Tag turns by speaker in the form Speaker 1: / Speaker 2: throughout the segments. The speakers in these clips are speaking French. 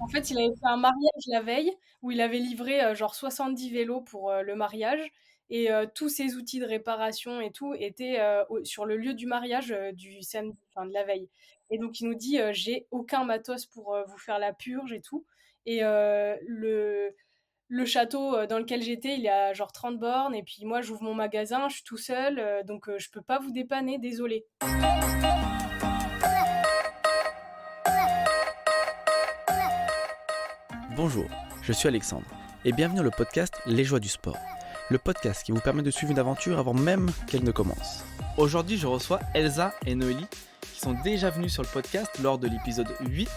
Speaker 1: En fait, il avait fait un mariage la veille où il avait livré, genre 70 vélos pour, le mariage et tous ses outils de réparation et tout étaient, au sur le lieu du mariage, du samedi, enfin de la veille et donc il nous dit: «J'ai aucun matos pour, vous faire la purge et tout» et le château, dans lequel j'étais, il est à genre 30 bornes et puis moi j'ouvre mon magasin, je suis tout seul, donc je peux pas vous dépanner, désolé.
Speaker 2: Bonjour, je suis Alexandre et bienvenue dans le podcast Les Joies du Sport, le podcast qui vous permet de suivre une aventure avant même qu'elle ne commence. Aujourd'hui, je reçois Elsa et Noélie qui sont déjà venus sur le podcast lors de l'épisode 8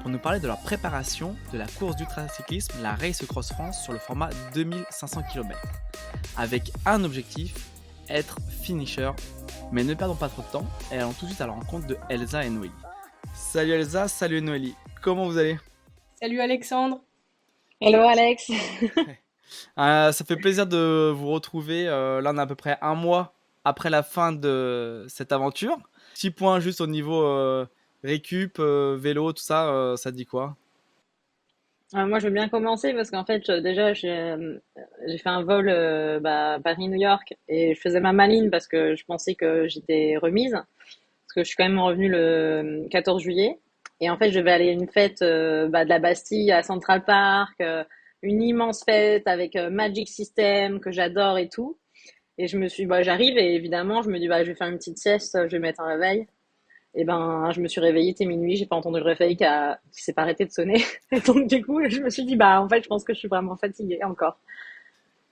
Speaker 2: pour nous parler de leur préparation de la course d'ultracyclisme, la Race Cross France sur le format 2500 km. Avec un objectif, être finisher. Mais ne perdons pas trop de temps et allons tout de suite à la rencontre de Elsa et Noélie. Salut Elsa, salut Noélie, comment vous allez ?
Speaker 1: Salut Alexandre.
Speaker 3: Hello Alex.
Speaker 2: Ça fait plaisir de vous retrouver. Là, on est à peu près un mois après la fin de cette aventure. Petit point juste au niveau récup, vélo, tout ça, ça te dit quoi ?
Speaker 3: Moi, je veux bien commencer parce qu'en fait, déjà, j'ai fait un vol Paris-New York et je faisais ma maline parce que je pensais que j'étais remise parce que je suis quand même revenue le 14 juillet et en fait, je vais aller à une fête de la Bastille à Central Park, une immense fête avec Magic System que j'adore et tout. Et j'arrive et évidemment, je me dis, je vais faire une petite sieste, je vais mettre un réveil. Et ben, je me suis réveillée, c'était minuit, j'ai pas entendu le réveil qui s'est pas arrêté de sonner. Et donc, du coup, je me suis dit, en fait, je pense que je suis vraiment fatiguée encore.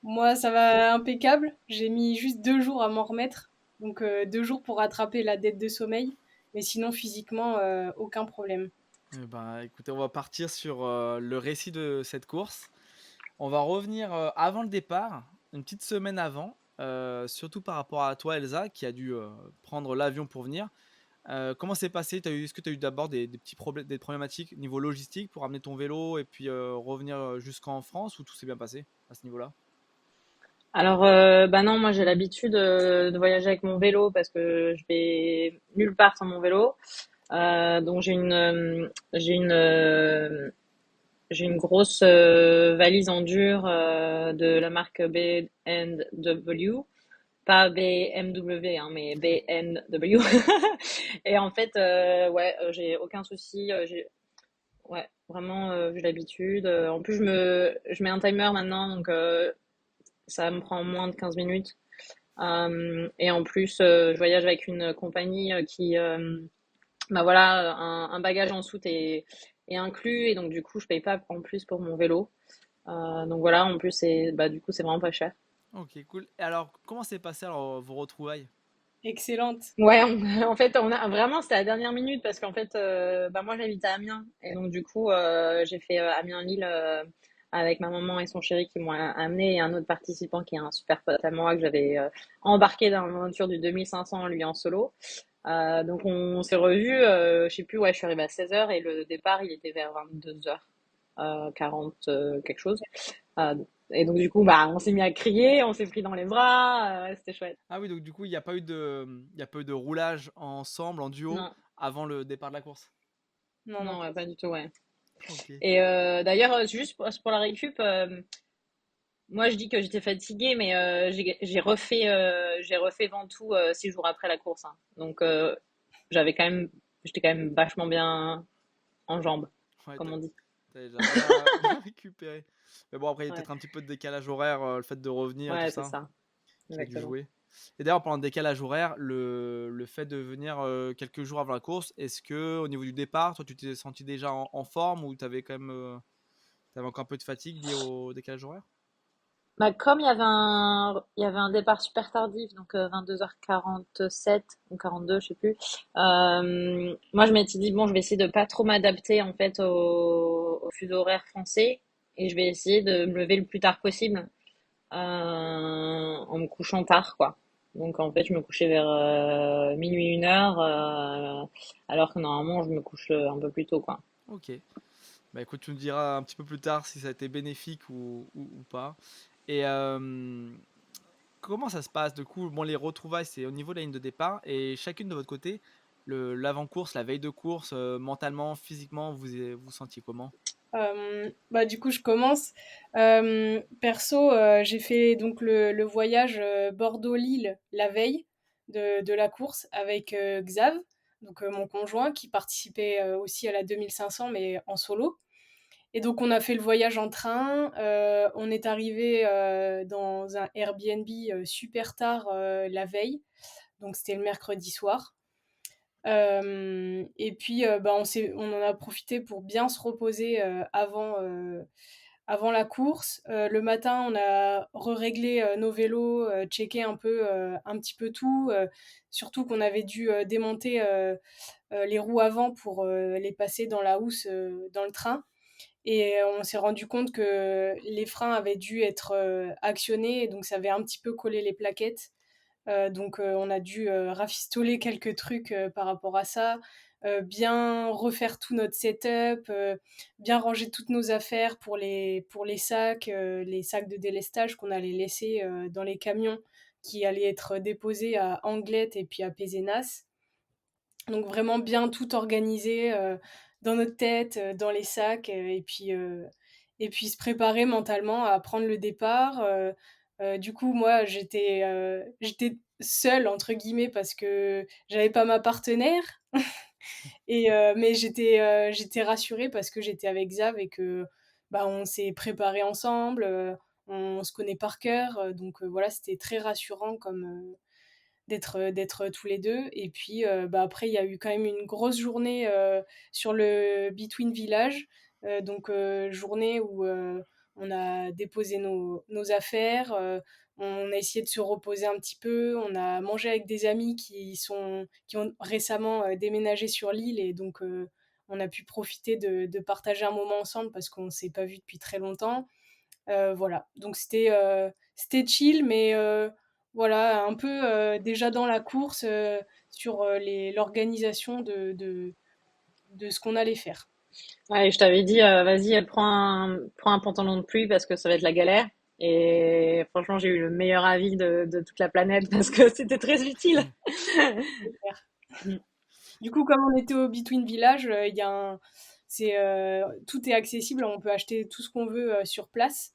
Speaker 1: Moi, ça va impeccable. J'ai mis juste 2 jours à m'en remettre, donc 2 jours pour rattraper la dette de sommeil, mais sinon physiquement, aucun problème.
Speaker 2: Écoutez, on va partir sur le récit de cette course. On va revenir avant le départ, une petite semaine avant, surtout par rapport à toi, Elsa, qui a dû prendre l'avion pour venir. Comment c'est passé ? Est-ce que tu as eu d'abord des petits problèmes, des problématiques niveau logistique pour amener ton vélo et puis revenir jusqu'en France, ou tout s'est bien passé à ce niveau-là ?
Speaker 3: Alors, non, moi, j'ai l'habitude de voyager avec mon vélo parce que je vais nulle part sans mon vélo. Donc, j'ai une grosse valise en dur de la marque B&W. Pas BMW, hein, mais BMW. Et en fait, j'ai aucun souci. Ouais, vraiment, j'ai l'habitude. En plus, je mets un timer maintenant, donc ça me prend moins de 15 minutes. Et en plus, je voyage avec une compagnie voilà, un bagage en soute est inclus, et donc du coup, je paye pas en plus pour mon vélo. Donc voilà, en plus, du coup, c'est vraiment pas cher.
Speaker 2: Ok, cool. Et alors, comment s'est passé alors, vos retrouvailles ?
Speaker 1: Excellente.
Speaker 3: Ouais, en fait, c'était à la dernière minute parce qu'en fait, moi j'habite à Amiens et donc du coup, j'ai fait Amiens-Lille avec ma maman et son chéri qui m'ont amené, et un autre participant qui est un super pote à moi que j'avais embarqué dans l'aventure du 2500 lui en solo. Donc on s'est revus, je sais plus, ouais, je suis arrivée à 16h et le départ il était vers 22h 40 quelque chose. Euh, et donc du coup, on s'est mis à crier, on s'est pris dans les bras, c'était chouette.
Speaker 2: Ah oui, donc du coup, il y a pas eu de roulage ensemble, en duo,
Speaker 3: Non,
Speaker 2: avant le départ de la course.
Speaker 1: Non, non,
Speaker 3: non, ouais, pas du tout, ouais.
Speaker 2: Ok.
Speaker 3: Et d'ailleurs, juste pour la récup, moi je dis que j'étais fatiguée, mais j'ai refait Ventoux 6 jours après la course, hein. Donc j'avais quand même, j'étais quand même vachement bien en jambes,
Speaker 2: Ouais,
Speaker 3: comme on dit.
Speaker 2: t'as déjà bien, bien récupéré. Mais bon, après, il y a
Speaker 3: Ouais,
Speaker 2: peut-être un petit peu de décalage horaire, le fait de revenir et tout
Speaker 3: ouais, c'est
Speaker 2: ça,
Speaker 3: ça,
Speaker 2: qui a dû
Speaker 3: exactement.
Speaker 2: jouer. Et d'ailleurs, pendant le décalage horaire, le fait de venir quelques jours avant la course, est-ce que au niveau du départ, toi, tu t'es senti déjà en forme, ou t'avais quand même t'avais encore un peu de fatigue liée au décalage horaire ?
Speaker 3: Comme il y avait un départ super tardif, donc 22h47 ou 42, je sais plus. Moi, je m'étais dit, bon, je vais essayer de pas trop m'adapter en fait au fuseau horaire français, et je vais essayer de me lever le plus tard possible en me couchant tard, quoi. Donc en fait, je me couchais vers minuit, 1h, alors que normalement, je me couche un peu plus tôt, quoi.
Speaker 2: Ok. Bah écoute, tu me diras un petit peu plus tard si ça a été bénéfique ou pas. Et comment ça se passe du coup? Bon, les retrouvailles, c'est au niveau de la ligne de départ, et chacune de votre côté, l'avant-course, la veille de course, mentalement, physiquement, vous sentiez comment?
Speaker 1: Bah, du coup, je commence. Perso, j'ai fait donc le voyage Bordeaux-Lille la veille de la course avec Xav, donc mon conjoint, qui participait aussi à la 2500, mais en solo. Et donc, on a fait le voyage en train. On est arrivé dans un Airbnb super tard la veille, donc c'était le mercredi soir. Et puis, bah, on en a profité pour bien se reposer avant la course. Le matin, on a re-réglé nos vélos, checké un petit peu tout. Surtout qu'on avait dû démonter les roues avant pour les passer dans la housse dans le train. Et on s'est rendu compte que les freins avaient dû être actionnés, et donc ça avait un petit peu collé les plaquettes. Donc on a dû rafistoler quelques trucs par rapport à ça, bien refaire tout notre setup, bien ranger toutes nos affaires pour les sacs de délestage qu'on allait laisser dans les camions qui allaient être déposés à Anglet et puis à Pézenas. Donc vraiment bien tout organiser dans notre tête, dans les sacs, et puis se préparer mentalement à prendre le départ. Du coup, moi, j'étais seule entre guillemets parce que j'avais pas ma partenaire, mais j'étais rassurée parce que j'étais avec Xav et que bah, on s'est préparé ensemble, on se connaît par cœur, donc voilà, c'était très rassurant d'être tous les deux. Et puis bah, après, il y a eu quand même une grosse journée sur le Between Village, donc journée où on a déposé nos affaires, on a essayé de se reposer un petit peu, on a mangé avec des amis qui ont récemment déménagé sur l'île, et donc on a pu profiter de partager un moment ensemble parce qu'on ne s'est pas vu depuis très longtemps. Voilà, donc c'était chill, mais voilà, un peu déjà dans la course sur l'organisation de ce qu'on allait faire.
Speaker 3: Ouais, je t'avais dit, vas-y, prends un pantalon de pluie parce que ça va être la galère. Et franchement, j'ai eu le meilleur avis de toute la planète parce que c'était très utile.
Speaker 1: Du coup, comme on était au Between Village, il y a tout est accessible, on peut acheter tout ce qu'on veut sur place.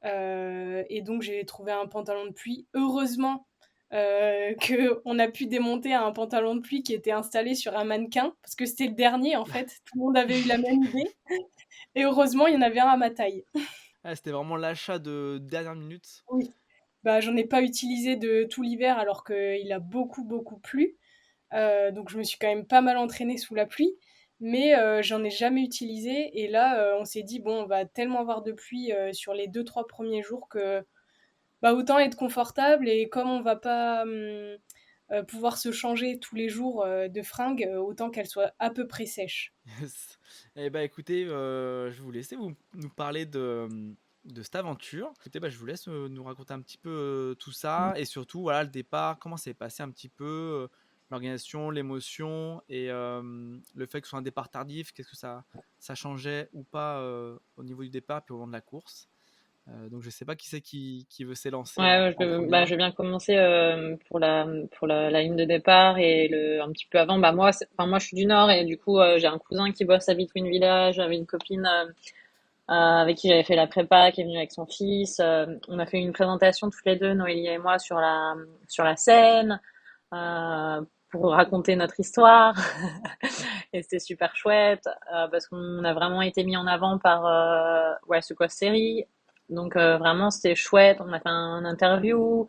Speaker 1: Et donc j'ai trouvé un pantalon de pluie. Heureusement qu'on a pu démonter un pantalon de pluie qui était installé sur un mannequin, parce que c'était le dernier en fait. Tout le monde avait eu la même idée. Et heureusement, il y en avait un à ma taille.
Speaker 2: Ah, c'était vraiment l'achat de dernière minute.
Speaker 1: Oui. Bah, j'en ai pas utilisé de tout l'hiver alors qu'il a beaucoup, beaucoup plu. Donc je me suis quand même pas mal entraînée sous la pluie. Mais j'en ai jamais utilisé. Et là, on s'est dit, bon, on va tellement avoir de pluie sur les 2 3 premiers jours que bah, autant être confortable. Et comme on va pas pouvoir se changer tous les jours de fringues, autant qu'elles soient à peu près sèches.
Speaker 2: Yes. Eh bah écoutez, je vais vous laisser nous parler de cette aventure. Écoutez, bah, je vous laisse nous raconter un petit peu tout ça et surtout voilà le départ, comment s'est passé un petit peu l'organisation, l'émotion et le fait que ce soit un départ tardif, qu'est-ce que ça changeait ou pas au niveau du départ puis au moment de la course. Donc je sais pas qui c'est qui veut s'élancer
Speaker 3: Ouais,
Speaker 2: en
Speaker 3: bah,
Speaker 2: premier.
Speaker 3: je vais bien commencer la ligne de départ et un petit peu avant. Bah moi, enfin moi je suis du Nord et du coup j'ai un cousin qui bosse à Between Village. J'avais une copine avec qui j'avais fait la prépa qui est venue avec son fils. On a fait une présentation toutes les deux, Noélie et moi, sur la scène pour raconter notre histoire et c'était super chouette parce qu'on a vraiment été mis en avant par ouais ce quoi série. Donc vraiment c'était chouette. On a fait un interview.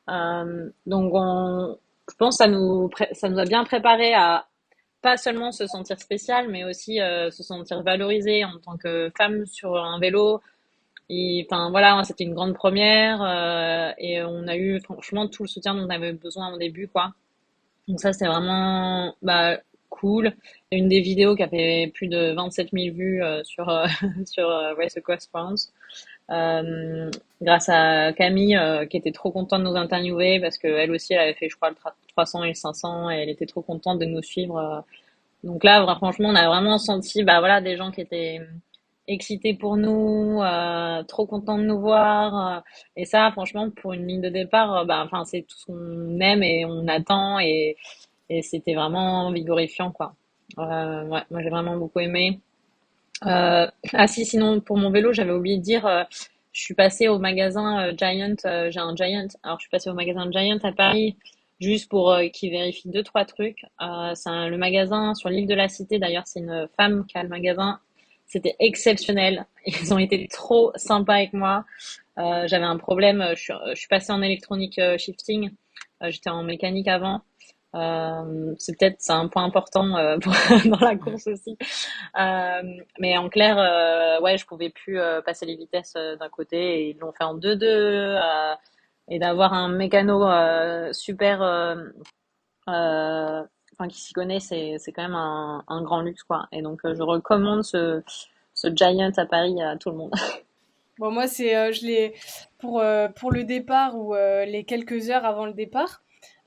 Speaker 3: Je pense que ça nous a bien préparé à pas seulement se sentir spécial, mais aussi se sentir valorisé en tant que femme sur un vélo. Et enfin voilà, c'était une grande première et on a eu franchement tout le soutien dont on avait besoin au début, quoi. Donc ça, c'était vraiment bah, cool. Il y a une des vidéos qui a fait plus de 27 000 vues sur Race Across France. Grâce à Camille qui était trop contente de nous interviewer parce qu'elle aussi elle avait fait je crois le 300 et le 500 et elle était trop contente de nous suivre. Donc là franchement on a vraiment senti bah voilà des gens qui étaient excités pour nous, trop contents de nous voir et ça franchement pour une ligne de départ bah enfin c'est tout ce qu'on aime et on attend et c'était vraiment vigorifiant, quoi. Ouais, moi j'ai vraiment beaucoup aimé. Ah si, sinon pour mon vélo, j'avais oublié de dire, je suis passée au magasin Giant, j'ai un Giant, alors je suis passée au magasin Giant à Paris juste pour qu'ils vérifient deux, trois trucs. Le magasin sur l'île de la Cité, d'ailleurs c'est une femme qui a le magasin. C'était exceptionnel. Ils ont été trop sympas avec moi. J'avais un problème, je suis passée en électronique shifting. J'étais en mécanique avant. C'est un point important dans la course aussi. Mais en clair, ouais, je pouvais plus passer les vitesses d'un côté et ils l'ont fait en 2-2. Et d'avoir un mécano super, enfin qui s'y connaît, c'est quand même un grand luxe quoi. Et donc je recommande ce Giant à Paris à tout le monde.
Speaker 1: Bon, moi, je l'ai pour le départ ou les quelques heures avant le départ.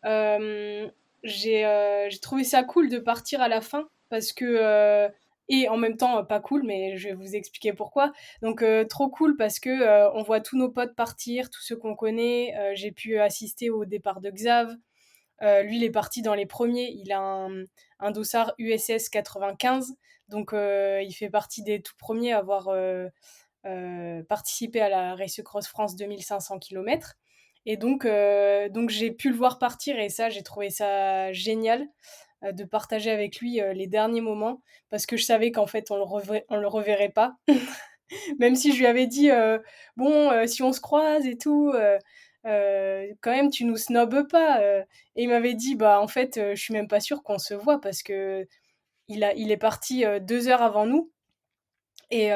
Speaker 1: euh, j'ai trouvé ça cool de partir à la fin parce que et en même temps pas cool, mais je vais vous expliquer pourquoi. Donc trop cool parce que on voit tous nos potes partir, tous ceux qu'on connaît. J'ai pu assister au départ de Xav. Lui, il est parti dans les premiers. Il a un dossard USS 95, donc il fait partie des tout premiers à avoir participé à la Race Cross France 2500 km. Et donc j'ai pu le voir partir et ça, j'ai trouvé ça génial de partager avec lui les derniers moments parce que je savais qu'en fait on le reverrait pas. Même si je lui avais dit bon si on se croise et tout quand même tu nous snobes pas et il m'avait dit bah en fait je suis même pas sûre qu'on se voit parce que il est parti 2 heures avant nous et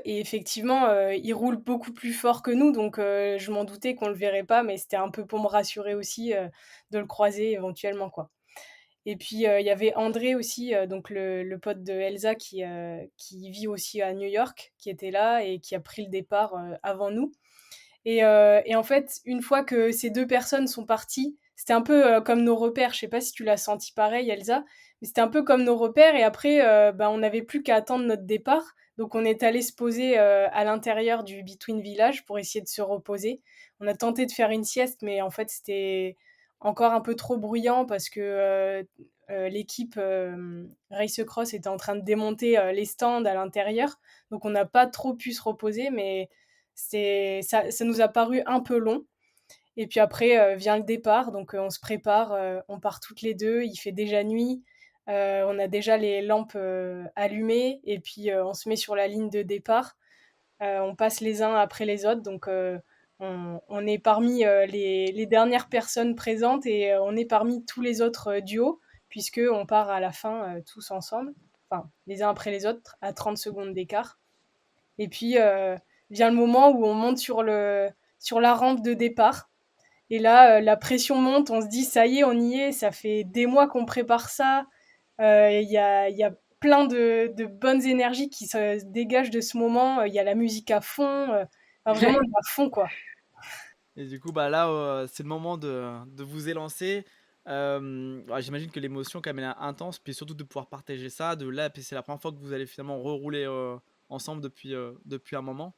Speaker 1: effectivement, il roule beaucoup plus fort que nous, donc je m'en doutais qu'on le verrait pas, mais c'était un peu pour me rassurer aussi, de le croiser éventuellement, quoi. Et puis, il y avait André aussi, donc le pote de Elsa qui vit aussi à New York, qui était là et qui a pris le départ, avant nous. Et en fait, une fois que ces 2 personnes sont parties, c'était un peu, comme nos repères. Je sais pas si tu l'as senti pareil, Elsa, mais c'était un peu comme nos repères et après, bah, on n'avait plus qu'à attendre notre départ. Donc on est allé se poser, à l'intérieur du Between Village pour essayer de se reposer. On a tenté de faire une sieste, mais en fait, c'était encore un peu trop bruyant parce que, l'équipe, Race Cross était en train de démonter, les stands à l'intérieur. Donc on n'a pas trop pu se reposer, mais ça nous a paru un peu long. Et puis après vient le départ, donc on se prépare, on part toutes les deux, il fait déjà nuit, on a déjà les lampes allumées, et puis on se met sur la ligne de départ, on passe les uns après les autres, donc on est parmi les dernières personnes présentes et on est parmi tous les autres duos, puisque on part à la fin tous ensemble, enfin les uns après les autres, à 30 secondes d'écart. Et puis vient le moment où on monte sur la rampe de départ. Et là, la pression monte, on se dit, ça y est, on y est, ça fait des mois qu'on prépare ça. Il y a plein de bonnes énergies qui se dégagent de ce moment. Il y a la musique à fond, enfin, vraiment
Speaker 3: Ouais.
Speaker 1: à fond, quoi.
Speaker 2: Et du coup, bah là, c'est le moment de vous élancer. Ouais, j'imagine que l'émotion, quand même, elle est intense. Puis surtout de pouvoir partager ça. De là, puis c'est la première fois que vous allez finalement rerouler ensemble depuis un moment.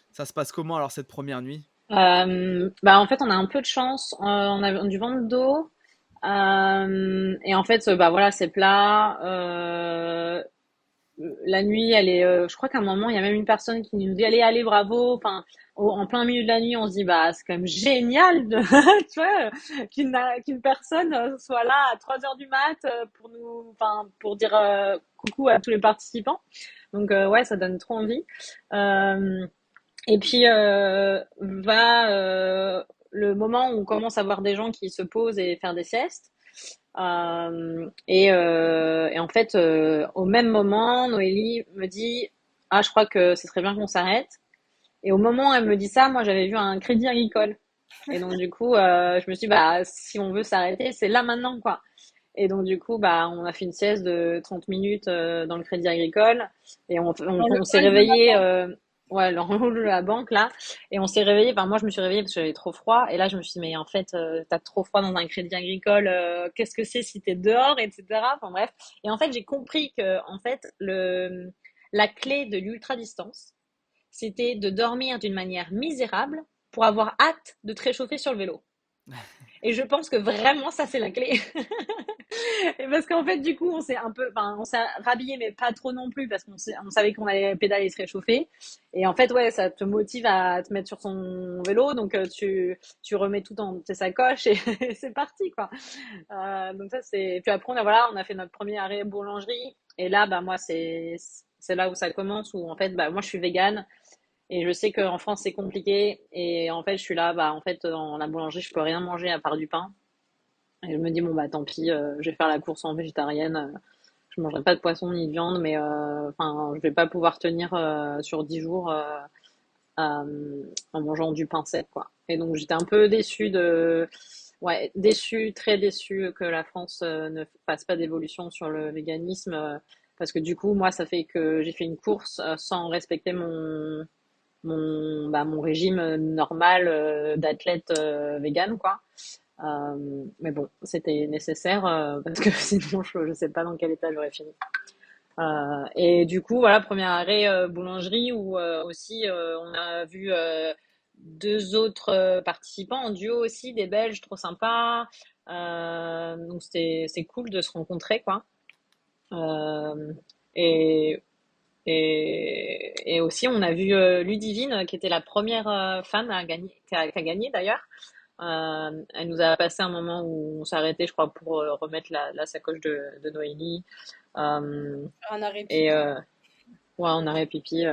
Speaker 2: Ça se passe comment alors cette première nuit?
Speaker 3: Bah en fait, on a un peu de chance. On a du vent de dos. Et en fait, bah voilà, c'est plat. La nuit, je crois qu'à un moment, il y a même une personne qui nous dit, allez, allez, bravo. Enfin, en plein milieu de la nuit, on se dit, bah, c'est quand même génial de, tu vois, qu'une personne soit là à 3 heures du mat pour enfin, pour dire coucou à tous les participants. Donc, ouais, ça donne trop envie. Euh, et puis, le moment où on commence à voir des gens qui se posent et faire des siestes. Et en fait, au même moment, Noélie me dit, ah, je crois que ce serait bien qu'on s'arrête. Et au moment où elle me dit ça, moi, j'avais vu un crédit agricole. Et donc, du coup, je me suis dit, bah, si on veut s'arrêter, c'est là maintenant, quoi. Et donc, du coup, bah, on a fait une sieste de 30 minutes dans le crédit agricole. Et
Speaker 1: Dans le
Speaker 3: on s'est
Speaker 1: hall de
Speaker 3: réveillé, ouais, le hall de la banque, là. Et on s'est réveillé, enfin, moi, je me suis réveillée parce que j'avais trop froid. Et là, je me suis dit, mais en fait, t'as trop froid dans un crédit agricole. Qu'est-ce que c'est si t'es dehors, etc. Enfin, bref. Et en fait, j'ai compris que, en fait, la clé de l'ultra distance, c'était de dormir d'une manière misérable pour avoir hâte de te réchauffer sur le vélo. Et je pense que vraiment, ça, c'est la clé. Et parce qu'en fait, du coup, on s'est rhabillé, mais pas trop non plus, parce on savait qu'on allait pédaler et se réchauffer. Et en fait, ouais, ça te motive à te mettre sur son vélo, donc tu remets tout dans tes sacoches et c'est parti, quoi. Donc ça, c'est. Puis après, on a fait notre premier arrêt boulangerie. Et là, bah moi, c'est là où ça commence, où en fait, bah moi, je suis végane. Et je sais qu'en France, c'est compliqué. Et en fait, je suis là, bah en fait, dans la boulangerie, je peux rien manger à part du pain. Et je me dis, bon, bah tant pis, je vais faire la course en végétarienne. Je mangerai pas de poisson ni de viande, mais enfin, je vais pas pouvoir tenir sur 10 jours en mangeant du pain sec, quoi. Et donc, j'étais un peu ouais, déçue, très déçue que la France ne fasse pas d'évolution sur le véganisme, parce que du coup, moi, ça fait que j'ai fait une course sans respecter mon régime normal d'athlète vegan, quoi. Mais bon, c'était nécessaire parce que sinon je sais pas dans quel état j'aurais fini. Et du coup, voilà, premier arrêt boulangerie où aussi on a vu deux autres participants en duo aussi, des Belges, trop sympas. Donc c'est cool de se rencontrer, quoi. Euh, et et aussi, on a vu Ludivine, qui était la première femme à gagner, qui a gagné d'ailleurs. Elle nous a passé un moment où on s'est arrêté, je crois, pour remettre la sacoche de Noélie. Euh,
Speaker 1: Un arrêt
Speaker 3: et
Speaker 1: pipi.
Speaker 3: ouais, on arrêt pipi.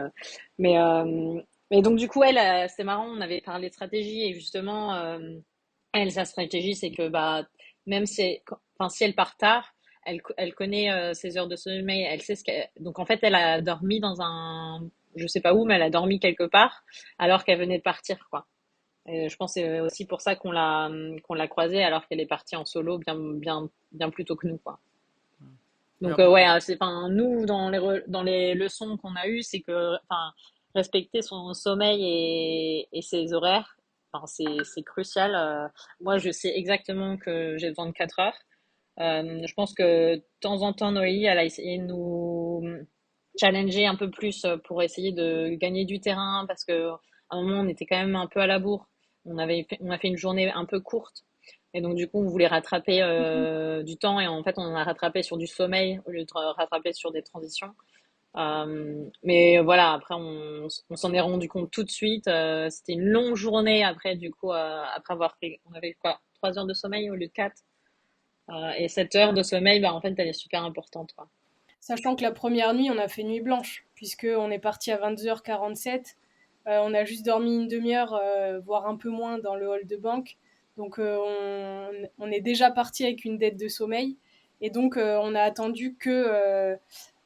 Speaker 3: Mais, euh, mais donc, du coup, elle, c'était marrant, on avait parlé de stratégie et justement, elle, sa stratégie, c'est que bah, même si, enfin, si elle part tard, elle connaît ses heures de sommeil, elle sait ce qu'elle. Donc, en fait, elle a dormi dans je sais pas où, mais elle a dormi quelque part alors qu'elle venait de partir, quoi. Et je pense que c'est aussi pour ça qu'on l'a croisée alors qu'elle est partie en solo bien plus tôt que nous, quoi.
Speaker 2: Ouais,
Speaker 3: Donc ouais, enfin nous dans les leçons qu'on a eues, c'est que enfin respecter son sommeil et ses horaires, enfin c'est crucial. Moi, je sais exactement que j'ai besoin de 4 heures. Je pense que de temps en temps, Noélie, elle a essayé de nous challenger un peu plus pour essayer de gagner du terrain parce que à un moment, on était quand même un peu à la bourre. On a fait une journée un peu courte. Et donc, du coup, on voulait rattraper du temps et en fait, on en a rattrapé sur du sommeil au lieu de rattraper sur des transitions. Mais voilà, après, on s'en est rendu compte tout de suite. C'était une longue journée après, du coup, après avoir fait, on avait quoi, 3 heures de sommeil au lieu de 4. Et cette heure de sommeil, bah, en fait, elle est super importante, quoi.
Speaker 1: Sachant que la première nuit, on a fait nuit blanche, puisqu'on est parti à 22h47. On a juste dormi une demi-heure, voire un peu moins, dans le hall de banque. Donc on est déjà parti avec une dette de sommeil. Et donc on a attendu que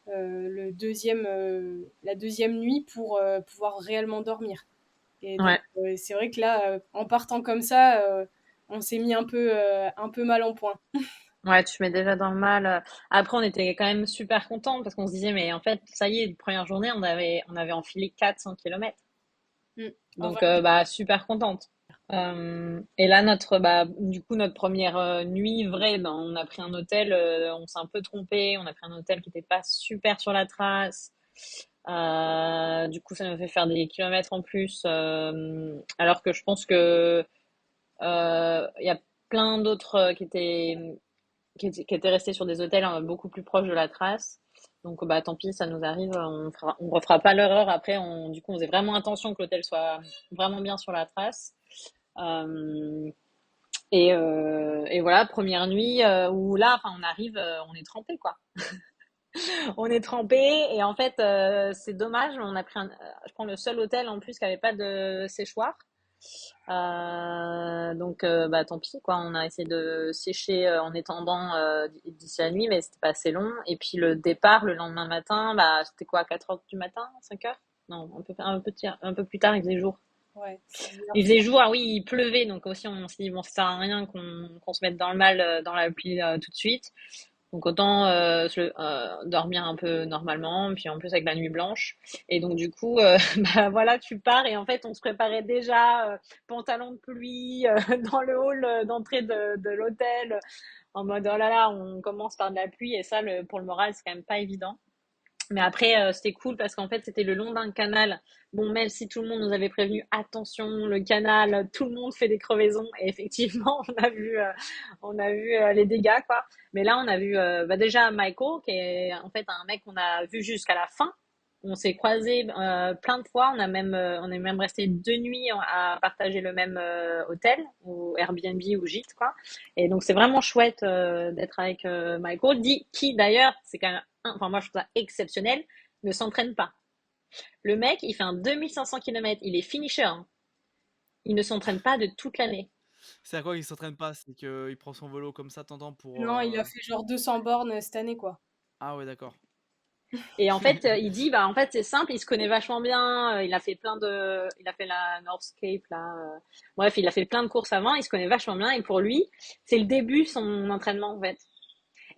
Speaker 1: la deuxième nuit pour pouvoir réellement dormir. Et donc
Speaker 3: Ouais.
Speaker 1: c'est vrai que là, en partant comme ça, on s'est mis un peu mal en point.
Speaker 3: Ouais, tu mets déjà dans le mal. Après, on était quand même super contents parce qu'on se disait, mais en fait, ça y est, première journée, on avait enfilé 400 kilomètres.
Speaker 1: Mm. En
Speaker 3: Donc,
Speaker 1: 20.
Speaker 3: bah, super contente. Et là, du coup, notre première nuit vraie, ben, on a pris un hôtel, on s'est un peu trompé, on a pris un hôtel qui n'était pas super sur la trace. Du coup, ça nous fait faire des kilomètres en plus, alors que je pense que il y a plein d'autres qui étaient restés sur des hôtels beaucoup plus proches de la trace. Donc, bah, tant pis, ça nous arrive. On refera pas l'erreur. Après, du coup, on faisait vraiment attention que l'hôtel soit vraiment bien sur la trace. Euh, et voilà, première nuit où là, enfin, on arrive, on est trempé, quoi. On est trempé et en fait, c'est dommage. Je prends le seul hôtel en plus qui avait pas de séchoir. Donc, bah, tant pis, quoi. On a essayé de sécher en étendant d'ici la nuit, mais c'était pas assez long. Et puis le départ, le lendemain matin, bah, c'était quoi, 4 heures du matin, 5 heures? Non, un peu plus tard, il faisait jour.
Speaker 1: Ouais, 6 heures.
Speaker 3: Il faisait jour, ah oui, il pleuvait, donc aussi on s'est dit, bon, ça sert à rien qu'on se mette dans le mal dans la pluie tout de suite. Donc autant dormir un peu normalement, puis en plus avec la nuit blanche. Et donc du coup, bah voilà, tu pars et en fait on se préparait déjà pantalon de pluie dans le hall d'entrée de l'hôtel, en mode oh là là, on commence par de la pluie et ça pour le moral c'est quand même pas évident. Mais après, c'était cool parce qu'en fait, c'était le long d'un canal. Bon, même si tout le monde nous avait prévenu, attention, le canal, tout le monde fait des crevaisons. Et effectivement, on a vu les dégâts, quoi. Mais là, on a vu bah, déjà Michael, qui est en fait un mec qu'on a vu jusqu'à la fin. On s'est croisés plein de fois. On est même resté 2 nuits à partager le même hôtel, ou Airbnb ou gîte, quoi. Et donc, c'est vraiment chouette d'être avec Michael, qui d'ailleurs, c'est quand même enfin moi je trouve ça exceptionnel, ne s'entraîne pas. Le mec, il fait un 2500 km, il est finisher, hein. Il ne s'entraîne pas de toute l'année.
Speaker 2: C'est à quoi qu'il s'entraîne pas? C'est qu'il prend son vélo comme ça, t'entends pour.
Speaker 1: Non, il a fait genre 200 bornes cette année, quoi.
Speaker 2: Ah ouais, d'accord.
Speaker 3: Et en fait, il dit, bah en fait c'est simple, il se connaît vachement bien. Il a fait la North Cape là. Bref, il a fait plein de courses avant. Il se connaît vachement bien et pour lui, c'est le début de son entraînement en fait.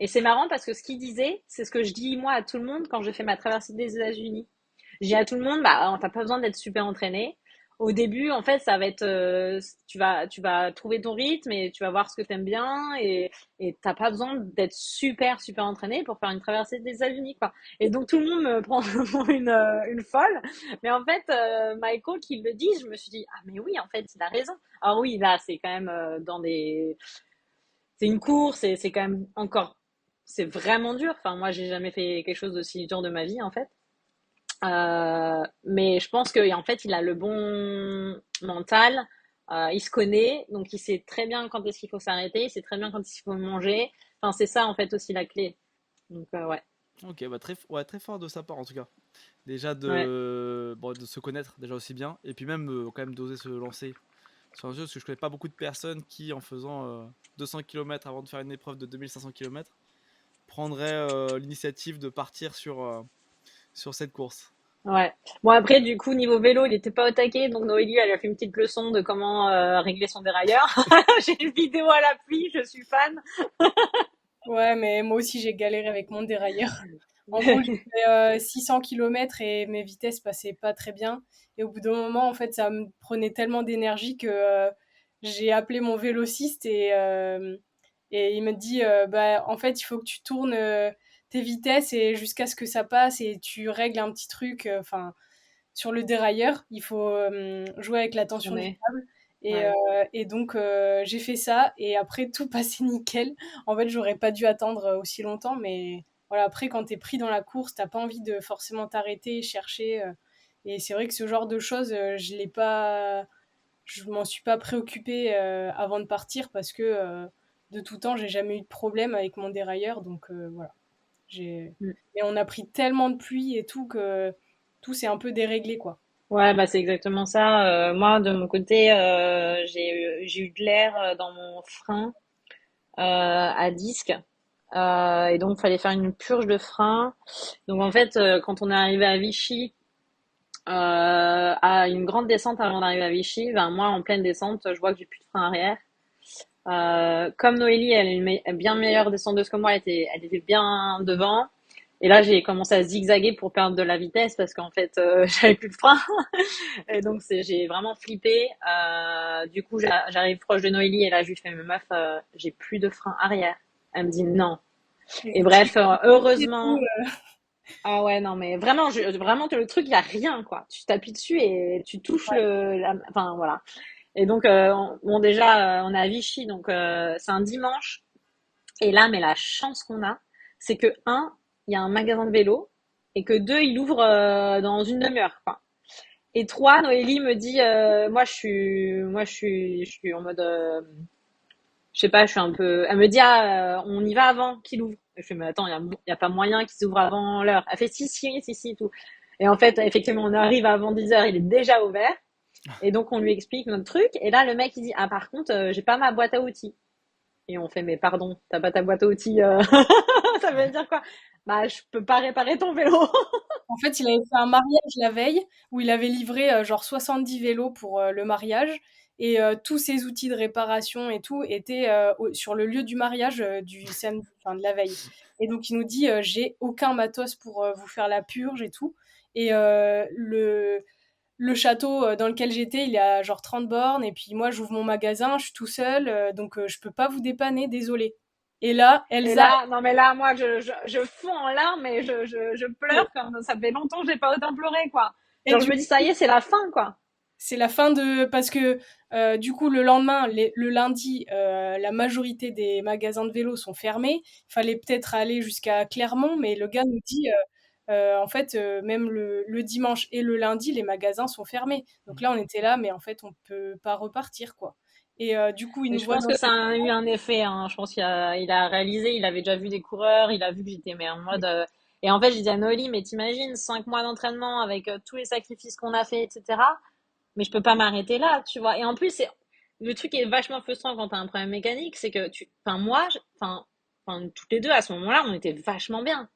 Speaker 3: Et c'est marrant parce que ce qu'il disait, c'est ce que je dis moi à tout le monde quand j'ai fait ma traversée des États-Unis. Je dis à tout le monde, bah, t'as pas besoin d'être super entraîné. Au début, en fait, ça va être, tu vas trouver ton rythme et tu vas voir ce que t'aimes bien et t'as pas besoin d'être super, super entraîné pour faire une traversée des États-Unis, quoi. Et donc, tout le monde me prend pour une folle. Mais en fait, Michael qui le dit, je me suis dit, ah, mais oui, en fait, il a raison. Alors oui, là, c'est quand même c'est une course et c'est quand même encore, c'est vraiment dur. Enfin, moi, j'ai jamais fait quelque chose d'aussi dur de ma vie, en fait. Mais je pense qu'en fait, il a le bon mental. Il se connaît, donc il sait très bien quand est-ce qu'il faut s'arrêter, il sait très bien quand il faut manger. Enfin, c'est ça en fait aussi la clé. Donc ouais,
Speaker 2: Ok, bah ouais, très fort de sa part en tout cas. Déjà
Speaker 3: ouais,
Speaker 2: bon, de se connaître déjà aussi bien, et puis même quand même d'oser se lancer sur un jeu, parce que je connais pas beaucoup de personnes qui, en faisant 200 km avant de faire une épreuve de 2500 km, prendraient l'initiative de partir sur cette course.
Speaker 3: ouais. Bon après, du coup, niveau vélo, il était pas au taquet, donc Noélie, elle a fait une petite leçon de comment régler son dérailleur. J'ai une vidéo à l'appui, je suis fan.
Speaker 1: Ouais, mais moi aussi, j'ai galéré avec mon dérailleur. En gros, j'ai fait 600 km et mes vitesses passaient pas très bien. Et au bout d'un moment, en fait, ça me prenait tellement d'énergie que j'ai appelé mon vélociste et il me dit bah, en fait, il faut que tu tournes tes vitesses et jusqu'à ce que ça passe et tu règles un petit truc. Enfin, sur le dérailleur, il faut jouer avec la tension du
Speaker 3: Tournée.
Speaker 1: câble.
Speaker 3: Ouais.
Speaker 1: Et donc, j'ai fait ça et après, tout passait nickel. En fait, j'aurais pas dû attendre aussi longtemps, mais voilà, après, quand t'es pris dans la course, t'as pas envie de forcément t'arrêter, chercher. Et c'est vrai que ce genre de choses, je m'en suis pas préoccupée avant de partir parce que de tout temps, j'ai jamais eu de problème avec mon dérailleur. Donc voilà.
Speaker 3: Mm.
Speaker 1: Et on a pris tellement de pluie et tout que tout s'est un peu déréglé, quoi.
Speaker 3: Ouais, bah c'est exactement ça. Moi, de mon côté, j'ai eu de l'air dans mon frein à disque. Et donc, il fallait faire une purge de frein. Donc, en fait, quand on est arrivé à Vichy, à une grande descente avant d'arriver à Vichy, ben, moi, en pleine descente, je vois que j'ai plus de frein arrière. Comme Noélie, elle est une bien meilleure descendeuse que moi, elle était bien devant. Et là, j'ai commencé à zigzaguer pour perdre de la vitesse parce qu'en fait, j'avais plus de frein. Et donc, j'ai vraiment flippé. Du coup, j'arrive proche de Noélie et là, je lui fais, mais meuf, j'ai plus de frein arrière. Elle me dit non. Et
Speaker 1: Et
Speaker 3: bref,
Speaker 1: et tout,
Speaker 3: heureusement. Ah ouais, non, mais vraiment, vraiment, le truc, il y a rien, quoi. Tu t'appuies dessus et tu touches
Speaker 1: ouais.
Speaker 3: enfin, voilà. Et donc, bon, déjà, on est à Vichy, donc c'est un dimanche. Et là, mais la chance qu'on a, c'est que, un, il y a un magasin de vélo et que deux, il ouvre dans une demi-heure, quoi. Et trois, Noélie me dit, moi, je suis en mode, je sais pas, je suis un peu. Elle me dit, ah, on y va avant qu'il ouvre. Je fais, mais attends, y a pas moyen qu'il s'ouvre avant l'heure. Elle fait, si, si, si, si, tout. Et en fait, effectivement, on arrive avant 10 heures, il est déjà ouvert. Et donc, on lui explique notre truc. Et là, le mec, il dit, ah, par contre, j'ai pas ma boîte à outils. Et on fait, mais pardon, t'as pas ta boîte à outils, ça veut dire quoi? Bah, je peux pas réparer ton vélo.
Speaker 1: En fait, il avait fait un mariage la veille où il avait livré genre 70 vélos pour le mariage et tous ses outils de réparation et tout étaient sur le lieu du mariage du samedi, enfin de la veille. Et donc il nous dit j'ai aucun matos pour vous faire la purge et tout. Et le château dans lequel j'étais, il y a genre 30 bornes et puis moi j'ouvre mon magasin, je suis tout seul donc je peux pas vous dépanner, désolé. Et là,
Speaker 3: Et
Speaker 1: Elsa,
Speaker 3: là, non mais là, moi, je fonds en larmes et je pleure comme ça fait longtemps que j'ai pas autant pleuré, quoi.
Speaker 1: et
Speaker 3: Genre, je
Speaker 1: du
Speaker 3: me dis, ça y est, c'est la fin, quoi.
Speaker 1: c'est la fin de parce que du coup le lendemain, le lundi, la majorité des magasins de vélos sont fermés. Il fallait peut-être aller jusqu'à Clermont, mais le gars nous dit en fait même le dimanche et le lundi, les magasins sont fermés. Donc là, on était là, mais en fait, on peut pas repartir quoi. Et du coup, il
Speaker 3: Mais
Speaker 1: nous
Speaker 3: je
Speaker 1: voit
Speaker 3: pense
Speaker 1: dans
Speaker 3: que ça
Speaker 1: cette
Speaker 3: a eu un effet, hein. Je pense qu'il a réalisé, il avait déjà vu des coureurs, il a vu que j'étais mais en mode. Et en fait, j'ai dit à Noélie, mais t'imagines, 5 mois d'entraînement avec tous les sacrifices qu'on a fait, etc. Mais je peux pas m'arrêter là, tu vois. Et en plus, le truc qui est vachement frustrant quand t'as un problème mécanique, c'est que enfin, moi, toutes les deux à ce moment-là, on était vachement bien.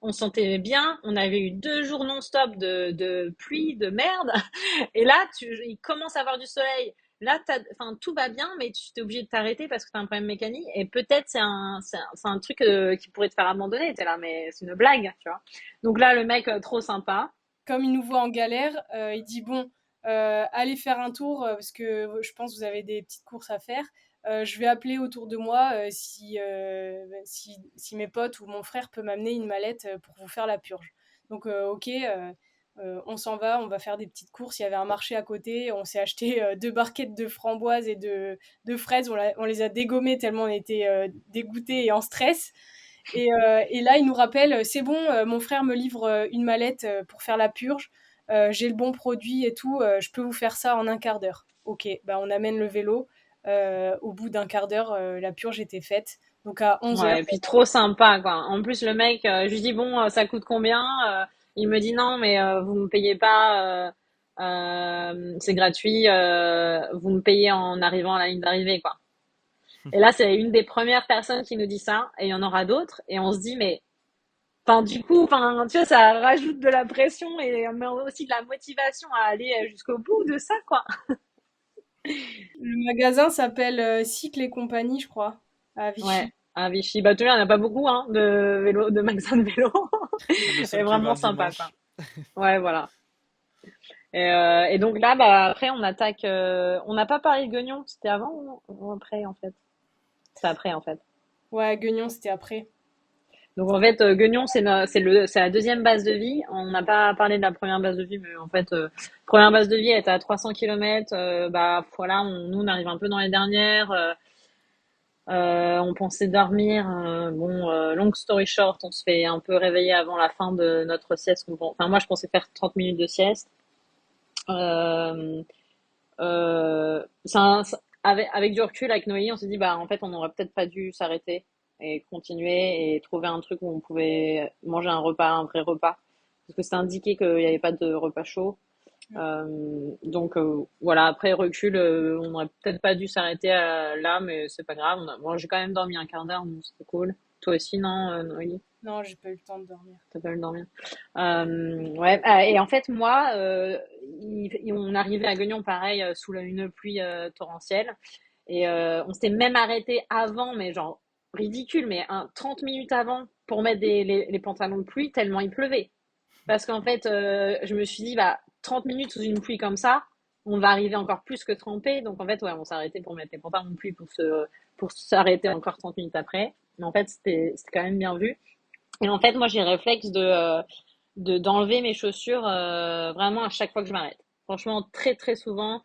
Speaker 3: On se sentait bien. On avait eu 2 jours non-stop de pluie, de merde. Et là, il commence à avoir du soleil. Là, enfin, tout va bien, mais tu t'es obligé de t'arrêter parce que tu as un problème mécanique. Et peut-être c'est un truc qui pourrait te faire abandonner. T'es là, mais c'est une blague, tu vois. Donc là, le mec, trop sympa.
Speaker 1: comme il nous voit en galère, il dit bon, allez faire un tour parce que je pense que vous avez des petites courses à faire. Je vais appeler autour de moi si mes potes ou mon frère peut m'amener une mallette pour vous faire la purge. Donc ok, on s'en va, on va faire des petites courses. Il y avait un marché à côté, on s'est acheté 2 barquettes de framboises et de fraises. On les a dégommées tellement on était dégoûtés et en stress. Et là, il nous rappelle, c'est bon, mon frère me livre une mallette pour faire la purge. J'ai le bon produit et tout. Je peux vous faire ça en un quart d'heure. Ok, bah on amène le vélo. Au bout d'un quart d'heure, la purge était faite. Donc à 11 heures.
Speaker 3: Ouais, et puis trop sympa, quoi. En plus, le mec, je lui dis, bon, ça coûte combien? Il me dit, non, mais vous me payez pas, c'est gratuit, vous me payez en arrivant à la ligne d'arrivée, quoi. Et là, c'est une des premières personnes qui nous dit ça, et il y en aura d'autres, et on se dit, mais, enfin, du coup, enfin, tu vois, ça rajoute de la pression et mais aussi de la motivation à aller jusqu'au bout de ça, quoi.
Speaker 1: Le magasin s'appelle Cycle et compagnie, je crois, à
Speaker 3: Ouais,
Speaker 1: Vichy.
Speaker 3: à Vichy. Bah, tu vois, il n'y en a pas beaucoup, hein, de vélo, de magasins de vélo.
Speaker 2: Le
Speaker 3: Et
Speaker 2: seul qui est ouvert
Speaker 3: vraiment
Speaker 2: le
Speaker 3: sympa, quoi.
Speaker 2: dimanche.
Speaker 3: Ouais, voilà. Et donc là, bah, après, on attaque. On n'a pas parlé de Guignon, c'était avant ou après, en fait? C'était après, en fait.
Speaker 1: Ouais, Guignon, c'était après.
Speaker 3: Donc en fait, Guignon, c'est la deuxième base de vie. On n'a pas parlé de la première base de vie, mais en fait, première base de vie, elle était à 300 km. Bah voilà, nous, on arrive un peu dans les dernières. On pensait dormir. Bon, long story short, on se fait un peu réveiller avant la fin de notre sieste. Enfin, moi, je pensais faire 30 minutes de sieste. Euh, avec du recul, avec Noélie, on s'est dit, bah, en fait, on n'aurait peut-être pas dû s'arrêter et continuer et trouver un truc où on pouvait manger un repas, un vrai repas. Parce que c'était indiqué qu'il n'y avait pas de repas chaud. Donc voilà, après recul, on n'aurait peut-être pas dû s'arrêter là, mais c'est pas grave. Bon, j'ai quand même dormi un quart d'heure, donc c'était cool. Toi aussi, non, Noélie?
Speaker 1: Non, j'ai pas eu le temps de dormir.
Speaker 3: T'as pas eu le dormir. Ouais, et en fait, moi, on arrivait à Guignon, pareil, sous une pluie torrentielle. Et on s'était même arrêté avant, mais genre ridicule, mais 30 minutes avant pour mettre les pantalons de pluie, tellement il pleuvait. Parce qu'en fait, je me suis dit, bah, 30 minutes sous une pluie comme ça, on va arriver encore plus que trempé. Donc en fait, ouais, on s'est arrêté pour mettre les pantalons de pluie pour s'arrêter encore 30 minutes après. Mais en fait, c'était quand même bien vu. Et en fait, moi, j'ai le réflexe d'enlever mes chaussures vraiment à chaque fois que je m'arrête. Franchement, très très souvent,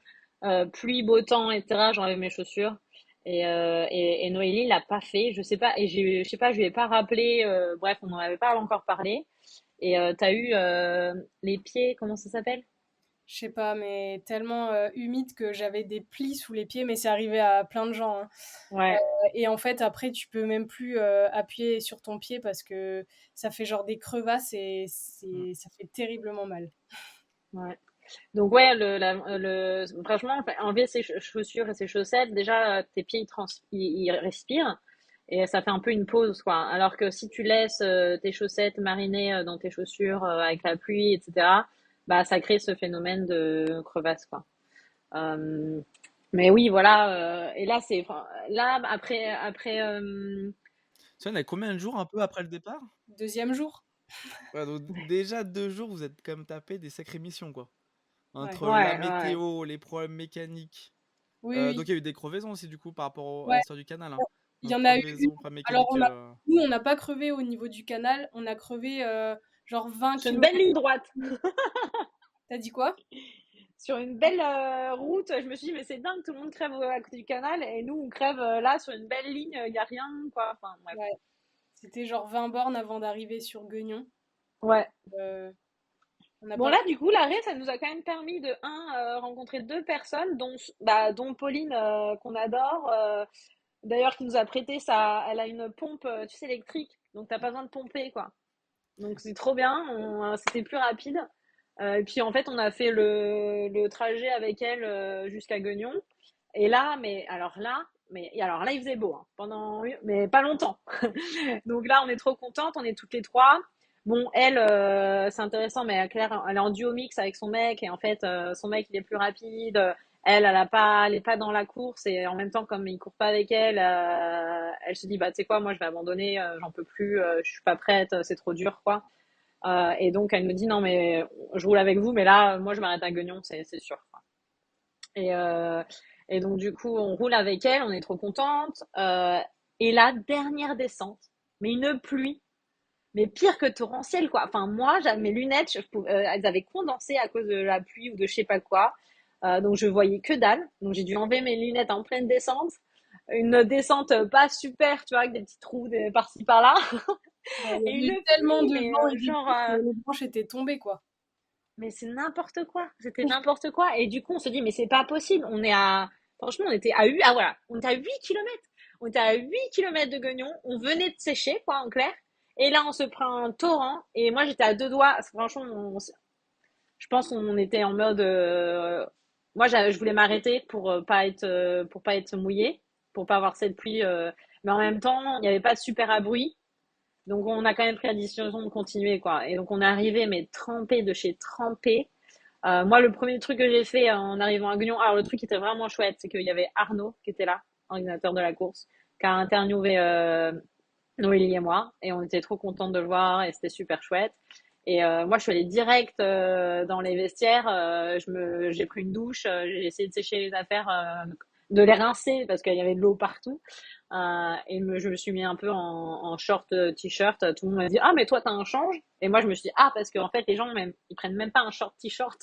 Speaker 3: pluie, beau temps, etc. J'enlève mes chaussures. Et Noélie l'a pas fait, je sais pas. Et je sais pas, je lui ai pas rappelé. Bref, on n'en avait pas encore parlé. Et t'as eu les pieds, comment ça s'appelle?
Speaker 1: Je sais pas, mais tellement humide que j'avais des plis sous les pieds, mais c'est arrivé à plein de gens, hein.
Speaker 3: Ouais.
Speaker 1: Et en fait, après, tu peux même plus appuyer sur ton pied parce que ça fait genre des crevasses et ça fait terriblement mal.
Speaker 3: Ouais. Donc ouais, franchement, enfin, enlever ses chaussures et ses chaussettes, déjà tes pieds ils respirent et ça fait un peu une pause quoi. Alors que si tu laisses tes chaussettes mariner dans tes chaussures avec la pluie, etc., bah ça crée ce phénomène de crevasse quoi. Euh, mais oui, voilà. Et là enfin, là après
Speaker 2: Ça, on a combien de jours un peu après le départ?
Speaker 1: Deuxième jour?
Speaker 2: Ouais, donc déjà 2 jours, vous êtes quand même tapé des sacrées missions, quoi.
Speaker 1: Ouais.
Speaker 2: Entre la
Speaker 3: ouais, ouais.
Speaker 2: météo, les problèmes mécaniques.
Speaker 1: Oui,
Speaker 2: Donc
Speaker 1: oui.
Speaker 2: il y a eu des crevaisons aussi, du coup, par rapport à
Speaker 1: Ouais.
Speaker 2: l'histoire du canal, hein.
Speaker 1: Il y en a eu une.
Speaker 2: Crevaison, première
Speaker 1: Alors,
Speaker 2: égalité.
Speaker 1: nous, on n'a pas crevé au niveau du canal, on a crevé genre 20
Speaker 3: Sur une belle
Speaker 1: kilomètres.
Speaker 3: ligne droite.
Speaker 1: T'as dit quoi?
Speaker 3: Sur une belle route, je me suis dit, mais c'est dingue, tout le monde crève à côté du canal et nous, on crève là sur une belle ligne, il n'y a rien, quoi. Enfin, bref.
Speaker 1: Ouais, c'était genre 20 bornes avant d'arriver sur Guignon.
Speaker 3: Ouais.
Speaker 1: Euh, on n'a
Speaker 3: Bon,
Speaker 1: pas.
Speaker 3: là, du coup, l'arrêt, ça nous a quand même permis de, rencontrer deux personnes, dont Pauline, qu'on adore, d'ailleurs, qui nous a prêté ça. Elle a une pompe, tu sais, électrique, donc t'as pas besoin de pomper, quoi. Donc, c'est trop bien, c'était plus rapide. Et puis, en fait, on a fait le trajet avec elle jusqu'à Guignon. Et là, alors là, il faisait beau, hein, mais pas longtemps. Donc là, on est trop contente, on est toutes les trois. Bon, elle, c'est intéressant, mais Claire, elle est en duo mix avec son mec, et en fait, son mec, il est plus rapide. Elle est pas dans la course, et en même temps, comme il court pas avec elle, elle se dit, bah, tu sais quoi, moi, je vais abandonner, j'en peux plus, je suis pas prête, c'est trop dur, quoi. Et donc, elle me dit, non, mais je roule avec vous, mais là, moi, je m'arrête à Guignon, c'est sûr, quoi. Et, euh, et donc, du coup, on roule avec elle, on est trop contente. Et la dernière descente, mais une pluie, mais pire que torrentielle, quoi. Enfin, moi, j'avais mes lunettes, elles avaient condensé à cause de la pluie ou de je sais pas quoi. Donc, je voyais que dalle. Donc, j'ai dû enlever mes lunettes en pleine descente. Une descente pas super, tu vois, avec des petits trous par-ci par-là.
Speaker 1: Ouais, il
Speaker 3: Et
Speaker 1: y avait
Speaker 3: une
Speaker 1: eu tellement
Speaker 3: pluie,
Speaker 1: de
Speaker 3: mais
Speaker 1: vent et de
Speaker 3: genre,
Speaker 1: pluie que les branches étaient tombées, quoi.
Speaker 3: mais c'est n'importe quoi. C'était n'importe quoi. Et du coup, on se dit, mais c'est pas possible. Franchement, on était à 8, ah voilà, on était à 8 kilomètres. On était à 8 kilomètres de Guignon. On venait de sécher, quoi, en clair. Et là, on se prend un torrent. Et moi, j'étais à deux doigts. Franchement, je pense qu'on était en mode, moi, je voulais m'arrêter pour pas être mouillée, pour pas avoir cette pluie. Mais en même temps, il n'y avait pas de super abri. Donc on a quand même pris la décision de continuer, quoi. Et donc on est arrivé, mais trempé de chez trempé. Moi, le premier truc que j'ai fait en arrivant à Guignon, alors le truc qui était vraiment chouette, c'est qu'il y avait Arnaud qui était là, organisateur de la course, qui a interviewé Noélie et moi, et on était trop contents de le voir, et c'était super chouette. Et moi, je suis allée direct dans les vestiaires, j'ai pris une douche, j'ai essayé de sécher les affaires, de les rincer parce qu'il y avait de l'eau partout. Je me suis mis un peu en short, t-shirt. Tout le monde m'a dit, ah, mais toi, t'as un change. Et moi, je me suis dit, ah, parce qu'en fait, les gens, même, ils prennent même pas un short, t-shirt.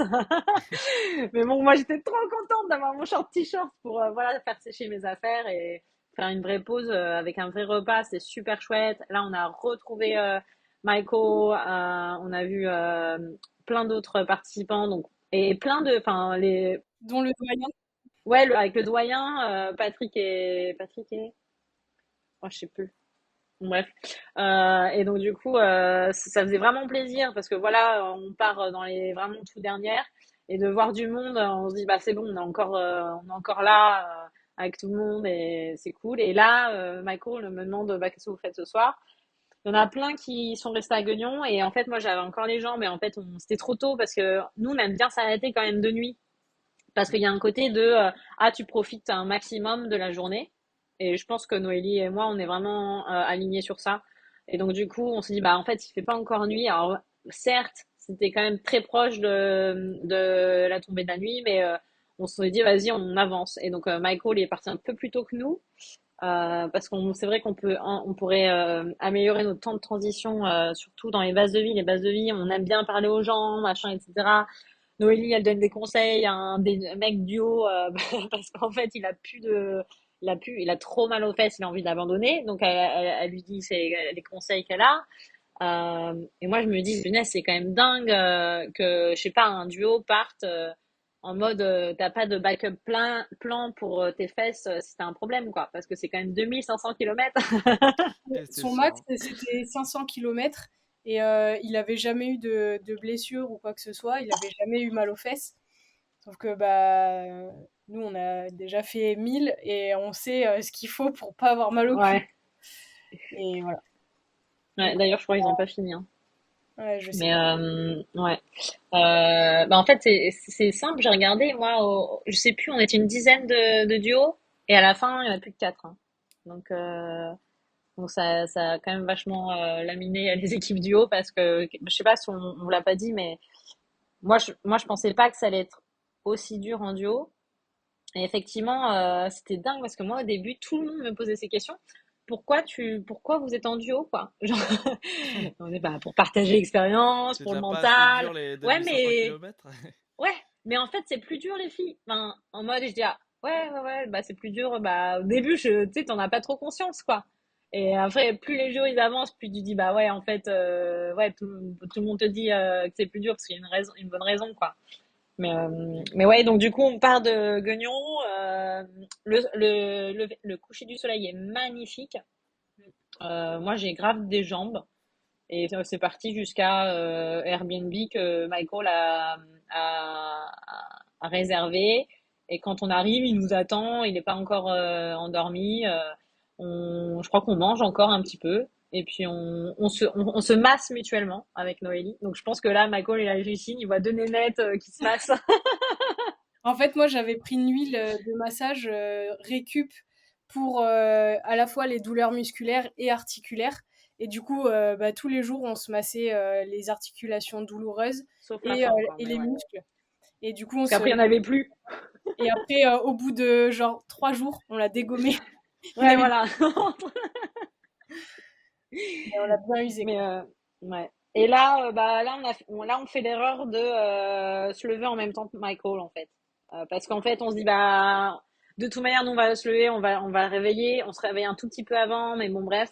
Speaker 3: Mais bon, moi, j'étais trop contente d'avoir mon short, t-shirt pour, voilà, faire sécher mes affaires et faire une vraie pause avec un vrai repas. C'était super chouette. Là, on a retrouvé Michael. On a vu plein d'autres participants. Donc, et plein de, enfin,
Speaker 1: Dont le doyen.
Speaker 3: ouais, avec le doyen, Patrick et, oh, je sais plus. Bref. Et donc du coup, ça faisait vraiment plaisir parce que voilà, on part dans les vraiment tout dernières et de voir du monde, on se dit bah c'est bon, on est encore là avec tout le monde et c'est cool. Et là, Michael me demande bah qu'est-ce que vous faites ce soir? Il y en a plein qui sont restés à Guignon et en fait moi j'avais encore les gens, mais en fait c'était trop tôt parce que nous on aime bien s'arrêter quand même de nuit. Parce qu'il y a un côté de ah, tu profites un maximum de la journée. Et je pense que Noélie et moi, on est vraiment alignés sur ça. Et donc, du coup, on s'est dit, bah, en fait, il fait pas encore nuit. Alors, certes, c'était quand même très proche de la tombée de la nuit, mais on s'est dit, vas-y, on avance. Et donc, Michael il est parti un peu plus tôt que nous. Parce qu'on c'est vrai on pourrait améliorer notre temps de transition, surtout dans les bases de vie. Les bases de vie, on aime bien parler aux gens, machin, etc. Noélie, elle donne des conseils à des mecs duo parce qu'en fait, il a trop mal aux fesses, il a envie d'abandonner. Donc, elle lui dit les conseils qu'elle a. Et moi, je me dis, punaise, c'est quand même dingue que, je sais pas, un duo parte en mode, t'as pas de backup plan pour tes fesses si t'as un problème, quoi. Parce que c'est quand même 2500 kilomètres.
Speaker 2: C'est
Speaker 1: Son
Speaker 2: sûr,
Speaker 1: max,
Speaker 2: hein.
Speaker 1: c'était 500 kilomètres et il avait jamais eu de blessure ou quoi que ce soit. Il avait jamais eu mal aux fesses. Sauf que bah, nous, on a déjà fait 1000 et on sait ce qu'il faut pour pas avoir mal au cul.
Speaker 3: Ouais.
Speaker 1: Et voilà.
Speaker 3: Ouais,
Speaker 1: Donc,
Speaker 3: d'ailleurs, je crois qu'ils ont pas fini, hein.
Speaker 1: ouais, je sais
Speaker 3: Mais
Speaker 1: pas.
Speaker 3: ouais. Bah en fait, c'est simple. J'ai regardé, moi, je sais plus, on était une dizaine de duos et à la fin, il y en a plus que quatre, hein. Donc, ça a quand même vachement laminé les équipes duo parce que je sais pas si on vous l'a pas dit, mais moi, je pensais pas que ça allait être aussi dur en duo. Et effectivement, c'était dingue parce que moi, au début, tout le monde me posait ces questions. pourquoi vous êtes en duo, quoi? Genre, on est pour partager l'expérience,
Speaker 2: C'est
Speaker 3: pour le
Speaker 2: déjà pas assez
Speaker 3: mental.
Speaker 2: dur les
Speaker 3: Ouais,
Speaker 2: 2500
Speaker 3: mais
Speaker 2: km.
Speaker 3: ouais, mais en fait, c'est plus dur, les filles. Enfin, en mode, je dis, ah, ouais, bah, c'est plus dur. Bah, au début, tu sais, t'en as pas trop conscience, quoi. Et après, plus les jours ils avancent, plus tu dis, bah ouais, en fait, ouais, tout le monde te dit que c'est plus dur parce qu'il y a une raison, une bonne raison, quoi. Mais ouais, donc du coup, on part de Guignon. Le coucher du soleil est magnifique. Moi, j'ai grave des jambes. Et c'est parti jusqu'à Airbnb que Michael a réservé. Et quand on arrive, il nous attend. Il n'est pas encore endormi. Je crois qu'on mange encore un petit peu. Et puis on se masse mutuellement avec Noélie. Donc je pense que là, Michael, il hallucine. Il voit deux nénettes qui se massent.
Speaker 1: En fait, moi, j'avais pris une huile de massage récup pour à la fois les douleurs musculaires et articulaires. Et du coup, bah, tous les jours, on se massait les articulations douloureuses
Speaker 3: Sauf la fin, quoi.
Speaker 1: et
Speaker 3: Mais
Speaker 1: les
Speaker 3: ouais.
Speaker 1: muscles. Et du coup,
Speaker 3: Parce qu'après, il n'y en avait plus.
Speaker 1: et après, au bout de genre 3 jours, on l'a dégommé. Il
Speaker 3: Ouais,
Speaker 1: avait,
Speaker 3: voilà.
Speaker 1: on l'a bien usé,
Speaker 3: Mais
Speaker 1: quoi.
Speaker 3: ouais. Et là, bah là on fait l'erreur de se lever en même temps que Michael, en fait. Parce qu'en fait, on se dit bah de toute manière, nous on va se lever, on va le réveiller, on se réveille un tout petit peu avant, mais bon bref.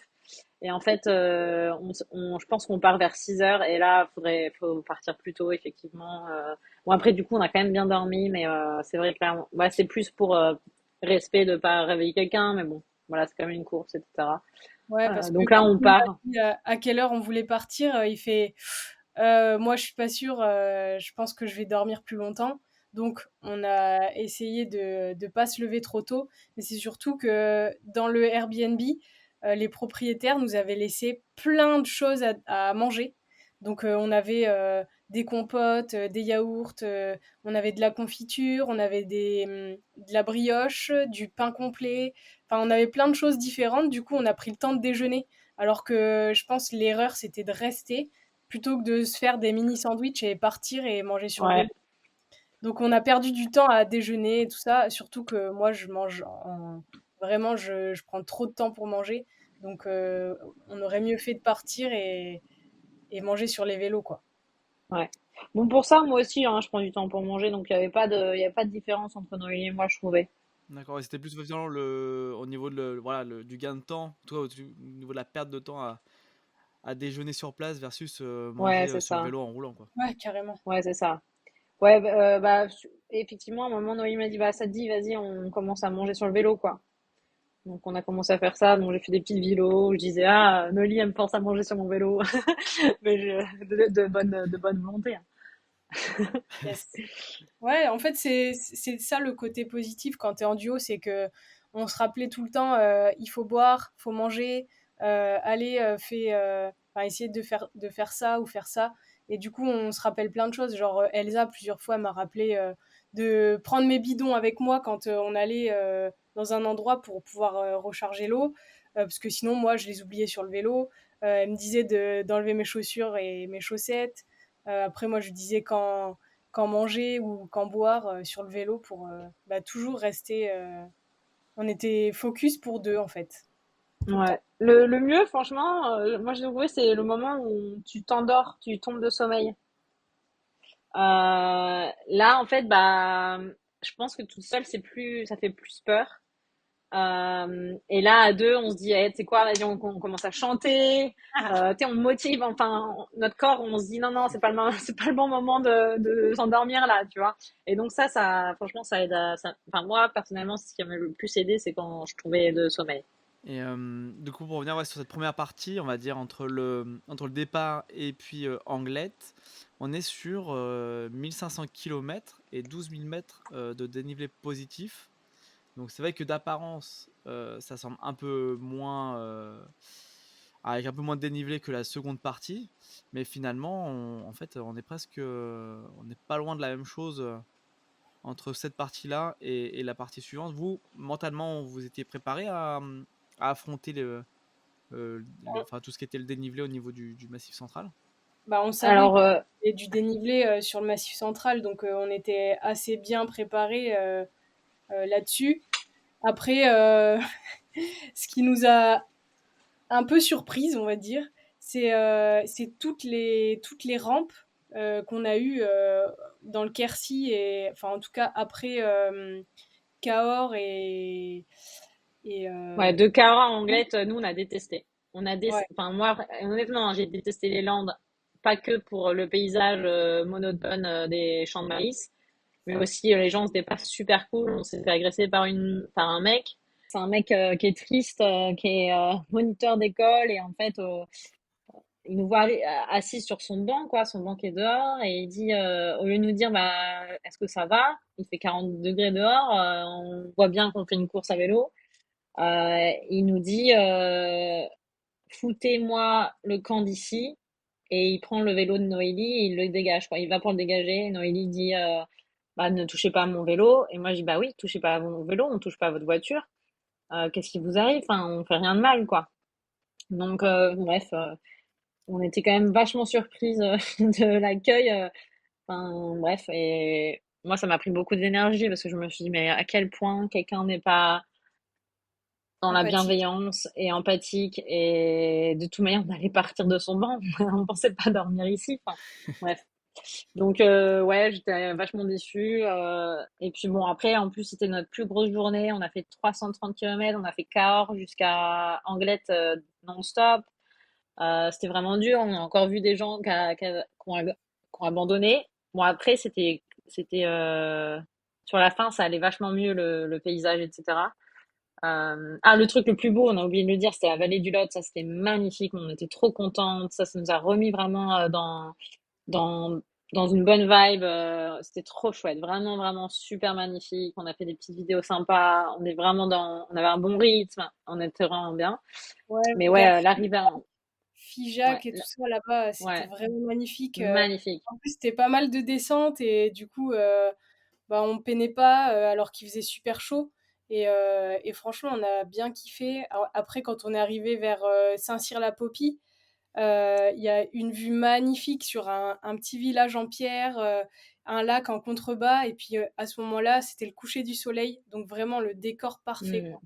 Speaker 3: Et en fait, je pense qu'on part vers 6 heures et là, faut partir plus tôt, effectivement. Bon après, du coup, on a quand même bien dormi, mais c'est vrai que là, ouais, c'est plus pour respect de pas réveiller quelqu'un, mais bon, voilà, c'est quand même une course, etc.
Speaker 1: Ouais, parce que
Speaker 3: Donc là,
Speaker 1: quand
Speaker 3: on
Speaker 1: il m'a
Speaker 3: part.
Speaker 1: dit à quelle heure on voulait partir, il fait moi je suis pas sûre, je pense que je vais dormir plus longtemps. Donc on a essayé de pas se lever trop tôt, mais c'est surtout que dans le Airbnb, les propriétaires nous avaient laissé plein de choses à manger. Donc on avait des compotes, des yaourts, on avait de la confiture, on avait de la brioche, du pain complet. Enfin, on avait plein de choses différentes. Du coup, on a pris le temps de déjeuner. Alors que je pense l'erreur, c'était de rester plutôt que de se faire des mini sandwichs et partir et manger sur le vélo.
Speaker 3: Ouais.
Speaker 1: Donc, on a perdu du temps à déjeuner et tout ça. Surtout que moi, vraiment, je prends trop de temps pour manger. Donc, on aurait mieux fait de partir et manger sur les vélos, quoi.
Speaker 3: Ouais. Bon, pour ça, moi aussi, hein, je prends du temps pour manger, donc il y avait pas de différence entre Noélie et moi, je trouvais.
Speaker 2: D'accord, et c'était plus finalement au niveau voilà, du gain de temps, toi, au niveau de la perte de temps à déjeuner sur place versus
Speaker 3: Ouais,
Speaker 2: manger
Speaker 3: c'est
Speaker 2: sur le
Speaker 3: ça.
Speaker 2: vélo en roulant, quoi.
Speaker 1: Ouais, carrément.
Speaker 3: Ouais, c'est ça. Ouais, bah, effectivement, à un moment, Noélie m'a dit, bah, ça te dit, vas-y, on commence à manger sur le vélo, quoi. Donc, on a commencé à faire ça. Donc, j'ai fait des petites vélos. Je disais, ah, Noélie, elle me force à manger sur mon vélo. Mais de bonne volonté, hein.
Speaker 1: Yes. Ouais, en fait, c'est ça le côté positif quand tu es en duo, c'est que on se rappelait tout le temps, il faut boire, faut manger, allez, enfin, essayer de faire ça ou faire ça. Et du coup, on se rappelle plein de choses. Genre, Elsa, plusieurs fois, m'a rappelé de prendre mes bidons avec moi quand on allait dans un endroit pour pouvoir recharger l'eau. Parce que sinon, moi, je les oubliais sur le vélo. Elle me disait d'enlever mes chaussures et mes chaussettes. Après, moi, je lui disais quand manger ou quand boire sur le vélo pour bah, toujours rester. On était focus pour deux en fait, tout le
Speaker 3: Ouais.
Speaker 1: temps.
Speaker 3: Le mieux, franchement, moi, je trouvé, c'est le moment où tu t'endors, tu tombes de sommeil. Là, en fait, bah, je pense que toute seule, ça fait plus peur. Et là, à deux, on se dit, tu sais quoi, vas-y, on commence à chanter. Tu sais, on motive. Enfin, notre corps, on se dit, non, non, c'est pas c'est pas le bon moment de s'endormir là, tu vois. Et donc franchement, ça aide enfin, moi, personnellement, ce qui m'a le plus aidé, c'est quand je tombais de sommeil.
Speaker 2: Et du coup, pour revenir ouais, sur cette première partie, on va dire entre le départ et puis Anglette, on est sur 1500 km et 12 000 mètres de dénivelé positif. Donc c'est vrai que d'apparence, ça semble un peu moins, avec un peu moins de dénivelé que la seconde partie, mais finalement, en fait, on est presque, on n'est pas loin de la même chose entre cette partie-là et la partie suivante. Vous, mentalement, vous étiez préparé à affronter enfin, tout ce qui était le dénivelé au niveau du Massif central?
Speaker 1: Bah, on savait
Speaker 3: Alors,
Speaker 1: qu'il y avait du dénivelé sur le Massif central, donc on était assez bien préparés là-dessus. Après, ce qui nous a un peu surprise, on va dire. C'est toutes les rampes qu'on a eues dans le Quercy, et enfin en tout cas après Cahors et
Speaker 3: Ouais, de Cara en Anglette, nous, on a détesté.
Speaker 1: ouais,
Speaker 3: Enfin, moi, honnêtement, hein, j'ai détesté les Landes, pas que pour le paysage monotone des champs de maïs, mais aussi les gens, c'était pas super cool. On s'est fait agresser par un mec. C'est un mec qui est triste, qui est moniteur d'école, et en fait, il nous voit assis sur son banc, quoi, son banc qui est dehors, et il dit, au lieu de nous dire, bah, est-ce que ça va? Il fait 40 degrés dehors, on voit bien qu'on fait une course à vélo. Il nous dit, foutez-moi le camp d'ici, et il prend le vélo de Noélie et il le dégage, quoi. Il va pour le dégager, et Noélie dit, bah, ne touchez pas à mon vélo. Et moi, je dis, bah oui, touchez pas à mon vélo, on touche pas à votre voiture. Qu'est-ce qui vous arrive? Enfin, on fait rien de mal, quoi. Donc, bref, on était quand même vachement surprise de l'accueil. Enfin, bref, et moi, ça m'a pris beaucoup d'énergie parce que je me suis dit, mais à quel point quelqu'un n'est pas dans la
Speaker 1: empathique.
Speaker 3: bienveillance et empathique, et de toute manière, on allait partir de son banc. On pensait pas dormir ici. Enfin, bref. Donc, ouais, j'étais vachement déçue. Et puis bon, après, en plus, c'était notre plus grosse journée. On a fait 330 km, on a fait Cahors jusqu'à Anglette non-stop. C'était vraiment dur. On a encore vu des gens qui ont abandonné. Bon, après, sur la fin, ça allait vachement mieux, le paysage, etc. Le truc le plus beau, on a oublié de le dire, c'était la vallée du Lot. Ça, c'était magnifique. On était trop contentes. Ça nous a remis vraiment dans, dans une bonne vibe. C'était trop chouette. Vraiment, vraiment super magnifique. On a fait des petites vidéos sympas. On avait un bon rythme. On était vraiment bien.
Speaker 1: Ouais,
Speaker 3: Mais ouais,
Speaker 1: vers
Speaker 3: l'arrivée, ouais,
Speaker 1: Figeac et tout ça là-bas, c'était
Speaker 3: ouais,
Speaker 1: vraiment magnifique.
Speaker 3: magnifique.
Speaker 1: En plus, c'était pas mal de descentes et du coup, bah, on peinait pas alors qu'il faisait super chaud. Et franchement, on a bien kiffé. Alors, après, quand on est arrivé vers Saint-Cyr-la-Popie, il y a une vue magnifique sur un petit village en pierre, un lac en contrebas. Et puis à ce moment-là, c'était le coucher du soleil. Donc vraiment le décor parfait,
Speaker 3: Mm,
Speaker 1: quoi.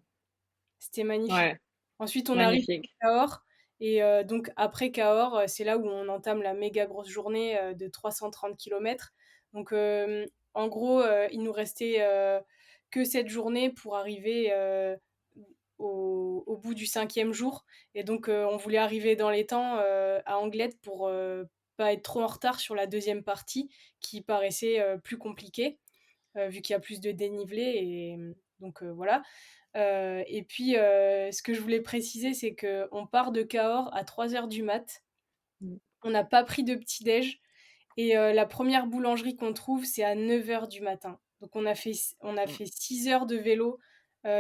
Speaker 1: C'était magnifique.
Speaker 3: ouais,
Speaker 1: Ensuite, on arrive à
Speaker 3: magnifique.
Speaker 1: Cahors. Et donc, après Cahors, c'est là où on entame la méga grosse journée de 330 km. Donc, en gros, il nous restait que cette journée pour arriver au bout du 5e jour. Et donc, on voulait arriver dans les temps à Anglette pour pas être trop en retard sur la deuxième partie qui paraissait plus compliquée vu qu'il y a plus de dénivelé. Et donc, voilà. Et puis, ce que je voulais préciser, c'est qu'on part de Cahors à 3 heures du mat.
Speaker 3: Mm,
Speaker 1: On n'a pas pris de petit-déj. Et la première boulangerie qu'on trouve, c'est à 9 heures du matin. Donc
Speaker 3: mm,
Speaker 1: on a fait 6 heures de vélo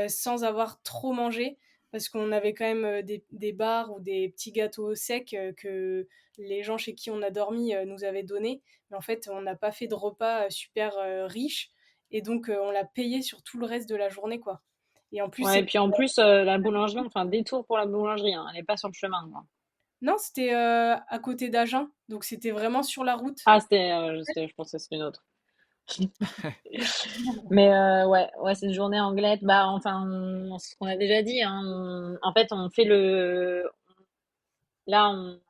Speaker 1: sans avoir trop mangé, parce qu'on avait quand même des bars ou des petits gâteaux secs que les gens chez qui on a dormi nous avaient donnés. Mais en fait, on n'a pas fait de repas super riche. Et donc, on l'a payé sur tout le reste de la journée, quoi. Et en plus,
Speaker 3: ouais, et
Speaker 1: c'est
Speaker 3: puis en plus, la boulangerie, on fait un détour pour la boulangerie, hein. Elle n'est pas sur le chemin, quoi.
Speaker 1: non, c'était à côté d'Agen. Donc, c'était vraiment sur la route.
Speaker 3: Ah, je pensais que c'était une autre. Mais ouais, ouais, cette journée anglaise, bah enfin, ce qu'on a déjà dit, hein, en fait, en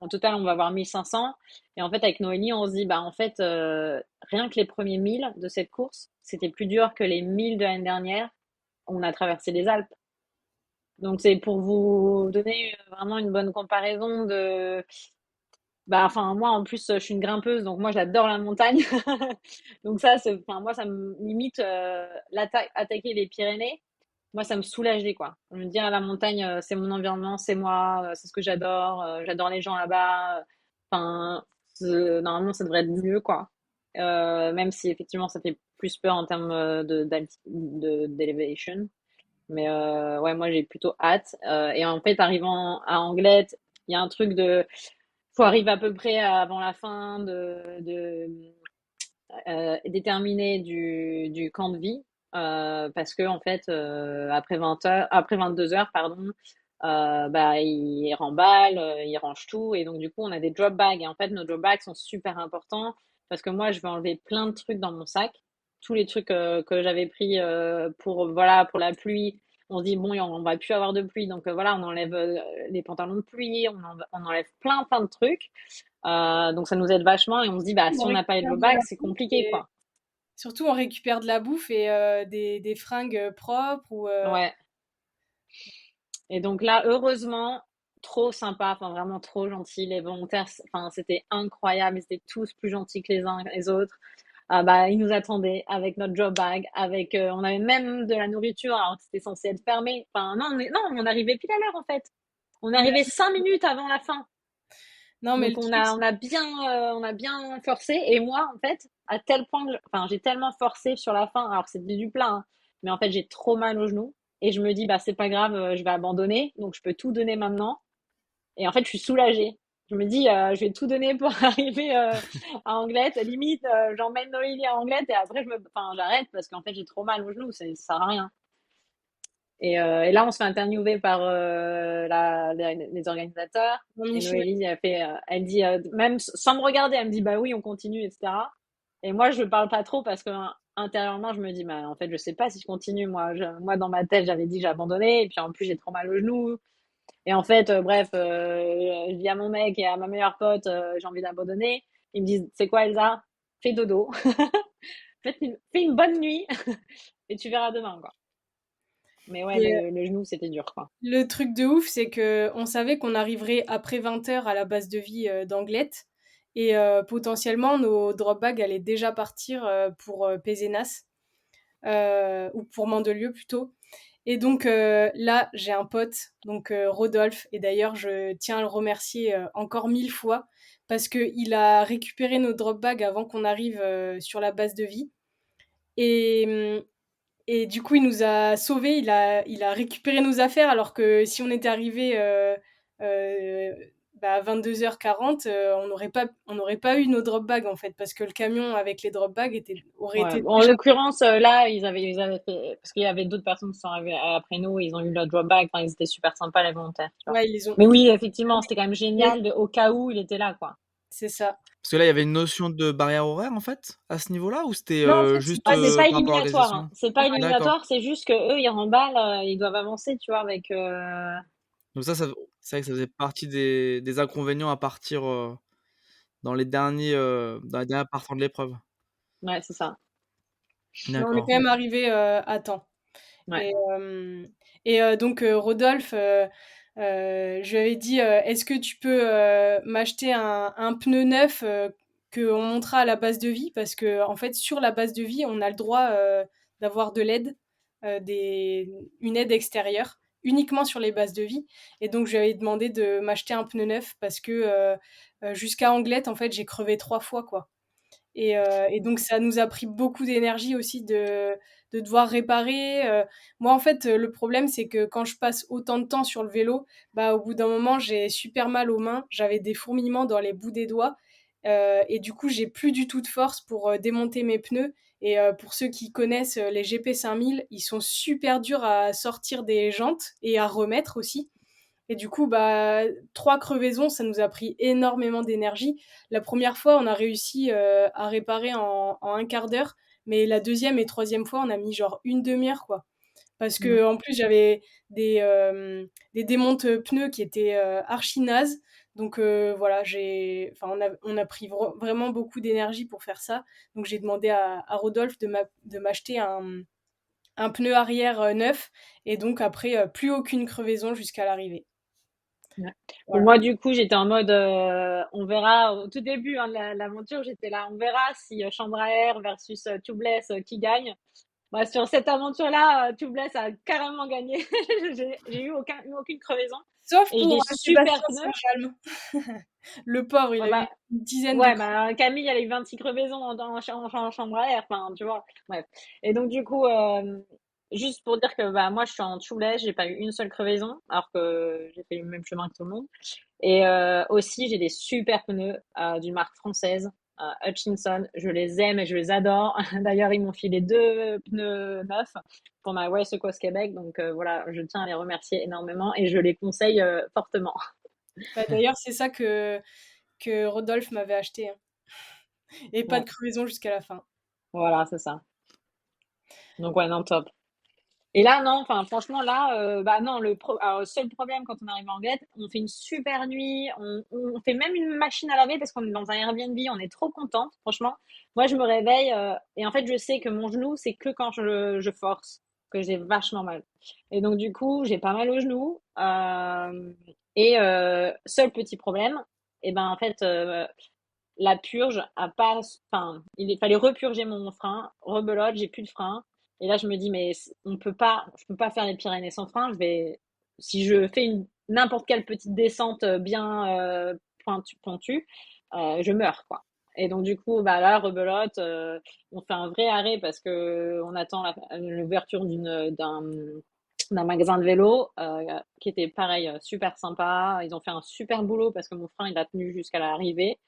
Speaker 3: total, on va avoir 1500. Et en fait, avec Noélie, on se dit, bah en fait, rien que les premiers 1000 de cette course, c'était plus dur que les 1000 de l'année dernière. On a traversé les Alpes. Donc, c'est pour vous donner vraiment une bonne comparaison de. Bah, enfin, moi, en plus, je suis une grimpeuse, donc moi, j'adore la montagne. Donc ça, enfin, moi, ça me limite attaquer les Pyrénées. Moi, ça me soulageait, quoi. Me dire, la montagne, c'est mon environnement, c'est moi, c'est ce que j'adore. J'adore les gens là-bas. Enfin, normalement, ça devrait être mieux, quoi. Même si effectivement, ça fait plus peur en termes d'elevation. Mais ouais, moi, j'ai plutôt hâte. Et en fait, arrivant à Anglette, il y a un truc de faut arriver à peu près avant la fin déterminé du camp de vie, parce que en fait, après 22 heures, pardon, bah, ils remballent, ils rangent tout, et donc du coup, on a des drop bags. Et en fait, nos drop bags sont super importants parce que moi, je vais enlever plein de trucs dans mon sac, tous les trucs que j'avais pris pour voilà, pour la pluie. On se dit, bon, on va plus avoir de pluie, donc voilà, on enlève les pantalons de pluie, on enlève plein de trucs. Donc ça nous aide vachement et on se dit, bah,
Speaker 1: On
Speaker 3: si on n'a pas les
Speaker 1: récupère
Speaker 3: drop
Speaker 1: de la
Speaker 3: bags, c'est
Speaker 1: bouffe
Speaker 3: compliqué,
Speaker 1: et
Speaker 3: quoi.
Speaker 1: surtout, on récupère de la bouffe et des fringues propres ou
Speaker 3: Ouais. Et donc là, heureusement, trop sympa, enfin vraiment trop gentil. Les volontaires, enfin, c'était incroyable. Ils étaient tous plus gentils que les uns que les autres. Bah, ils nous attendaient avec notre job bag, avec, on avait même de la nourriture alors que c'était censé être fermé. Enfin, non, non, on arrivait pile à l'heure en fait. On
Speaker 1: bah,
Speaker 3: arrivait 5 minutes avant la fin.
Speaker 1: non, mais le
Speaker 3: Donc
Speaker 1: truc,
Speaker 3: on a bien forcé. Et moi, en fait, à tel point que, enfin, j'ai tellement forcé sur la fin. Alors c'était du plat, hein, mais en fait, j'ai trop mal au genou. Et je me dis, bah, c'est pas grave, je vais abandonner. Donc je peux tout donner maintenant. Et en fait, je suis soulagée. Je me dis, je vais tout donner pour arriver à Anglette. Limite, j'emmène Noélie à Anglette et après, enfin, j'arrête parce qu'en fait, j'ai trop mal au genou. Ça sert à rien. Et là, on se fait interviewer par les organisateurs. Et
Speaker 1: Jean-Michel,
Speaker 3: Noélie, elle dit, même sans me regarder, elle me dit, bah oui, on continue, etc. Et moi, je parle pas trop parce que intérieurement, je me dis, bah, en fait, je sais pas si je continue. Moi, dans ma tête, j'avais dit que j'ai abandonné. Et puis, en plus, j'ai trop mal au genou. Et en fait, bref, je dis à mon mec et à ma meilleure pote, j'ai envie d'abandonner. Ils me disent, c'est quoi, Elsa? Fais dodo. Fais une bonne nuit et tu verras demain, quoi. Mais ouais,
Speaker 1: et
Speaker 3: le genou, c'était dur, quoi.
Speaker 1: le truc de ouf, c'est que on savait qu'on arriverait après 20 heures à la base de vie d'Anglette et potentiellement nos drop bags allaient déjà partir pour Pézenas ou pour Mandelieu plutôt. Et donc là, j'ai un pote, donc Rodolphe, et d'ailleurs je tiens à le remercier encore 1000 fois parce qu'il a récupéré nos drop bags avant qu'on arrive sur la base de vie. Et, et du coup, il nous a sauvés, il a récupéré nos affaires alors que si on était arrivé euh, à 22h40, on n'aurait pas eu nos drop bags en fait parce que le camion avec les drop bags aurait
Speaker 3: Ouais.
Speaker 1: été
Speaker 3: Bon, en
Speaker 1: déjà.
Speaker 3: l'occurrence, là, ils avaient fait, parce qu'il y avait d'autres personnes qui sont arrivées après nous, ils ont eu leur drop bag, enfin, ils étaient super sympas, les volontaires, tu vois.
Speaker 1: Ouais, ils les ont.
Speaker 3: Mais oui, effectivement, c'était quand même génial, au cas où il était là, quoi.
Speaker 1: C'est ça.
Speaker 2: Parce que là, il y avait une notion de barrière horaire en fait à ce niveau-là ou c'était
Speaker 1: Non, en fait, c'est
Speaker 2: juste
Speaker 1: pas
Speaker 3: C'est pas
Speaker 2: par rapport à
Speaker 3: éliminatoire, hein.
Speaker 2: l'organisation?
Speaker 3: C'est pas
Speaker 2: D'accord.
Speaker 3: éliminatoire, c'est juste que eux, ils remballent, ils doivent avancer, tu vois, avec,
Speaker 2: Donc ça c'est vrai que ça faisait partie des inconvénients à partir dans les derniers partants de l'épreuve.
Speaker 3: ouais, c'est ça.
Speaker 1: Mais on est
Speaker 2: D'accord.
Speaker 1: quand même arrivé à temps.
Speaker 3: Ouais.
Speaker 1: Et donc Rodolphe, je lui avais dit, est-ce que tu peux m'acheter un pneu neuf qu'on montera à la base de vie? Parce que en fait, sur la base de vie, on a le droit d'avoir de l'aide, une aide extérieure, uniquement sur les bases de vie. Et donc, je lui avais demandé de m'acheter un pneu neuf parce que jusqu'à Anglette, en fait, j'ai crevé 3 fois, quoi. Et donc, ça nous a pris beaucoup d'énergie aussi de devoir réparer. Moi, en fait, le problème, c'est que quand je passe autant de temps sur le vélo, bah, au bout d'un moment, j'ai super mal aux mains. J'avais des fourmillements dans les bouts des doigts. Et du coup, j'ai plus du tout de force pour démonter mes pneus. Et pour ceux qui connaissent les GP 5000, ils sont super durs à sortir des jantes et à remettre aussi. Et du coup, bah, 3 crevaisons, ça nous a pris énormément d'énergie. La première fois, on a réussi à réparer en un quart d'heure, mais la deuxième et troisième fois, on a mis genre une demi-heure, quoi. Parce
Speaker 3: Mm.
Speaker 1: que en plus, j'avais des démontes pneus qui étaient archi nazes. Donc voilà, enfin, on a pris vraiment beaucoup d'énergie pour faire ça. Donc j'ai demandé à Rodolphe de m'acheter un pneu arrière neuf. Et donc après, plus aucune crevaison jusqu'à l'arrivée.
Speaker 3: Ouais. Bon,
Speaker 1: Voilà.
Speaker 3: moi, du coup, j'étais en mode, on verra au tout début hein, de l'aventure, j'étais là, on verra si chambre à air versus tubeless, qui gagne. Bah, sur cette aventure-là, Tubeless a carrément gagné. J'ai eu aucune crevaison
Speaker 1: Sauf
Speaker 3: et j'ai des
Speaker 1: pour
Speaker 3: super
Speaker 1: Sébastien
Speaker 3: pneus.
Speaker 1: Saint-Chalme. Le pauvre, il
Speaker 3: Ouais,
Speaker 1: a eu
Speaker 3: bah,
Speaker 1: une dizaine de
Speaker 3: ouais,
Speaker 1: crevaisons.
Speaker 3: bah, Camille, elle a eu 26 crevaisons en chambre à air, enfin, tu vois. Bref. Et donc, du coup, juste pour dire que bah, moi, je suis en tubeless, j'ai pas eu une seule crevaison, alors que j'ai fait le même chemin que tout le monde. Et aussi, j'ai des super pneus d'une marque française, Hutchinson. Je les aime et je les adore. D'ailleurs, ils m'ont filé 2 pneus neufs pour ma West Coast Québec. Donc voilà, je tiens à les remercier énormément et je les conseille fortement.
Speaker 1: Bah, d'ailleurs, c'est ça que Rodolphe m'avait acheté, hein. Et pas de
Speaker 3: Ouais,
Speaker 1: crevaison jusqu'à la fin.
Speaker 3: voilà, c'est ça. Donc ouais, non, top. Et là, non, enfin, franchement, là, bah non, alors, le seul problème quand on arrive en Anglette, on fait une super nuit, on fait même une machine à laver parce qu'on est dans un Airbnb, on est trop contente, franchement. Moi, je me réveille et en fait, je sais que mon genou, c'est que quand je force, que j'ai vachement mal. Et donc, du coup, j'ai pas mal au genou. Seul petit problème, et ben, en fait, la purge a pas, enfin, il fallait repurger mon frein, rebelote, j'ai plus de frein. Et là, je me dis, mais je peux pas faire les Pyrénées sans frein. Si je fais n'importe quelle petite descente bien pointue, je meurs, quoi. Et donc, du coup, bah là, rebelote, on fait un vrai arrêt parce que on attend l'ouverture d'un magasin de vélo qui était pareil, super sympa. Ils ont fait un super boulot parce que mon frein, il a tenu jusqu'à l'arrivée.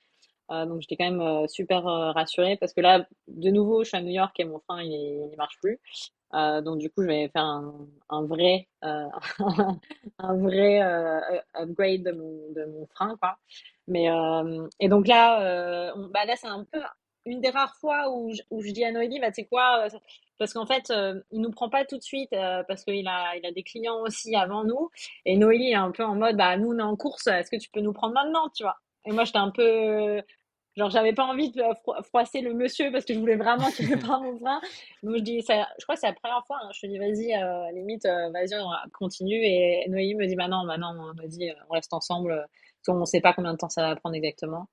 Speaker 3: Donc j'étais quand même super rassurée parce que là, de nouveau, je suis à New York et mon frein il marche plus. Donc du coup, je vais faire un vrai un vrai upgrade de mon frein quoi. Mais et donc là, bah là c'est un peu une des rares fois où je dis à Noélie, bah tu sais quoi, parce qu'en fait, il nous prend pas tout de suite parce qu'il a des clients aussi avant nous. Et Noélie est un peu en mode, bah nous on est en course, est-ce que tu peux nous prendre maintenant, tu vois? Et moi j'étais un peu genre, j'avais pas envie de froisser le monsieur parce que je voulais vraiment qu'il me parle mon frein. Donc, je crois que c'est la première fois, hein. Je te dis, vas-y, limite, vas-y, on continue. Et Noémie me dit, bah non, vas-y, on reste ensemble. Parce qu'on sait pas combien de temps ça va prendre exactement.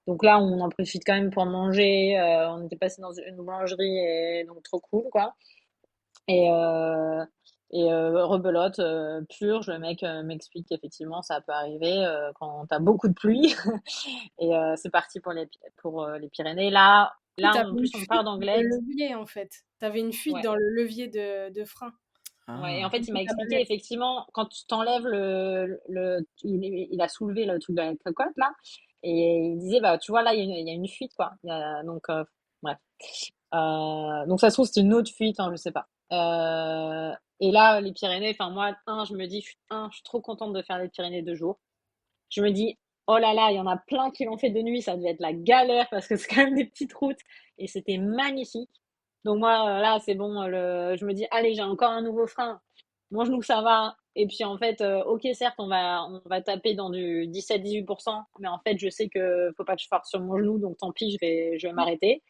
Speaker 3: Donc là, on en profite quand même pour manger. On était passé dans une boulangerie et donc trop cool, quoi. Et, rebelote, purge, le mec m'explique qu'effectivement ça peut arriver quand t'as beaucoup de pluie. Et c'est parti pour les Pyrénées.
Speaker 1: Oui,
Speaker 3: Là,
Speaker 1: tu
Speaker 3: en
Speaker 1: une
Speaker 3: plus, on part
Speaker 1: fuite dans le
Speaker 3: d'Anglette.
Speaker 1: levier, en fait. Tu avais une fuite
Speaker 3: Ouais.
Speaker 1: dans le levier de frein.
Speaker 3: Ouais. Et en
Speaker 2: Ah,
Speaker 3: fait, il m'a
Speaker 1: Ta
Speaker 3: expliqué,
Speaker 1: manette.
Speaker 3: effectivement, quand tu t'enlèves il a soulevé le truc de la cocotte, là. Et il disait, bah, tu vois, là, il y a une fuite, quoi. Donc, bref. Donc, ça se trouve, c'est une autre fuite, hein, je sais pas. Et là, les Pyrénées, enfin, moi, je suis trop contente de faire les Pyrénées 2 jours. Je me dis, oh là là, il y en a plein qui l'ont fait de nuit, ça devait être la galère parce que c'est quand même des petites routes et c'était magnifique. Donc moi, là, c'est bon, je me dis, allez, j'ai encore un nouveau frein. Mon genou, ça va. Et puis en fait, ok, certes, on va taper dans du 17-18%, mais en fait, je sais que faut pas que je force sur mon genou, donc tant pis, je vais m'arrêter.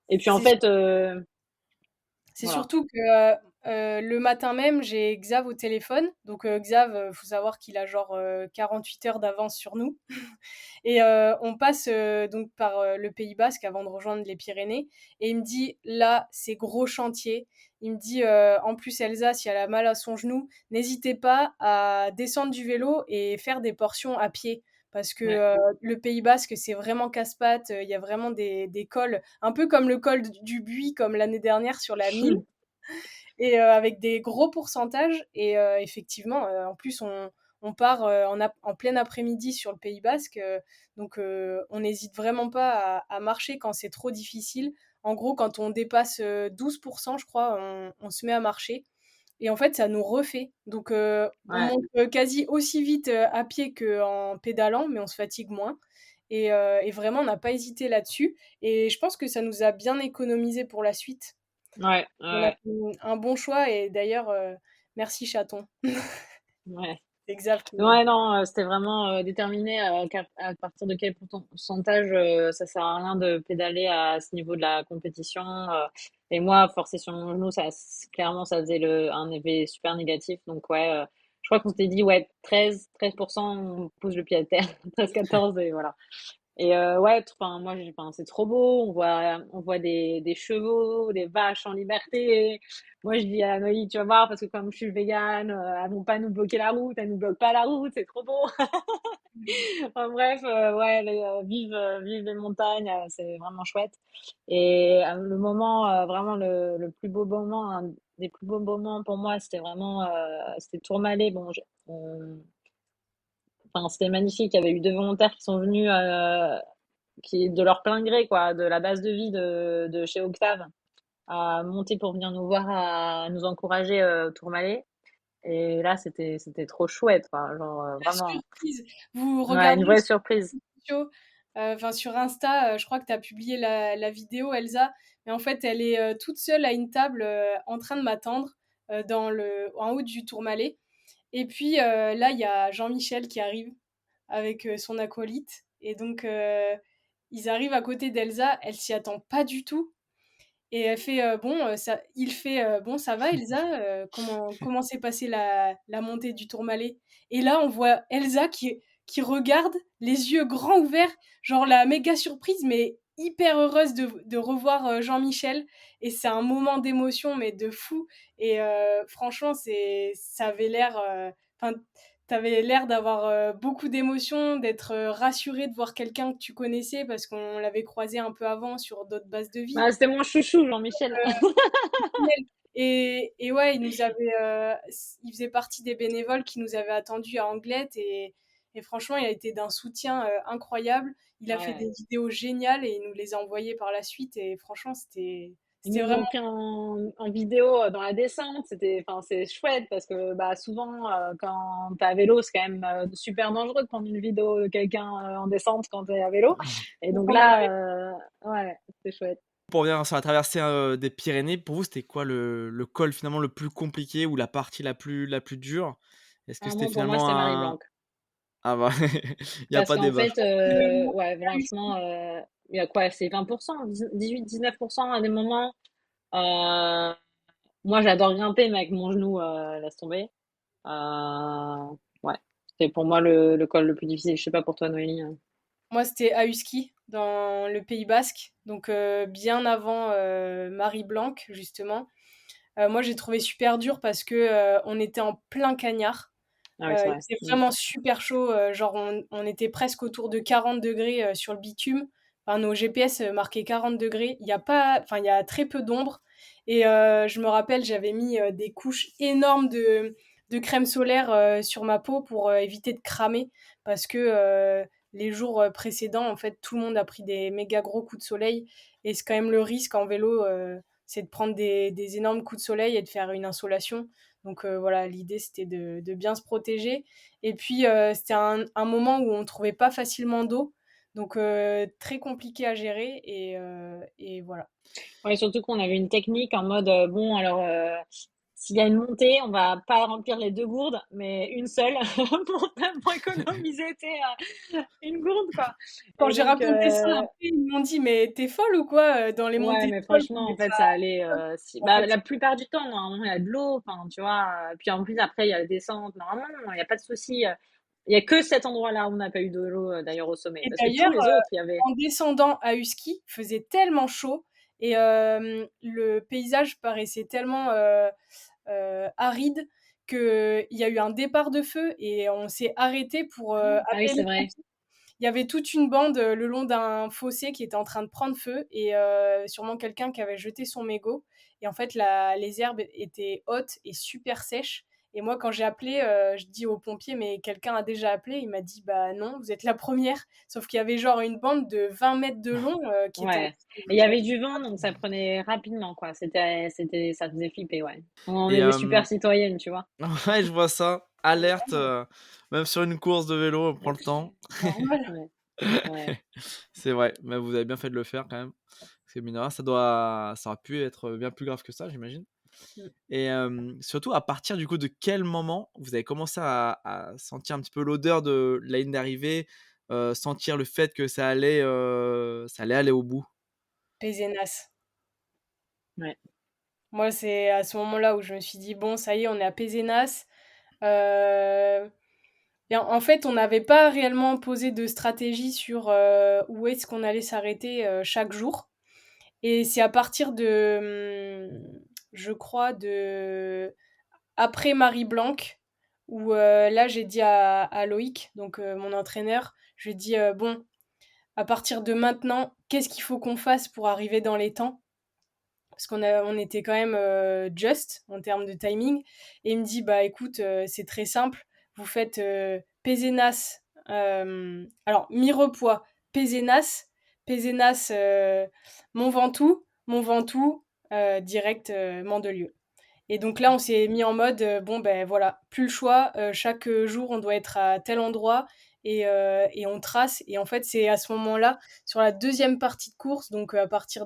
Speaker 3: Et puis en
Speaker 1: C'est
Speaker 3: fait,
Speaker 1: C'est
Speaker 3: voilà.
Speaker 1: surtout que, le matin même, j'ai Xav au téléphone. Donc, Xav, faut savoir qu'il a genre, 48 heures d'avance sur nous. Et on passe donc par le Pays Basque avant de rejoindre les Pyrénées. Et il me dit, là, c'est gros chantier. Il me dit, en plus, Elsa, si elle a mal à son genou, n'hésitez pas à descendre du vélo et faire des portions à pied. Parce que
Speaker 3: Ouais.
Speaker 1: le Pays Basque, c'est vraiment casse-pattes. Il y a vraiment des cols, un peu comme le col du Buis, comme l'année dernière sur la 1000 et avec des gros pourcentages. Et effectivement, en plus, on part en plein après-midi sur le Pays Basque, donc on n'hésite vraiment pas à marcher quand c'est trop difficile. En gros, quand on dépasse 12%, je crois, on se met à marcher. Et en fait, ça nous refait. Donc, on
Speaker 3: Ouais.
Speaker 1: monte quasi aussi vite à pied qu'en pédalant, mais on se fatigue moins. Et vraiment, on n'a pas hésité là-dessus. Et je pense que ça nous a bien économisé pour la suite.
Speaker 3: Ouais.
Speaker 1: On a
Speaker 3: Ouais.
Speaker 1: fait un bon choix et d'ailleurs, merci chaton.
Speaker 3: Ouais.
Speaker 1: C'est Xav qui me l'a
Speaker 3: Ouais,
Speaker 1: dit.
Speaker 3: non, c'était vraiment déterminé à partir de quel pourcentage ça sert à rien de pédaler à ce niveau de la compétition. Et moi, forcer sur mon genou, clairement, ça faisait un effet super négatif. Donc, ouais, je crois qu'on s'était dit, ouais, 13%, on pose le pied à terre. 13-14, et voilà. Et ouais, enfin, enfin, c'est trop beau. On voit des chevaux, des vaches en liberté. Moi, je dis à Noélie, tu vas voir, parce que comme je suis végane, elles vont pas nous bloquer la route, elles nous bloquent pas la route, c'est trop beau. Enfin, bref, ouais, vive les montagnes, c'est vraiment chouette. Et le moment, vraiment le plus beau moment, un des plus beaux moments pour moi, c'était vraiment, c'était Tourmalet. Bon, enfin, c'était magnifique. Il y avait eu 2 volontaires qui sont venus qui de leur plein gré, quoi, de la base de vie de chez Octave, à monter pour venir nous voir, à nous encourager au Tourmalet. Et là, c'était trop chouette, quoi, genre
Speaker 1: La
Speaker 3: vraiment,
Speaker 1: surprise! Vous
Speaker 3: ouais, une
Speaker 1: regarderez
Speaker 3: vraie
Speaker 1: sur
Speaker 3: surprise.
Speaker 1: les réseaux sociaux, enfin sur Insta, je crois que tu as publié la vidéo Elsa, mais en fait elle est toute seule à une table en train de m'attendre. en haut du Tourmalet. Et puis là, il y a Jean-Michel qui arrive avec son acolyte. Et donc, ils arrivent à côté d'Elsa, elle s'y attend pas du tout. Et elle fait bon, ça va Elsa, comment s'est passée la montée du Tourmalet? Et là, on voit Elsa qui regarde, les yeux grands ouverts, genre la méga surprise, mais hyper heureuse de revoir Jean-Michel. Et c'est un moment d'émotion, mais de fou. Et franchement, ça avait l'air. Enfin, t'avais l'air d'avoir beaucoup d'émotions, d'être rassurée de voir quelqu'un que tu connaissais parce qu'on l'avait croisé un peu avant sur d'autres bases de vie.
Speaker 3: Bah, c'était mon chouchou, Jean-Michel.
Speaker 1: Et ouais, il faisait partie des bénévoles qui nous avaient attendus à Anglette et franchement, il a été d'un soutien incroyable. Il a fait
Speaker 3: Ouais.
Speaker 1: des vidéos géniales et il nous les a envoyées par la suite et franchement,
Speaker 3: Ils
Speaker 1: c'était
Speaker 3: nous
Speaker 1: vraiment
Speaker 3: ont pris en vidéo dans la descente. Enfin, c'est chouette parce que bah, souvent, quand t'es à vélo, c'est quand même super dangereux de prendre une vidéo de quelqu'un en descente quand t'es à vélo. Et donc
Speaker 1: qu'on a.
Speaker 3: là, ouais, c'est chouette.
Speaker 2: Pour revenir sur la traversée des Pyrénées, pour vous, c'était quoi le col finalement le plus compliqué ou la partie la plus dure? Est-ce que c'était
Speaker 3: Vraiment, pour moi,
Speaker 2: finalement
Speaker 3: c'était
Speaker 2: un.
Speaker 3: Marie-Blanc.
Speaker 2: Ah bah, il y a
Speaker 3: Parce
Speaker 2: pas
Speaker 3: qu'en
Speaker 2: débat, je
Speaker 3: fait,
Speaker 2: crois.
Speaker 3: ouais, franchement, il y a quoi? C'est 20%, 18-19% à des moments. Euh, Moi, j'adore grimper, mais avec mon genou, laisse tomber. Ouais, c'est pour moi le col le plus difficile. Je sais pas pour toi, Noélie, hein.
Speaker 1: Moi, c'était à Husky, dans le Pays Basque, donc bien avant Marie-Blanc, justement. Moi, j'ai trouvé super dur parce que on était en plein cagnard.
Speaker 3: Ah oui, c'est
Speaker 1: Il
Speaker 3: vrai.
Speaker 1: faisait vraiment super chaud, genre on était presque autour de 40 degrés sur le bitume. Enfin, nos GPS marquaient 40 degrés. Il y a très peu d'ombre. Et je me rappelle, j'avais mis des couches énormes de crème solaire sur ma peau pour éviter de cramer. Parce que les jours précédents, en fait, tout le monde a pris des méga gros coups de soleil. Et c'est quand même le risque en vélo, c'est de prendre des énormes coups de soleil et de faire une insolation. Donc voilà, l'idée c'était de bien se protéger. Et puis c'était un moment où on ne trouvait pas facilement d'eau, donc très compliqué à gérer. Et voilà.
Speaker 3: Ouais, surtout qu'on avait une technique en mode, bon, alors, s'il y a une montée, on va pas remplir les deux gourdes, mais une seule pour économiser, tu sais, une gourde, quoi.
Speaker 1: Quand
Speaker 3: Et
Speaker 1: j'ai
Speaker 3: donc,
Speaker 1: raconté ça, après, ils m'ont dit, mais t'es folle ou quoi? Dans les
Speaker 3: ouais,
Speaker 1: montées de
Speaker 3: mais
Speaker 1: col, on
Speaker 3: franchement,
Speaker 1: met
Speaker 3: en fait,
Speaker 1: ça
Speaker 3: ça allait.
Speaker 1: en
Speaker 3: Bah,
Speaker 1: fait.
Speaker 3: la plupart du temps, normalement, il y a de l'eau, enfin, tu vois. Puis en plus, après, il y a la descente. Normalement, il n'y a pas de souci. Il y a que cet endroit-là où on n'a pas eu de l'eau, d'ailleurs, au sommet.
Speaker 1: Et
Speaker 3: Parce que tous
Speaker 1: d'ailleurs,
Speaker 3: les autres, il y avait.
Speaker 1: en descendant à Husky, il faisait tellement chaud et le paysage paraissait tellement aride qu'il y a eu un départ de feu et on s'est arrêté pour
Speaker 3: Ah oui,
Speaker 1: appeler
Speaker 3: c'est
Speaker 1: les
Speaker 3: vrai.
Speaker 1: pompiers. Il y avait toute une bande le long d'un fossé qui était en train de prendre feu et sûrement quelqu'un qui avait jeté son mégot. Et en fait, les herbes étaient hautes et super sèches. Et moi, quand j'ai appelé, je dis aux pompiers, mais quelqu'un a déjà appelé. Il m'a dit, bah non, vous êtes la première. Sauf qu'il y avait genre une bande de 20 mètres de long qui était en
Speaker 3: Ouais. Et il y avait du vent, donc ça prenait rapidement, quoi. Ça faisait flipper, ouais. On
Speaker 2: Et
Speaker 3: est des super citoyennes, tu vois.
Speaker 2: ouais, je vois ça. Alerte, même sur une course de vélo, on prend le temps.
Speaker 1: normal.
Speaker 3: Ouais, ouais.
Speaker 2: C'est vrai, mais vous avez bien fait de le faire quand même. Parce que mine de rien, ça aurait pu être bien plus grave que ça, j'imagine. Et surtout, à partir du coup de quel moment vous avez commencé à sentir un petit peu l'odeur de la ligne d'arrivée, sentir le fait que ça allait aller au bout?
Speaker 1: Pézenas.
Speaker 3: Ouais.
Speaker 1: Moi, c'est à ce moment-là où je me suis dit, bon, ça y est, on est à Pézenas. Euh, Et en fait, on n'avait pas réellement posé de stratégie sur où est-ce qu'on allait s'arrêter chaque jour. Et c'est à partir je crois, après Marie-Blanc, où là, j'ai dit à Loïc, donc mon entraîneur, je lui ai dit, bon, à partir de maintenant, qu'est-ce qu'il faut qu'on fasse pour arriver dans les temps? Parce on était quand même just en termes de timing. Et il me dit, bah écoute, c'est très simple. Vous faites Pézenas, alors mi-repoids, Pézenas, Pézenas, Mont Ventoux, Mont Ventoux, direct Mandelieu. Et donc là, on s'est mis en mode, bon ben voilà, plus le choix, chaque jour, on doit être à tel endroit et on trace. Et en fait, c'est à ce moment-là, sur la deuxième partie de course, donc à partir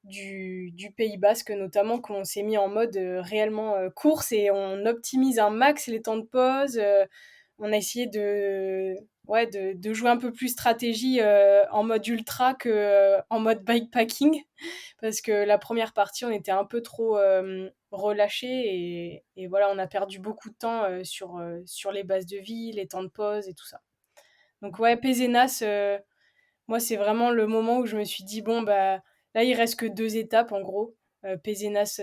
Speaker 1: du Pays Basque notamment, qu'on s'est mis en mode réellement course et on optimise un max les temps de pause. On a essayé ouais, de jouer un peu plus stratégie en mode ultra que en mode bikepacking parce que la première partie, on était un peu trop relâchés et voilà, on a perdu beaucoup de temps sur les bases de vie, les temps de pause et tout ça. Donc ouais, Pézenas, moi, c'est vraiment le moment où je me suis dit, bon, bah là, il reste que 2 étapes en gros. Pézenas,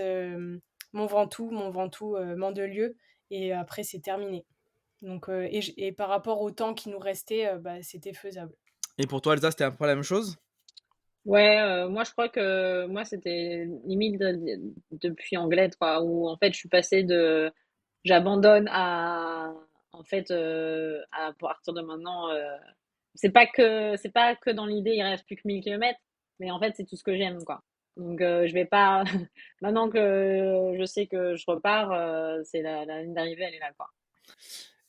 Speaker 1: Mont Ventoux, Mandelieu, et après, c'est terminé. Donc, et par rapport au temps qui nous restait, bah, c'était faisable.
Speaker 2: Et pour toi, Elsa, c'était un peu la même chose?
Speaker 3: Ouais, moi je crois que moi c'était limite depuis Anglette quoi, où en fait je suis passée de j'abandonne à en fait à partir de maintenant c'est pas que dans l'idée il reste plus que 1000 kilomètres, mais en fait c'est tout ce que j'aime quoi. Donc je vais pas maintenant que je sais que je repars, c'est la ligne d'arrivée elle est là quoi.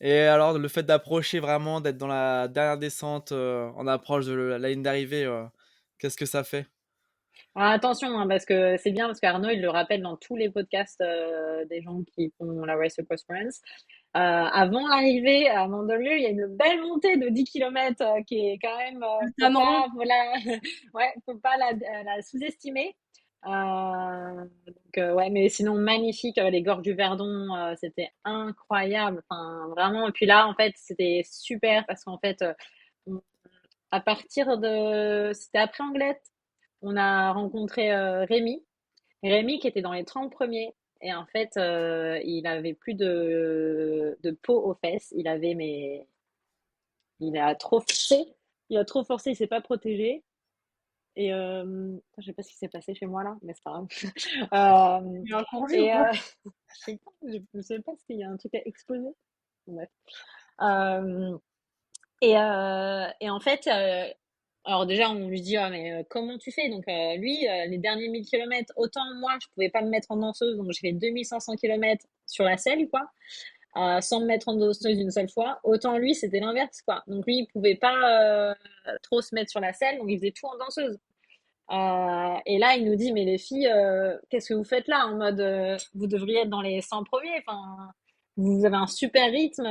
Speaker 2: Et alors, le fait d'approcher vraiment, d'être dans la dernière descente, en approche de la ligne d'arrivée, qu'est-ce que ça fait?
Speaker 3: Ah, attention, hein, parce que c'est bien, parce qu'Arnaud, il le rappelle dans tous les podcasts des gens qui font la Race Across France. Avant l'arrivée à Mandelieu, il y a une belle montée de 10 kilomètres qui est quand même,
Speaker 1: Le Tanneron,
Speaker 3: ouais, faut pas la sous-estimer. Ouais, mais sinon magnifique, les gorges du Verdon, c'était incroyable. Enfin, vraiment. Et puis là, en fait, c'était super parce qu'en fait, on- à partir de, c'était après Anglette, on a rencontré Rémi. Rémi qui était dans les 30 premiers. Et en fait, il avait plus de peau aux fesses. Il a trop forcé. Il a trop forcé, il s'est pas protégé. Et je sais pas ce qui s'est passé chez moi là, mais c'est pas grave.
Speaker 1: il y a un courvu ou
Speaker 3: Et
Speaker 1: quoi?
Speaker 3: je sais pas s'il y a un truc à exploser. Bref. Euh, et en fait, alors déjà, on lui dit, ah, mais comment tu fais? Donc, lui, les derniers 1000 kilomètres, autant moi, je pouvais pas me mettre en danseuse, donc j'ai fait 2500 kilomètres sur la selle, quoi, sans me mettre en danseuse une seule fois. Autant lui, c'était l'inverse, quoi. Donc lui, il pouvait pas trop se mettre sur la selle, donc il faisait tout en danseuse. Et là, il nous dit, mais les filles, qu'est-ce que vous faites là? En mode, vous devriez être dans les 100 premiers. Enfin, vous avez un super rythme.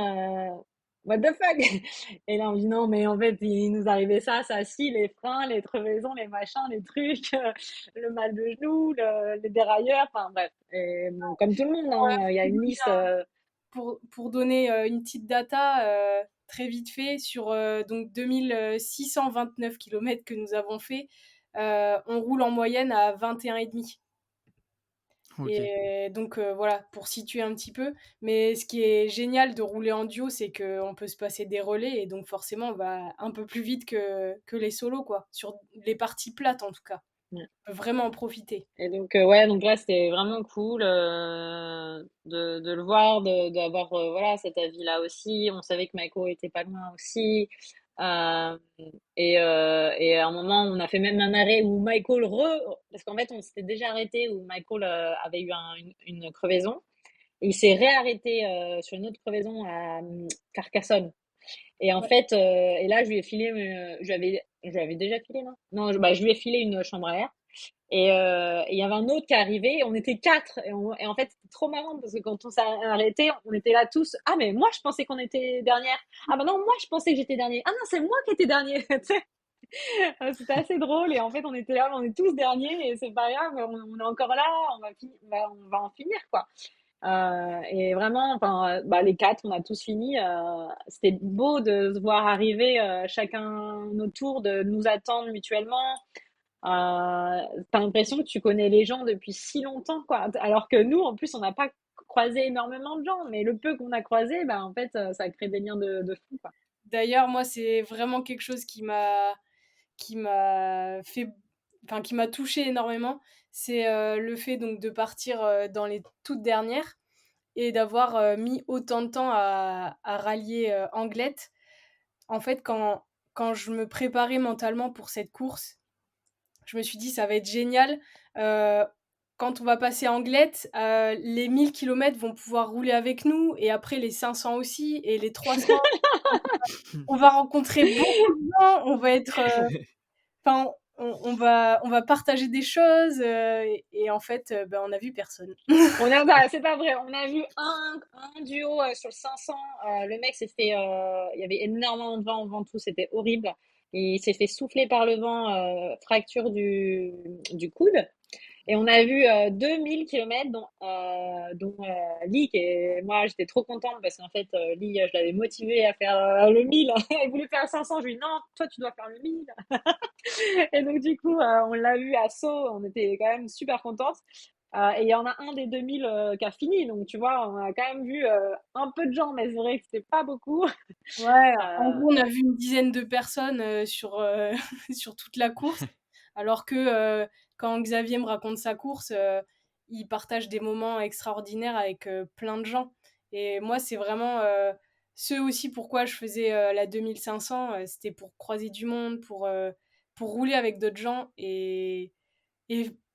Speaker 3: What the fuck? Et là, on dit non, mais en fait, il nous arrivait ça, si, les freins, les crevaisons, les machins, les trucs, le mal de genou, les dérailleurs. Enfin, bref. Et, bon, comme tout le monde,
Speaker 1: Ouais,
Speaker 3: hein, il y a une liste.
Speaker 1: pour donner une petite data très vite fait, sur donc 2629 km que nous avons fait, on roule en moyenne à 21,5.
Speaker 2: OK.
Speaker 1: Et donc voilà, pour situer un petit peu. Mais ce qui est génial de rouler en duo, c'est qu'on peut se passer des relais et donc forcément, on va un peu plus vite que les solos, quoi. Sur les parties plates, en tout cas. On peut vraiment en profiter.
Speaker 3: Et donc, ouais, donc là, c'était vraiment cool de le voir, d'avoir voilà, cet avis-là aussi. On savait que Michael était pas loin aussi. Euh, et à un moment, on a fait même un arrêt où parce qu'en fait, on s'était déjà arrêté, où Michael avait eu une crevaison. Et il s'est réarrêté sur une autre crevaison à Carcassonne. Et en
Speaker 1: Ouais.
Speaker 3: fait, et là, je lui ai filé, je lui avais déjà filé, non? Non, je lui ai filé une chambre à air. Et il y avait un autre qui est arrivé, et on était quatre. Et en fait, c'était trop marrant parce que quand on s'est arrêté, on était là tous. Ah, mais moi, je pensais qu'on était dernière. Ah, bah non, moi, je pensais que j'étais dernier. Ah, non, c'est moi qui étais dernier. Tu sais, c'était assez drôle. Et en fait, on était là, on est tous derniers, et c'est pas grave, on est encore là, on va en finir, quoi. Et vraiment, enfin, bah, les quatre, on a tous fini. C'était beau de se voir arriver chacun notre tour, de nous attendre mutuellement. T'as l'impression que tu connais les gens depuis si longtemps, quoi. Alors que nous, en plus, on n'a pas croisé énormément de gens, mais le peu qu'on a croisé, bah, en fait, ça crée des liens de fou, quoi.
Speaker 1: D'ailleurs, moi, c'est vraiment quelque chose qui m'a fait, enfin, qui m'a touché énormément. C'est le fait donc de partir dans les toutes dernières et d'avoir mis autant de temps à rallier Anglette. En fait, quand je me préparais mentalement pour cette course, je me suis dit, ça va être génial. Euh, Quand on va passer Anglette, les 1000 kilomètres vont pouvoir rouler avec nous, et après les 500 aussi, et les 300. On va rencontrer beaucoup de gens, on va être. Enfin, on va partager des choses et en fait, on n'a vu personne.
Speaker 3: C'est pas vrai, on a vu un duo sur le 500. Le mec s'est fait, il y avait énormément de vent en Ventoux, c'était horrible. Et il s'est fait souffler par le vent, fracture du coude. Et on a vu 2000 km, dont Lee, et moi j'étais trop contente parce qu'en fait, Lee, je l'avais motivé à faire le 1000. Elle voulait faire 500. Je lui ai dit non, toi tu dois faire le 1000. Et donc, du coup, on l'a vu à Sceaux, on était quand même super contentes. Et il y en a un des 2000 qui a fini. Donc, tu vois, on a quand même vu un peu de gens, mais c'est vrai que c'était pas beaucoup.
Speaker 1: Ouais, en
Speaker 3: Euh,
Speaker 1: gros, on a vu une dizaine de personnes sur toute la course, alors que quand Xavier me raconte sa course, il partage des moments extraordinaires avec plein de gens. Et moi, c'est vraiment ce aussi pourquoi je faisais la 2500, c'était pour croiser du monde, pour rouler avec d'autres gens et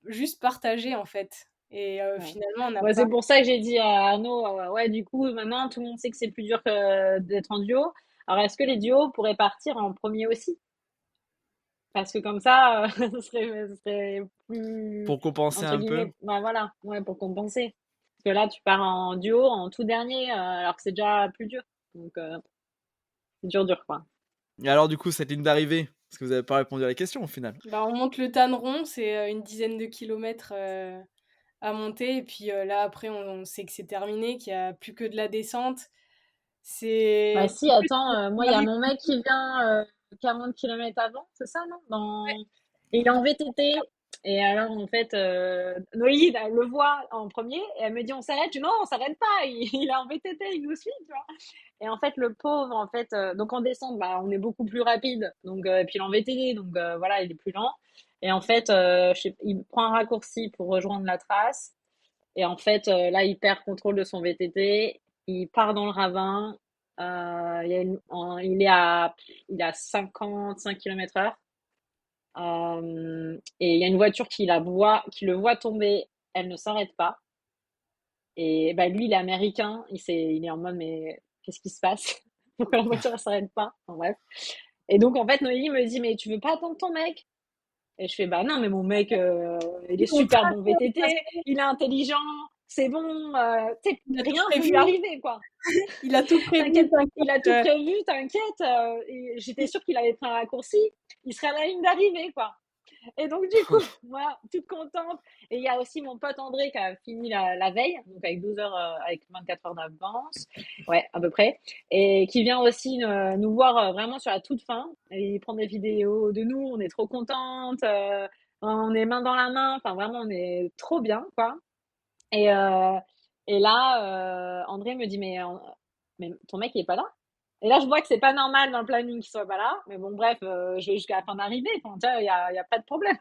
Speaker 1: juste partager en fait. Et
Speaker 3: ouais.
Speaker 1: finalement, on n'a
Speaker 3: Ouais,
Speaker 1: pas.
Speaker 3: c'est pour ça que j'ai dit à Arnaud, ouais, du coup, maintenant, tout le monde sait que c'est plus dur que d'être en duo. Alors, est-ce que les duos pourraient partir en premier aussi? Parce que comme ça, ce serait plus,
Speaker 2: Pour compenser
Speaker 3: entre
Speaker 2: un peu.
Speaker 3: guillemets, bah voilà, ouais, pour compenser. Parce que là, tu pars en duo, en tout dernier, alors que c'est déjà plus dur. Donc, c'est dur, dur, quoi.
Speaker 2: Et alors, du coup, cette ligne d'arrivée, parce que vous n'avez pas répondu à la question au final.
Speaker 1: On monte le Tanneron, c'est une dizaine de kilomètres à monter. Et puis là, après, on sait que c'est terminé, qu'il n'y a plus que de la descente.
Speaker 3: Bah
Speaker 1: C'est.
Speaker 3: si, attends, moi, il y a mon mec qui vient 40 km avant, c'est ça, non? Il est en VTT. Et alors, en fait, Noïd, elle le voit en premier, et elle me dit, on s'arrête? Je dis, non, on s'arrête pas, il est en VTT, il nous suit, tu vois. Et en fait, le pauvre, en fait, donc en descente, bah, on est beaucoup plus rapide, donc, et puis il est en VTT, donc voilà, il est plus lent. Et en fait, il prend un raccourci pour rejoindre la trace. Et en fait, là, il perd contrôle de son VTT. Il part dans le ravin. Il est à 55 km/h. Et il y a une voiture qui le voit tomber. Elle ne s'arrête pas. Et bah, lui, il est américain. Il est en mode, mais qu'est-ce qui se passe? Pourquoi la voiture ne s'arrête pas? Enfin, bref. Et donc, en fait, Noélie me dit, mais tu veux pas attendre ton mec? Et je fais, bah non, mais mon mec, il est
Speaker 1: On
Speaker 3: super
Speaker 1: trace,
Speaker 3: bon
Speaker 1: on
Speaker 3: VTT,
Speaker 1: trace.
Speaker 3: il est intelligent, c'est bon, tu sais,
Speaker 1: Il a tout
Speaker 3: rien peut
Speaker 1: prévu.
Speaker 3: lui arriver, quoi.
Speaker 1: Il a tout prévu,
Speaker 3: T'inquiète,
Speaker 1: t'inquiète.
Speaker 3: il a tout prévu, t'inquiète. Et j'étais sûre qu'il avait pris un raccourci, il serait à la ligne d'arrivée, quoi. Et donc, du coup, moi, toute contente. Et il y a aussi mon pote André qui a fini la veille, donc avec 12 heures, avec 24 heures d'avance, ouais, à peu près. Et qui vient aussi nous voir vraiment sur la toute fin. Et il prend des vidéos de nous, on est trop contente, on est main dans la main, enfin vraiment, on est trop bien, quoi. Et, euh, et là, André me dit, mais ton mec, il est pas là? Et là, je vois que c'est pas normal dans le planning qu'il soit pas là. Mais bon, bref, je vais jusqu'à la fin d'arrivée. Enfin, tu vois, il y a pas de problème.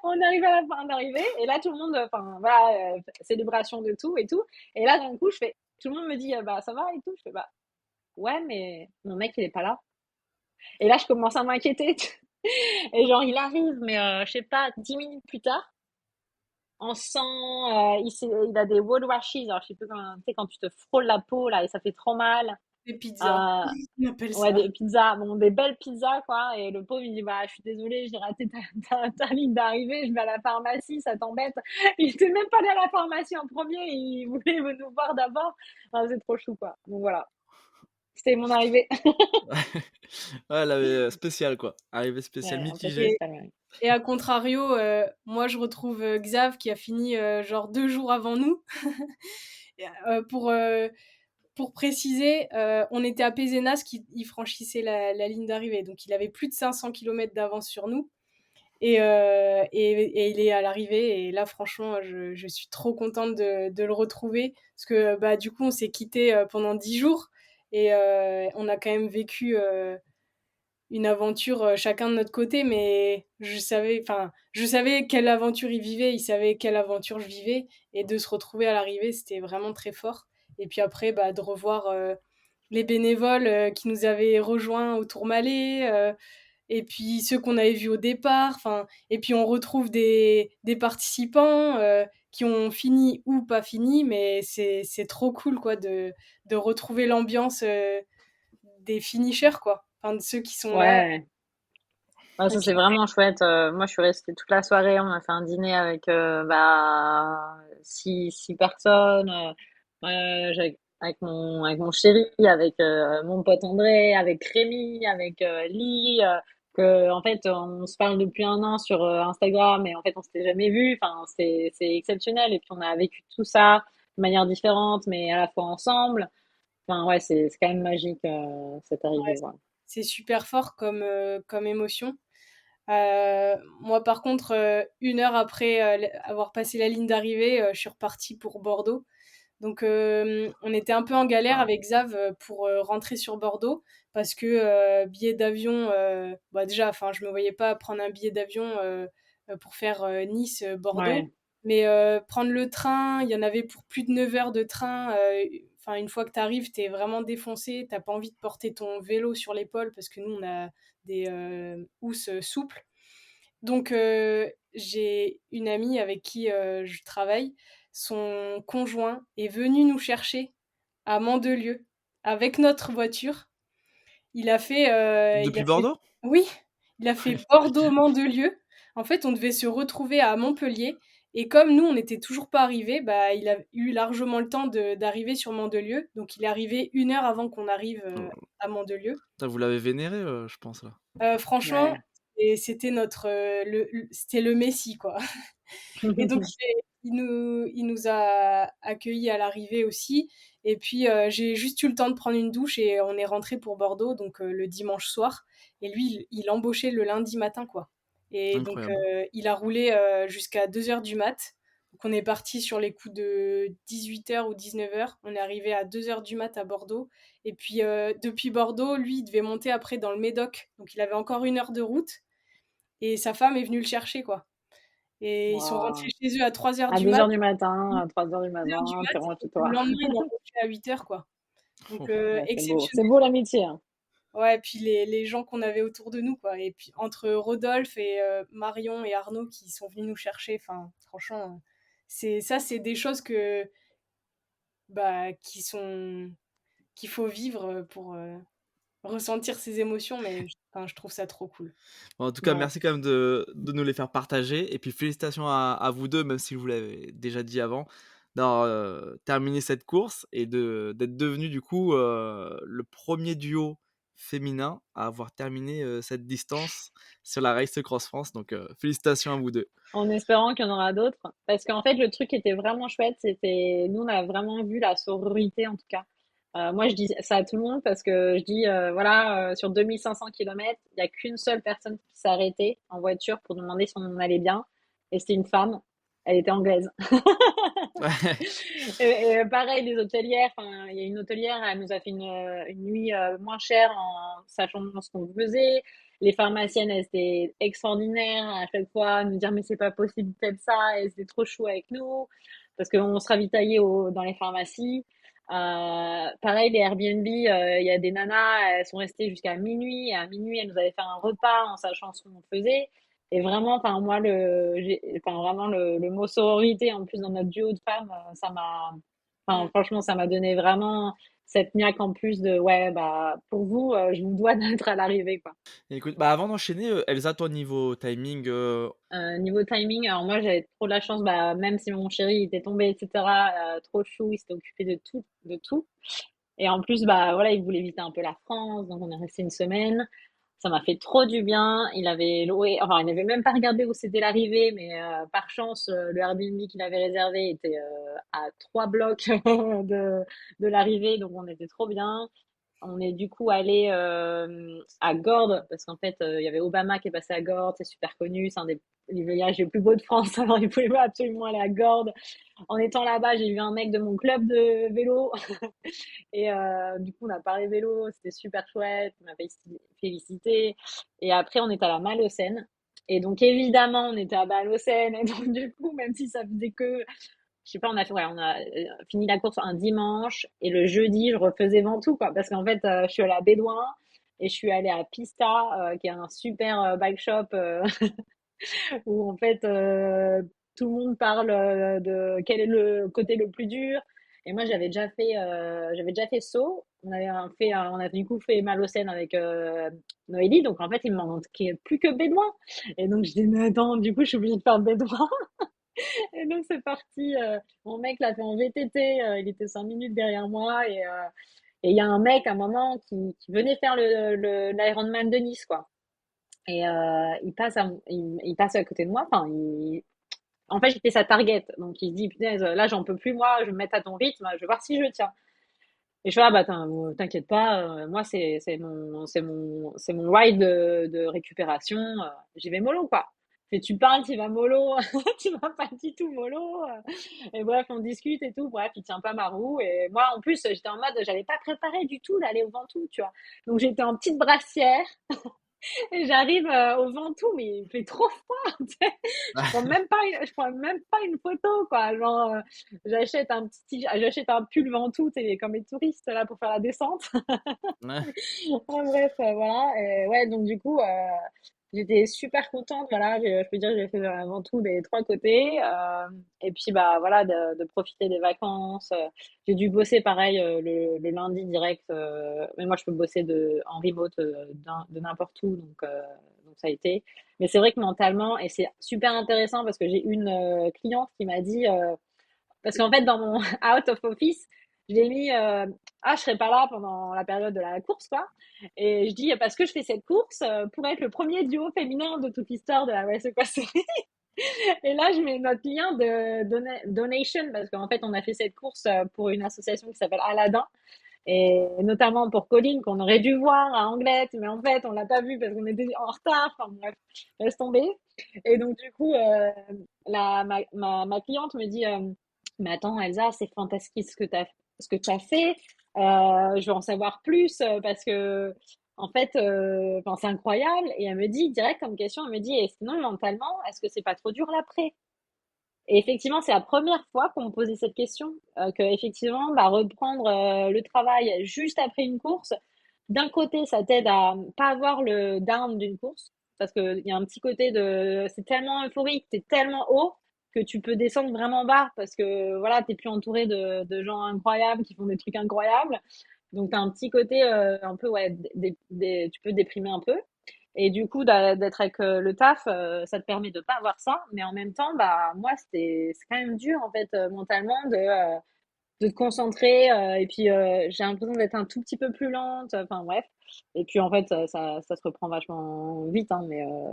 Speaker 3: On arrive à la fin d'arrivée. Et là, tout le monde, enfin, voilà, célébration de tout et tout. Et là, d'un coup, tout le monde me dit, bah, ça va et tout. Je fais, bah, ouais, mais mon mec, il est pas là. Et là, je commence à m'inquiéter. Et genre, il arrive, mais je sais pas, 10 minutes plus tard. On sent, il a des wall washes, alors je sais plus comment, tu sais, quand tu te frôles la peau, là, et ça fait trop mal.
Speaker 1: Des pizzas,
Speaker 3: Euh,
Speaker 1: on appelle
Speaker 3: ouais,
Speaker 1: ça.
Speaker 3: des pizzas, bon, des belles pizzas, quoi. Et le pauvre, il dit, bah, je suis désolée, j'ai raté ta ligne d'arrivée, je vais à la pharmacie, ça t'embête. Il était même pas allé à la pharmacie en premier, il voulait nous voir d'abord. Ah, c'est trop chou, quoi. Donc voilà, c'était mon arrivée.
Speaker 2: Ouais, elle avait spécial quoi. Arrivée spéciale
Speaker 3: Ouais, un peu
Speaker 2: mitigée.
Speaker 1: Et,
Speaker 3: spécial, ouais.
Speaker 1: et à contrario, moi, je retrouve Xav qui a fini genre 2 jours avant nous. Et, pour préciser, on était à Pézenas qui il franchissait la ligne d'arrivée. Donc, il avait plus de 500 kilomètres d'avance sur nous. Et il est à l'arrivée. Et là, franchement, je suis trop contente de le retrouver. Parce que bah, du coup, on s'est quitté pendant 10 jours. Et on a quand même vécu une aventure chacun de notre côté. Mais je savais quelle aventure il vivait. Il savait quelle aventure je vivais. Et de se retrouver à l'arrivée, c'était vraiment très fort. Et puis après, bah, de revoir les bénévoles qui nous avaient rejoints au Tourmalet. Et puis ceux qu'on avait vus au départ, enfin, et puis on retrouve des participants qui ont fini ou pas fini, mais c'est trop cool quoi de retrouver l'ambiance des finishers quoi, enfin de ceux qui sont là.
Speaker 3: Ouais. Ouais,
Speaker 1: Et
Speaker 3: ça
Speaker 1: puis
Speaker 3: c'est vraiment chouette. Moi, je suis restée toute la soirée. On a fait un dîner avec six personnes. Avec mon chéri, avec mon pote André, avec Rémi, avec Lee. En fait, on se parle depuis un an sur Instagram et en fait, on s'était jamais vu. Enfin, c'est exceptionnel. Et puis, on a vécu tout ça de manière différente, mais à la fois ensemble. Enfin, ouais, c'est quand même magique cette arrivée. Ouais.
Speaker 1: c'est super fort comme émotion. Moi, par contre, 1 heure après avoir passé la ligne d'arrivée, je suis repartie pour Bordeaux. Donc, on était un peu en galère
Speaker 2: Ah,
Speaker 1: avec Xav pour rentrer sur Bordeaux parce que billet d'avion, bah déjà, enfin, je me voyais pas prendre un billet d'avion pour faire Nice-Bordeaux.
Speaker 3: Ouais.
Speaker 1: Mais prendre le train, il y en avait pour plus de 9 heures de train. Enfin, une fois que tu arrives, tu es vraiment défoncé. T'as pas envie de porter ton vélo sur l'épaule parce que nous, on a des housses souples. Donc, j'ai une amie avec qui je travaille. Son conjoint est venu nous chercher à Mandelieu avec notre voiture. Il
Speaker 2: depuis
Speaker 1: a fait,
Speaker 2: Bordeaux?
Speaker 1: oui, il a fait Bordeaux-Mandelieu. En fait, on devait se retrouver à Montpellier. Et comme nous, on n'était toujours pas arrivés, bah, il a eu largement le temps d'arriver sur Mandelieu. Donc, il est arrivé 1 heure avant qu'on arrive à Mandelieu.
Speaker 2: Putain, vous l'avez vénéré, je pense là.
Speaker 1: Franchement,
Speaker 3: Ouais.
Speaker 1: et c'était c'était le Messie, quoi. Et donc, il nous a accueillis à l'arrivée aussi. Et puis, j'ai juste eu le temps de prendre une douche et on est rentré pour Bordeaux, donc le dimanche soir. Et lui, il embauchait le lundi matin, quoi. Et donc,
Speaker 2: Incroyable.
Speaker 1: il a roulé jusqu'à 2 heures du mat. Donc, on est parti sur les coups de 18 heures ou 19 heures. On est arrivé à 2 heures du mat à Bordeaux. Et puis, depuis Bordeaux, lui, il devait monter après dans le Médoc. Donc, il avait encore 1 heure de route. Et sa femme est venue le chercher, quoi. Et ils sont rentrés
Speaker 3: Waouh.
Speaker 1: chez eux à 3 heures
Speaker 3: À
Speaker 1: du
Speaker 3: 2
Speaker 1: mat.
Speaker 3: heures du matin, à 3 heures du
Speaker 1: 3 heures du
Speaker 3: matin, tu
Speaker 1: mat,
Speaker 3: rentres
Speaker 1: et
Speaker 3: chez
Speaker 1: le
Speaker 3: toi.
Speaker 1: lendemain, il embauchait à 8 heures, quoi. Donc,
Speaker 3: Ouais, c'est beau. C'est
Speaker 1: exceptionnel.
Speaker 3: beau l'amitié, hein.
Speaker 1: Ouais, et puis les gens qu'on avait autour de nous, quoi. Et puis entre Rodolphe et Marion et Arnaud qui sont venus nous chercher, enfin, franchement, c'est des choses bah, qu'il faut vivre pour ressentir ces émotions, mais enfin, je trouve ça trop cool.
Speaker 2: Bon, en tout cas,
Speaker 3: Ouais.
Speaker 2: merci quand même de nous les faire partager. Et puis félicitations à vous deux, même si je vous l'avais déjà dit avant, d'avoir terminé cette course et d'être devenu du coup le premier duo féminin à avoir terminé cette distance sur la Race Cross France. Donc félicitations à vous deux.
Speaker 3: En espérant qu'il y en aura d'autres. Parce qu'en fait, le truc qui était vraiment chouette, c'était, nous, on a vraiment vu la sororité, en tout cas. Moi, je dis ça à tout le monde parce que je dis, voilà, sur 2500 kilomètres, il n'y a qu'une seule personne qui s'est arrêtée en voiture pour demander si on allait bien. Et c'était une femme. Elle était anglaise.
Speaker 2: Ouais.
Speaker 3: Et pareil, les hôtelières, enfin, il y a une hôtelière, elle nous a fait une nuit moins chère en sachant ce qu'on faisait. Les pharmaciennes, elles étaient extraordinaires à chaque fois, nous dire mais c'est pas possible, faites ça, elles étaient trop chou avec nous, parce qu'on se ravitaillait dans les pharmacies. Pareil, les Airbnb, il y a des nanas, elles sont restées jusqu'à minuit, et à minuit, elles nous avaient fait un repas en sachant ce qu'on faisait. Et vraiment, enfin, moi, enfin, vraiment, le mot sororité, en plus, dans notre duo de femmes, enfin,
Speaker 1: Mm.
Speaker 3: franchement, ça m'a donné vraiment cette niaque en plus de, ouais, bah, pour vous, je vous dois d'être à l'arrivée, quoi.
Speaker 2: Écoute, bah avant d'enchaîner, Elsa, toi niveau timing,
Speaker 3: Niveau timing, alors moi, j'avais trop de la chance, bah, même si mon chéri était tombé, etc., trop chou, il s'était occupé de tout, de tout. Et en plus, bah, voilà, il voulait visiter un peu la France, donc on est resté une semaine. Ça m'a fait trop du bien. Il avait loué, enfin, il n'avait même pas regardé où c'était l'arrivée, mais par chance, le Airbnb qu'il avait réservé était à 3 blocs de l'arrivée, donc on était trop bien. On est du coup allé à Gordes, parce qu'en fait, il y avait Obama qui est passé à Gordes, c'est super connu, c'est un des villages les plus beaux de France, alors il pouvait absolument aller à Gordes. En étant là-bas, j'ai vu un mec de mon club de vélo, et du coup, on a parlé vélo, c'était super chouette, on m'a félicité. Et après, on est à la Malocène. Et donc, évidemment, on était à Malocène. Et donc, du coup, même si ça faisait que, je sais pas, on a fini la course un dimanche. Et le jeudi, je refaisais Ventoux, quoi. Parce qu'en fait, je suis allée à Bédouin et je suis allée à Pista, qui est un super bike shop où, en fait, tout le monde parle de quel est le côté le plus dur. Et moi, j'avais déjà fait saut. On a du coup fait Malocène avec Noélie. Donc, en fait, il me manquait plus que Bédoin. Et donc, je dis, mais attends, du coup, je suis obligée de faire Bédoin. Et donc, c'est parti. Mon mec l'a fait en VTT. Il était 5 minutes derrière moi. Et il y a un mec, à un moment, qui venait faire l'Ironman de Nice, quoi. Et il passe à côté de moi. En fait, j'étais sa target. Donc, il se dit, putain, là, j'en peux plus, moi, je vais me mettre à ton rythme, je vais voir si je tiens. Et je fais, ah, bah, t'inquiète pas, moi, c'est mon ride de récupération, j'y vais mollo, quoi. Et tu parles, tu vas mollo, tu vas pas du tout mollo. Et bref, on discute et tout. Bref, il tient pas ma roue. Et moi, en plus, j'étais en mode, j'avais pas préparé du tout d'aller au Ventoux, tu vois. Donc, j'étais en petite brassière. Et j'arrive au Ventoux, mais il fait trop froid. Tu sais. Je prends même pas une photo, quoi. Genre, j'achète un pull Ventoux, tu sais, comme les touristes là pour faire la descente.
Speaker 2: Ouais.
Speaker 3: Ah, bref, voilà. Et ouais, donc du coup, j'étais super contente. Voilà, je peux dire que j'ai fait avant tout des trois côtés. Et puis, bah voilà, de profiter des vacances. J'ai dû bosser pareil le lundi direct. Mais moi, je peux bosser en remote de n'importe où. Donc, ça a été. Mais c'est vrai que mentalement, et c'est super intéressant parce que j'ai une cliente qui m'a dit, parce qu'en fait, dans mon out of office, j'ai mis ah, je serai pas là pendant la période de la course, quoi. Et je dis parce que je fais cette course pour être le premier duo féminin de toute l'histoire de la Race Equestrian. Et là, je mets notre lien de donation parce qu'en fait, on a fait cette course pour une association qui s'appelle Aladdin. Et notamment pour Colline, qu'on aurait dû voir à Anglette, mais en fait, on l'a pas vu parce qu'on était en retard. Enfin, bref, laisse tomber. Et donc, du coup, ma cliente me dit, mais attends, Elsa, c'est fantastique ce que tu as fait. Je veux en savoir plus parce que, en fait, enfin, c'est incroyable. Et elle me dit, direct comme question, elle me dit, et sinon, mentalement, est-ce que c'est pas trop dur l'après? Et effectivement, c'est la première fois qu'on me posait cette question, que effectivement, bah, reprendre le travail juste après une course, d'un côté, ça t'aide à pas avoir le down d'une course, parce qu'il y a un petit côté c'est tellement euphorique, t'es tellement haut que tu peux descendre vraiment bas, parce que voilà, t'es plus entouré de gens incroyables qui font des trucs incroyables. Donc, t'as un petit côté un peu, ouais, tu peux déprimer un peu. Et du coup, d'être avec le taf, ça te permet de pas avoir ça. Mais en même temps, bah, moi, c'est quand même dur, en fait, mentalement, de te concentrer. Et puis, j'ai l'impression d'être un tout petit peu plus lente. Enfin, bref. Et puis, en fait, ça se reprend vachement vite. Hein,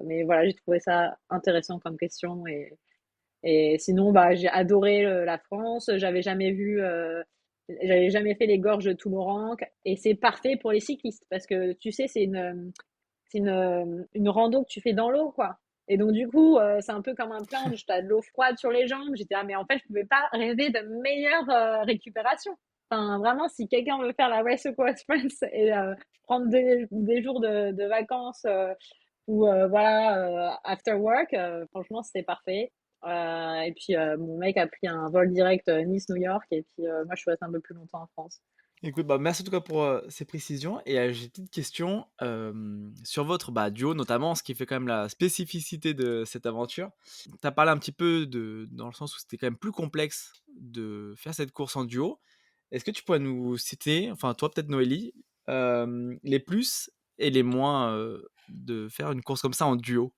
Speaker 3: mais voilà, j'ai trouvé ça intéressant comme question. Et sinon, bah, j'ai adoré la France. J'avais jamais fait les gorges de Touloran. Et c'est parfait pour les cyclistes parce que, tu sais, c'est une rando que tu fais dans l'eau, quoi. Et donc, du coup, c'est un peu comme un plunge. Tu as de l'eau froide sur les jambes. J'étais, ah, mais en fait, je pouvais pas rêver de meilleure récupération. Enfin, vraiment, si quelqu'un veut faire la Race Equal Express et prendre des jours de vacances ou voilà, after work, franchement, c'était parfait. Et puis, mon mec a pris un vol direct Nice-New York. Et puis, moi, je suis restée un peu plus longtemps en France.
Speaker 2: Écoute, bah, merci en tout cas pour ces précisions. Et j'ai une petite question sur votre duo, notamment, ce qui fait quand même la spécificité de cette aventure. Tu as parlé un petit peu dans le sens où c'était quand même plus complexe de faire cette course en duo. Est-ce que tu pourrais nous citer, enfin toi peut-être Noélie, les plus et les moins de faire une course comme ça en duo?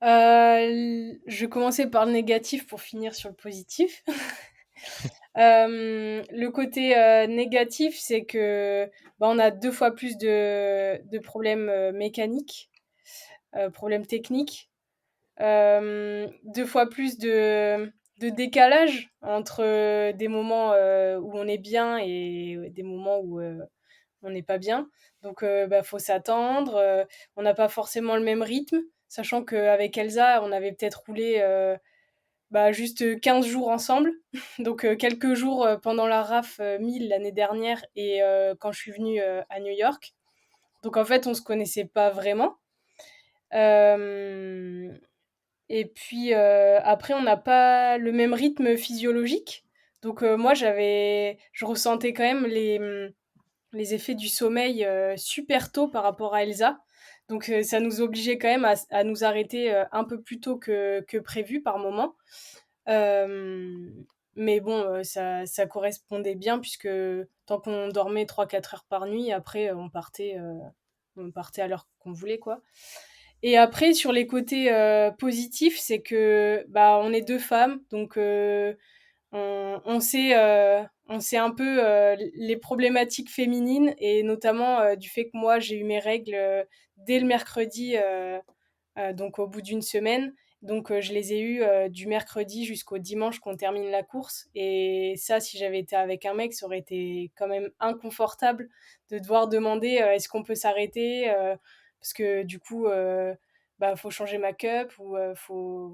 Speaker 1: Je vais commencer par le négatif pour finir sur le positif. Le côté négatif, c'est que bah, on a 2 fois plus de problèmes mécaniques, problèmes techniques, 2 fois plus de décalage entre des moments où on est bien et des moments où on n'est pas bien. Donc, bah, faut s'attendre. On n'a pas forcément le même rythme, sachant qu'avec Elsa, on avait peut-être roulé bah, juste 15 jours ensemble. Donc, quelques jours pendant la RAF 1000 l'année dernière et quand je suis venue à New York. Donc, en fait, on se connaissait pas vraiment. Et puis après, on n'a pas le même rythme physiologique. Donc, moi, je ressentais quand même les effets du sommeil super tôt par rapport à Elsa. Donc ça nous obligeait quand même à nous arrêter un peu plus tôt que prévu par moment. Euh, Mais bon, ça correspondait bien puisque tant qu'on dormait 3-4 heures par nuit, après, on partait à l'heure qu'on voulait, quoi. Et après, sur les côtés positifs, c'est que bah, on est deux femmes, donc on sait un peu les problématiques féminines et notamment du fait que moi j'ai eu mes règles dès le mercredi, donc au bout d'une semaine. Donc je les ai eues du mercredi jusqu'au dimanche qu'on termine la course. Et ça, si j'avais été avec un mec, ça aurait été quand même inconfortable de devoir demander est-ce qu'on peut s'arrêter parce que du coup, bah, faut changer ma cup ou faut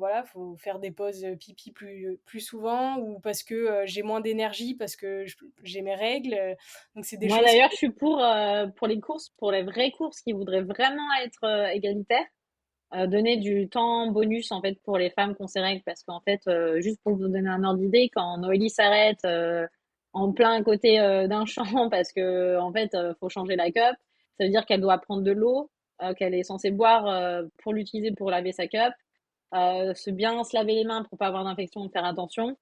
Speaker 1: faire des pauses pipi plus souvent ou parce que j'ai moins d'énergie parce que j'ai mes règles. Donc c'est des
Speaker 3: Moi
Speaker 1: choses.
Speaker 3: d'ailleurs, je suis pour les courses, pour les vraies courses qui voudraient vraiment être égalitaires, donner du temps bonus en fait pour les femmes qui ont ces règles parce qu'en fait, juste pour vous donner un ordre d'idée, quand Noélie s'arrête en plein côté d'un champ parce que en fait, faut changer la cup, ça veut dire qu'elle doit prendre de l'eau qu'elle est censée boire pour l'utiliser pour laver sa cup, bien se laver les mains pour pas avoir d'infection, faire attention.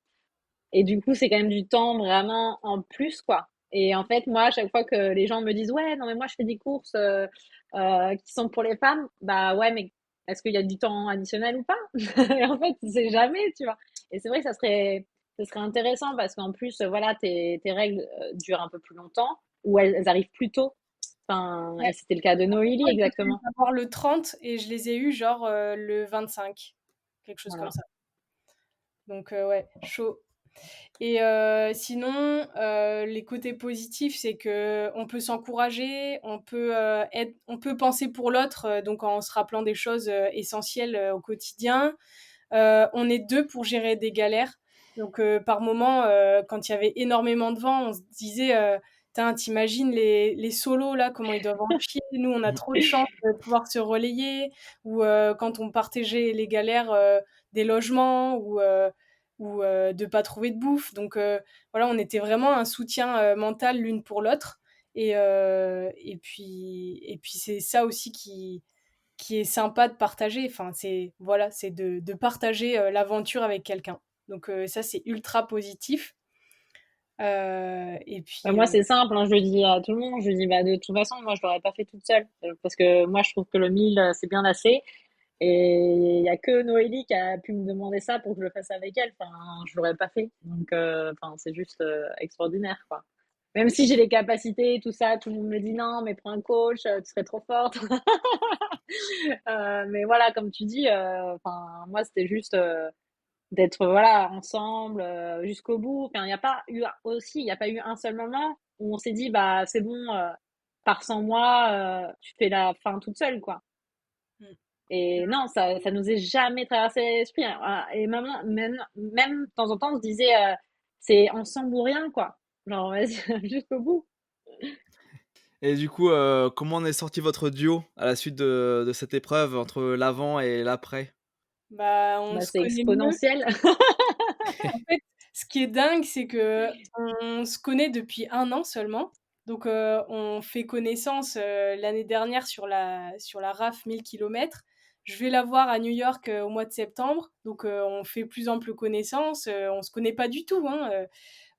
Speaker 3: Et du coup, c'est quand même du temps vraiment en plus, quoi. Et en fait, moi, à chaque fois que les gens me disent, ouais, non, mais moi, je fais des courses qui sont pour les femmes, bah ouais, mais est-ce qu'il y a du temps additionnel ou pas? Et en fait, c'est jamais, tu vois. Et c'est vrai que ça serait intéressant parce qu'en plus, voilà, tes règles durent un peu plus longtemps ou elles arrivent plus tôt. Enfin, et c'était le cas de Noélie,
Speaker 1: Moi, je devais les
Speaker 3: exactement.
Speaker 1: avoir le 30 et je les ai eus genre le 25, quelque chose comme
Speaker 3: Voilà.
Speaker 1: ça. Donc ouais, chaud. Et sinon, les côtés positifs, c'est que on peut s'encourager, on peut penser pour l'autre, donc en se rappelant des choses essentielles au quotidien. On est deux pour gérer des galères. Donc par moment, quand il y avait énormément de vent, on se disait Tain, t'imagines les solos là, comment ils doivent en chier. Nous, on a trop de chance de pouvoir se relayer. Ou quand on partageait les galères des logements ou de pas trouver de bouffe. Donc voilà, on était vraiment un soutien mental l'une pour l'autre. Et puis c'est ça aussi qui est sympa de partager. Enfin, c'est voilà, c'est de partager l'aventure avec quelqu'un. Donc ça, c'est ultra positif. Et
Speaker 3: Bah,
Speaker 1: puis
Speaker 3: moi, c'est simple, hein, je le dis à tout le monde. Je dis, bah, de toute façon, moi, je l'aurais pas fait toute seule. Parce que moi, je trouve que le 1000, c'est bien assez. Et il y a que Noélie qui a pu me demander ça pour que je le fasse avec elle. Enfin, je l'aurais pas fait. Donc, enfin, c'est juste extraordinaire, quoi. Même si j'ai les capacités, tout ça, tout le monde me dit non, mais prends un coach, tu serais trop forte. Mais voilà, comme tu dis, enfin, moi, c'était juste d'être voilà ensemble jusqu'au bout. Enfin, il y a pas eu un seul moment où on s'est dit bah c'est bon, pars sans moi, tu fais la fin toute seule, quoi. Et non, ça nous est jamais traversé l'esprit, hein. Et même de temps en temps, on se disait, c'est ensemble ou rien, quoi. Genre, vas-y, jusqu'au bout.
Speaker 2: Et du coup, comment on est sorti votre duo à la suite de cette épreuve entre l'avant et l'après?
Speaker 1: bah, on
Speaker 3: Bah,
Speaker 1: se
Speaker 3: c'est
Speaker 1: connaît mieux.
Speaker 3: exponentiel.
Speaker 1: En fait, ce qui est dingue, c'est que on se connaît depuis 1 an seulement. Donc on fait connaissance l'année dernière sur la RAF 1000 km. Je vais la voir à New York au mois de septembre. Donc on fait plus ample connaissance. On se connaît pas du tout, hein.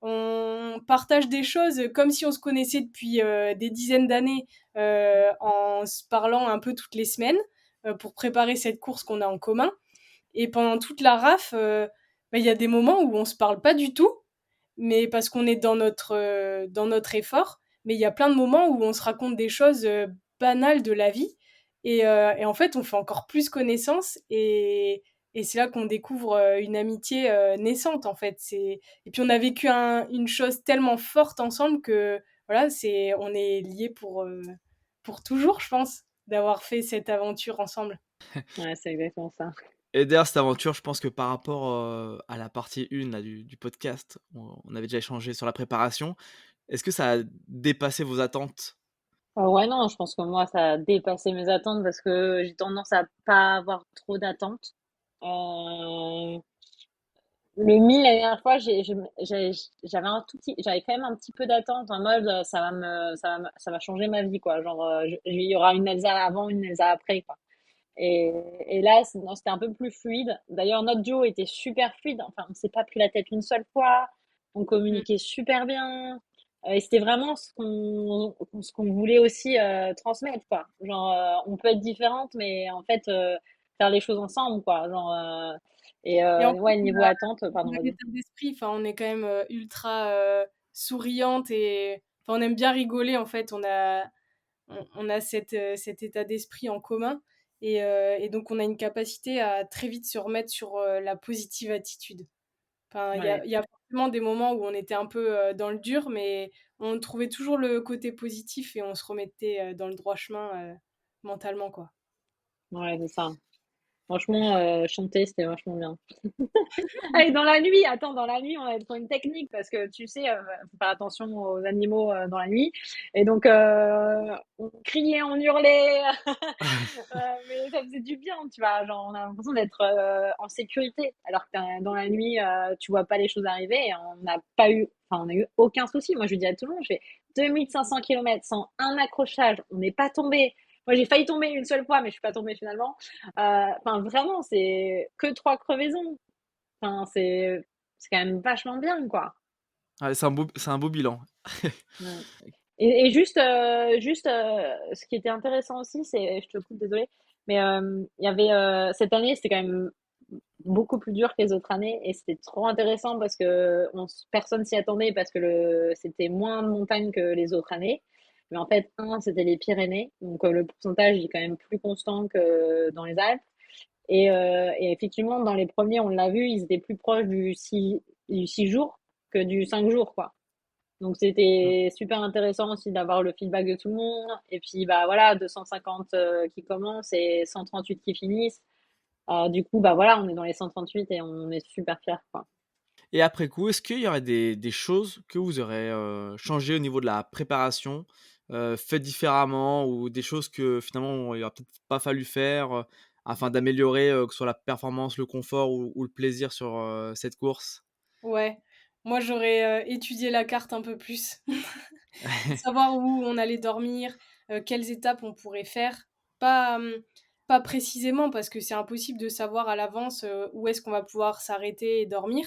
Speaker 1: On partage des choses comme si on se connaissait depuis des dizaines d'années en se parlant un peu toutes les semaines pour préparer cette course qu'on a en commun. Et pendant toute la RAF, bah, il y a des moments où on se parle pas du tout, mais parce qu'on est dans notre effort. Mais il y a plein de moments où on se raconte des choses banales de la vie. Et en fait, on fait encore plus connaissance. Et c'est là qu'on découvre une amitié naissante, en fait. Et puis, on a vécu une chose tellement forte ensemble que, voilà, on est liés pour toujours, je pense, d'avoir fait cette aventure ensemble.
Speaker 3: Ouais, c'est exactement ça.
Speaker 2: Et d'ailleurs, cette aventure, je pense que par rapport, à la partie 1 là du podcast, on avait déjà échangé sur la préparation. Est-ce que ça a dépassé vos attentes?
Speaker 3: Ouais, non, je pense que moi, ça a dépassé mes attentes parce que j'ai tendance à pas avoir trop d'attentes. Euh, le 1000, la dernière fois, j'avais j'avais quand même un petit peu d'attente en mode, ça va changer ma vie, quoi. Genre, il y aura une Elsa avant, une Elsa après, quoi. Et là, non, c'était un peu plus fluide. D'ailleurs, notre duo était super fluide. Enfin, on s'est pas pris la tête une seule fois. On
Speaker 1: Mmh.
Speaker 3: communiquait super bien. Et c'était vraiment ce qu'on voulait aussi transmettre, quoi. Genre, on peut être différentes, mais en fait, faire les choses ensemble, quoi. Genre,
Speaker 1: Et en plus,
Speaker 3: ouais, niveau attente,
Speaker 1: on
Speaker 3: pardon,
Speaker 1: a un
Speaker 3: vas-y.
Speaker 1: état d'esprit, enfin, on est quand même, ultra, souriante et enfin, on aime bien rigoler, en fait. On a cet état d'esprit en commun et donc on a une capacité à très vite se remettre sur, la positive attitude. Enfin, il y
Speaker 3: Ouais.
Speaker 1: a il y a forcément des moments où on était un peu, dans le dur, mais on trouvait toujours le côté positif et on se remettait, dans le droit chemin, mentalement, quoi.
Speaker 3: Ouais, c'est ça. Franchement, chanter, c'était vachement bien. Ah, et dans la nuit, attends, dans la nuit, on avait trouvé une technique parce que tu sais, faut faire attention aux animaux dans la nuit. Et donc, on criait, on hurlait, mais ça faisait du bien, tu vois. Genre, on a l'impression d'être en sécurité. Alors que dans la nuit, tu vois pas les choses arriver et on n'a pas eu, enfin, on a eu aucun souci. Moi, je dis à tout le monde, je fais 2500 kilomètres sans un accrochage, on n'est pas tombé. Moi, j'ai failli tomber une seule fois, mais je suis pas tombée finalement. Enfin, vraiment, c'est que 3 crevaisons. Enfin, c'est quand même vachement bien, quoi.
Speaker 2: Ouais, c'est un beau bilan.
Speaker 3: Ouais. Et juste ce qui était intéressant aussi, c'est, je te coupe, désolée, mais il y avait cette année, c'était quand même beaucoup plus dur que les autres années et c'était trop intéressant parce que personne s'y attendait parce que c'était moins de montagnes que les autres années. Mais en fait, c'était les Pyrénées, donc le pourcentage est quand même plus constant que dans les Alpes. Et effectivement, dans les premiers, on l'a vu, ils étaient plus proches du 6 jours que du 5 jours, quoi. Donc c'était super intéressant aussi d'avoir le feedback de tout le monde. Et puis bah voilà, 250 qui commencent et 138 qui finissent. Du coup, bah voilà, on est dans les 138 et on est super fiers, quoi.
Speaker 2: Et après coup, est-ce qu'il y aurait des choses que vous aurez, changées au niveau de la préparation, faites différemment ou des choses que finalement il aurait peut-être pas fallu faire, afin d'améliorer, que ce soit la performance, le confort ou le plaisir sur, cette course?
Speaker 1: Ouais, moi j'aurais, étudié la carte un peu plus. Savoir où on allait dormir, quelles étapes on pourrait faire. Pas, pas précisément parce que c'est impossible de savoir à l'avance, où est-ce qu'on va pouvoir s'arrêter et dormir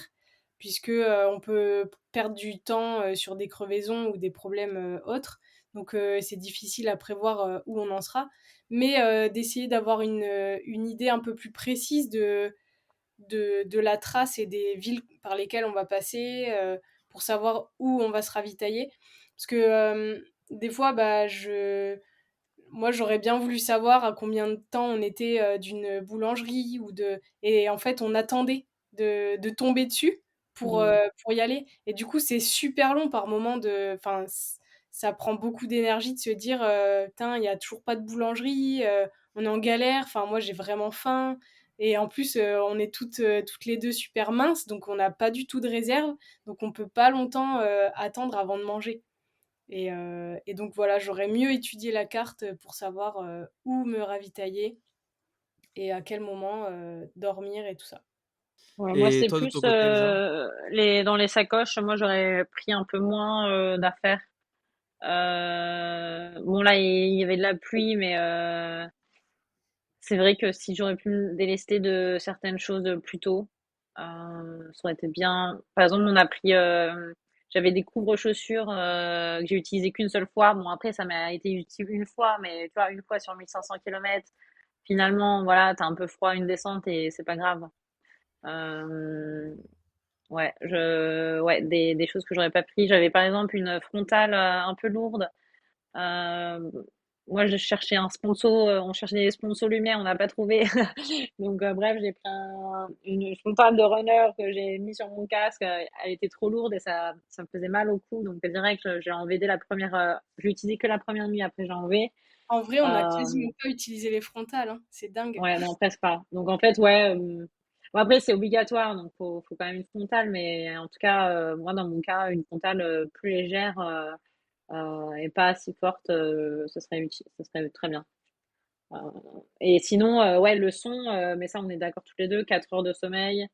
Speaker 1: puisque, on peut perdre du temps, sur des crevaisons ou des problèmes, autres. Donc, c'est difficile à prévoir, où on en sera. Mais, d'essayer d'avoir une idée un peu plus précise de la trace et des villes par lesquelles on va passer, pour savoir où on va se ravitailler. Parce que des fois, bah, moi, j'aurais bien voulu savoir à combien de temps on était d'une boulangerie ou de... Et en fait, on attendait de tomber dessus
Speaker 3: Mhm.
Speaker 1: pour y aller. Et du coup, c'est super long par moment de... Enfin, ça prend beaucoup d'énergie de se dire, putain, il n'y a toujours pas de boulangerie, on est en galère, enfin, moi, j'ai vraiment faim. Et en plus, on est toutes les deux super minces, donc on n'a pas du tout de réserve. Donc on peut pas longtemps attendre avant de manger. Et donc voilà, j'aurais mieux étudié la carte pour savoir où me ravitailler et à quel moment dormir et tout ça.
Speaker 3: Ouais, moi,
Speaker 2: Et
Speaker 3: c'est
Speaker 2: toi, de
Speaker 3: plus
Speaker 2: ton côté, Elsa?
Speaker 3: dans les sacoches. Moi, j'aurais pris un peu moins d'affaires. Bon, là, il y avait de la pluie, mais c'est vrai que si j'aurais pu me délester de certaines choses plus tôt, ça aurait été bien. Par exemple, j'avais des couvre-chaussures que j'ai utilisées qu'une seule fois. Bon, après, ça m'a été utile une fois, mais tu vois, une fois sur 1500 kilomètres, finalement, voilà, t'as un peu froid une descente et c'est pas grave. Euh, ouais, des choses que j'aurais pas pris. J'avais par exemple une frontale un peu lourde. Euh, Moi, je cherchais un sponsor, on cherchait des sponsors lumière, on n'a pas trouvé. Donc, bref, j'ai pris une frontale de runner que j'ai mis sur mon casque. Elle était trop lourde et ça me faisait mal au cou. Donc, direct, j'ai enlevé dès la première. J'ai utilisé que la première nuit, après j'ai enlevé.
Speaker 1: En vrai, on n'a
Speaker 3: Euh,
Speaker 1: quasiment pas utilisé les frontales, hein. C'est dingue.
Speaker 3: ouais, non, presque pas. Donc, en fait, ouais. Bon, après, c'est obligatoire, donc faut quand même une frontale. Mais en tout cas, moi, dans mon cas, une frontale plus légère et pas si forte, ce serait utile, ce serait très bien. Euh, et sinon, ouais, le son, mais ça, on est d'accord tous les deux, 4 heures de sommeil,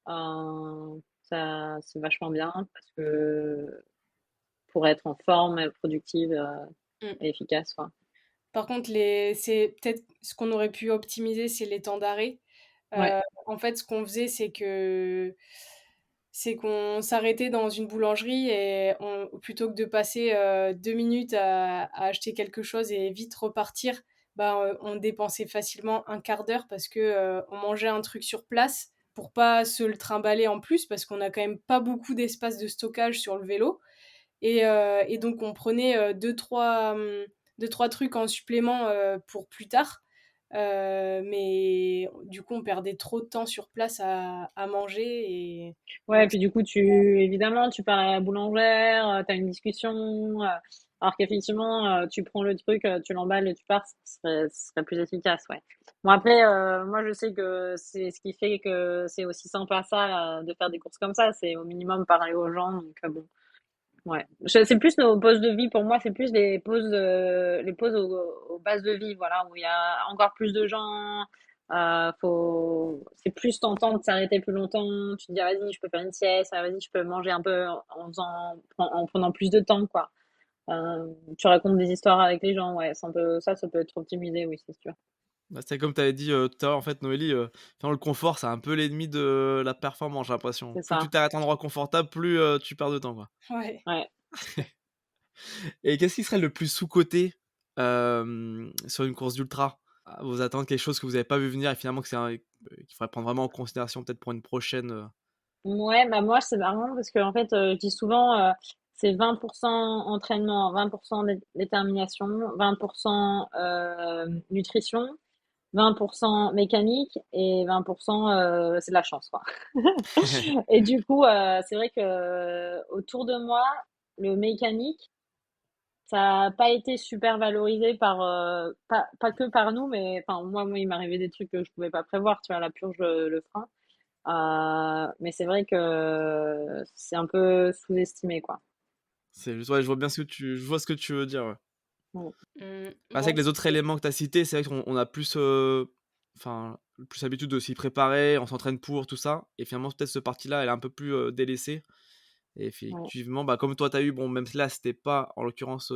Speaker 3: ça, c'est vachement bien parce que pour être en forme, productive
Speaker 1: Mm.
Speaker 3: et efficace, quoi.
Speaker 1: Par contre, c'est peut-être ce qu'on aurait pu optimiser, c'est les temps d'arrêt.
Speaker 3: Ouais.
Speaker 1: En fait, ce qu'on faisait, c'est qu'on s'arrêtait dans une boulangerie et plutôt que de passer 2 minutes à acheter quelque chose et vite repartir, bah, on dépensait facilement un quart d'heure parce que on mangeait un truc sur place pour pas se le trimballer en plus parce qu'on a quand même pas beaucoup d'espace de stockage sur le vélo. Et donc on prenait 2-3 trucs en supplément pour plus tard. Mais du coup, on perdait trop de temps sur place à manger. Et
Speaker 3: Ouais,
Speaker 1: donc,
Speaker 3: puis du coup, évidemment, tu pars à la boulangère, tu as une discussion, alors qu'effectivement, tu prends le truc, tu l'emballes et tu pars, ce serait plus efficace, ouais. Bon, après, moi, je sais que c'est ce qui fait que c'est aussi sympa ça, de faire des courses comme ça, c'est au minimum parler aux gens, donc bon, ouais. C'est plus nos pauses de vie, pour moi, c'est plus les pauses aux bases de vie, voilà, où il y a encore plus de gens, c'est plus tentant de s'arrêter plus longtemps. Tu te dis, ah, vas-y, je peux faire une sieste, ah, vas-y, je peux manger un peu en prenant plus de temps, quoi. Tu racontes des histoires avec les gens, ouais, c'est un peu, ça peut être optimisé, oui, c'est sûr.
Speaker 2: Bah, c'est comme tu avais dit, tout à l'heure, en fait, Noélie, finalement, le confort, c'est un peu l'ennemi de la performance, j'ai l'impression.
Speaker 3: C'est
Speaker 2: Plus tu
Speaker 3: ça,
Speaker 2: t'arrêtes à un endroit confortable, plus, tu perds de temps, quoi.
Speaker 1: ouais.
Speaker 3: ouais.
Speaker 2: Et qu'est-ce qui serait le plus sous-coté, sur une course d'ultra? Vous attendre quelque chose que vous avez pas vu venir et finalement que qu'il faudrait prendre vraiment en considération peut-être pour une prochaine,
Speaker 3: Ouais, bah moi, c'est marrant parce que, en fait, je dis souvent, c'est 20% entraînement, 20% détermination, 20% nutrition, 20% mécanique et 20% c'est de la chance, quoi. Et du coup, c'est vrai que autour de moi, le mécanique, ça n'a pas été super valorisé pas que par nous, mais enfin, moi, il m'arrivait des trucs que je pouvais pas prévoir, tu vois, la purge, le frein. Mais c'est vrai que c'est un peu sous-estimé, quoi.
Speaker 2: c'est juste ouais, je vois ce que tu veux dire, ouais. Bah, c'est vrai
Speaker 1: Bon,
Speaker 2: que les autres éléments que tu as cités, c'est vrai qu'on a plus, enfin, plus l'habitude de s'y préparer, on s'entraîne pour, tout ça et finalement peut-être cette partie-là, elle est un peu plus, délaissée et
Speaker 3: Ouais,
Speaker 2: effectivement, bah, comme toi tu as eu, bon, même si là c'était pas en l'occurrence,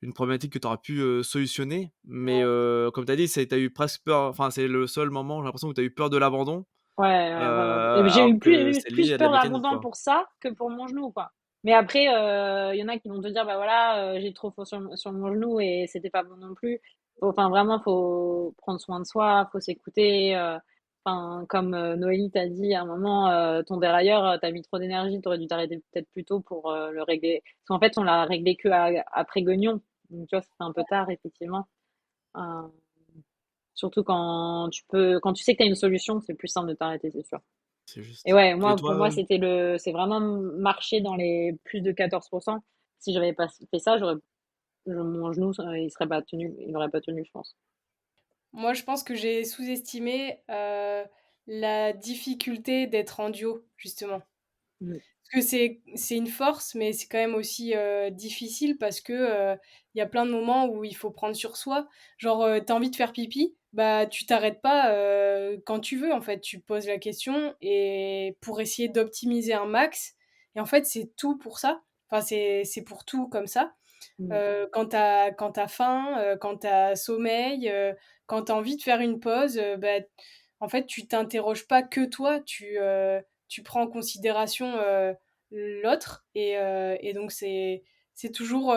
Speaker 2: une problématique que tu aurais pu, solutionner, mais
Speaker 3: ouais,
Speaker 2: comme tu as dit, tu as eu presque peur, enfin, c'est le seul moment, j'ai l'impression, où tu as eu peur de l'abandon,
Speaker 3: ouais, ouais, vraiment. Et j'ai
Speaker 2: alors que
Speaker 3: eu
Speaker 2: c'est
Speaker 3: plus
Speaker 2: lié à de la
Speaker 3: peur
Speaker 2: mécanique,
Speaker 3: d'abandon
Speaker 2: quoi.
Speaker 3: pour ça que pour mon genou, quoi. Mais après, il y en a qui vont te dire, bah voilà, j'ai trop faux sur mon genou et c'était pas bon non plus. Enfin, vraiment, faut prendre soin de soi, faut s'écouter. Enfin, comme Noélie t'a dit à un moment, ton dérailleur, t'as mis trop d'énergie, t'aurais dû t'arrêter peut-être plus tôt pour le régler. Parce qu'en fait, on l'a réglé que après Guignon. Donc, tu vois, c'était un peu tard, effectivement. Euh, Surtout quand tu sais que tu as une solution, c'est plus simple de t'arrêter, c'est sûr.
Speaker 2: C'est
Speaker 3: Et
Speaker 2: juste.
Speaker 3: ouais,
Speaker 2: Et
Speaker 3: pour
Speaker 2: toi,
Speaker 3: moi, c'est vraiment marché dans les plus de 14%. Si j'avais pas fait ça, mon genou, il serait pas tenu, il aurait pas tenu, je pense.
Speaker 1: moi, je pense que j'ai sous-estimé la difficulté d'être en duo, justement.
Speaker 3: Mm.
Speaker 1: Parce que c'est une force, mais c'est quand même aussi difficile parce que il y a plein de moments où il faut prendre sur soi. Genre, t'as envie de faire pipi, bah tu t'arrêtes pas quand tu veux, en fait. Tu poses la question et pour essayer d'optimiser un max. Et en fait, c'est tout pour ça. Enfin, c'est pour tout comme ça.
Speaker 3: Mm.
Speaker 1: Quand t'as faim, quand t'as sommeil, quand t'as envie de faire une pause, bah, en fait, tu t'interroges pas que toi, tu prends en considération l'autre. Et donc, c'est toujours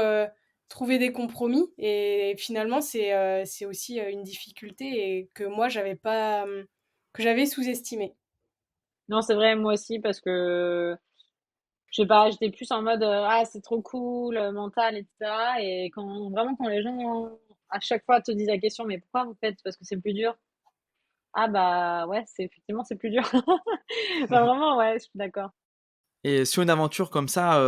Speaker 1: trouver des compromis. Et finalement, c'est aussi une difficulté et que moi, j'avais pas, que j'avais sous-estimé.
Speaker 3: Non, c'est vrai, moi aussi, parce que, je sais pas, j'étais plus en mode, ah, c'est trop cool, mental, etc. Et quand les gens, à chaque fois, te disent la question, mais pourquoi vous faites? Parce que c'est plus dur. Ah, bah, ouais, effectivement, c'est plus dur. Enfin, vraiment, ouais, je suis d'accord.
Speaker 2: et sur une aventure comme ça,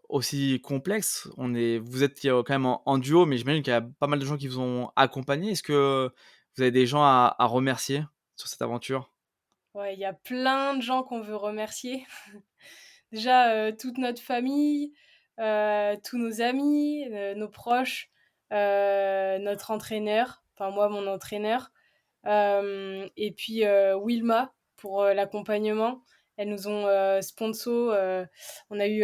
Speaker 2: aussi complexe, vous êtes, quand même en duo, mais j'imagine qu'il y a pas mal de gens qui vous ont accompagné. Est-ce que vous avez des gens à remercier sur cette aventure?
Speaker 1: Ouais, il y a plein de gens qu'on veut remercier. Déjà, toute notre famille, tous nos amis, nos proches, notre entraîneur, enfin moi, mon entraîneur, et puis Wilma pour l'accompagnement. Elles nous ont sponsor. On a eu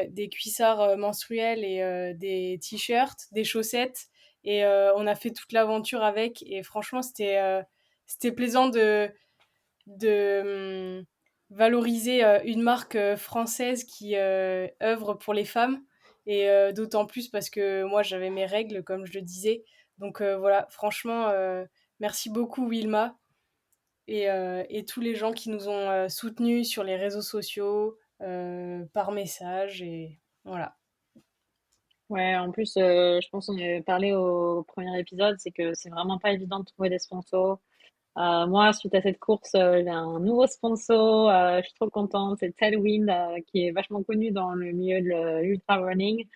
Speaker 1: des cuissards menstruels et des t-shirts, des chaussettes. et on a fait toute l'aventure avec et franchement c'était plaisant de valoriser une marque française qui œuvre pour les femmes et d'autant plus parce que moi j'avais mes règles comme je le disais. Donc voilà, franchement merci beaucoup Wilma et tous les gens qui nous ont soutenus sur les réseaux sociaux, par message et voilà.
Speaker 3: Ouais, en plus, je pense qu'on avait parlé au premier épisode, c'est que c'est vraiment pas évident de trouver des sponsors. Moi, suite à cette course, j'ai un nouveau sponsor. Je suis trop contente. C'est Tailwind, qui est vachement connu dans le milieu de l'ultra running.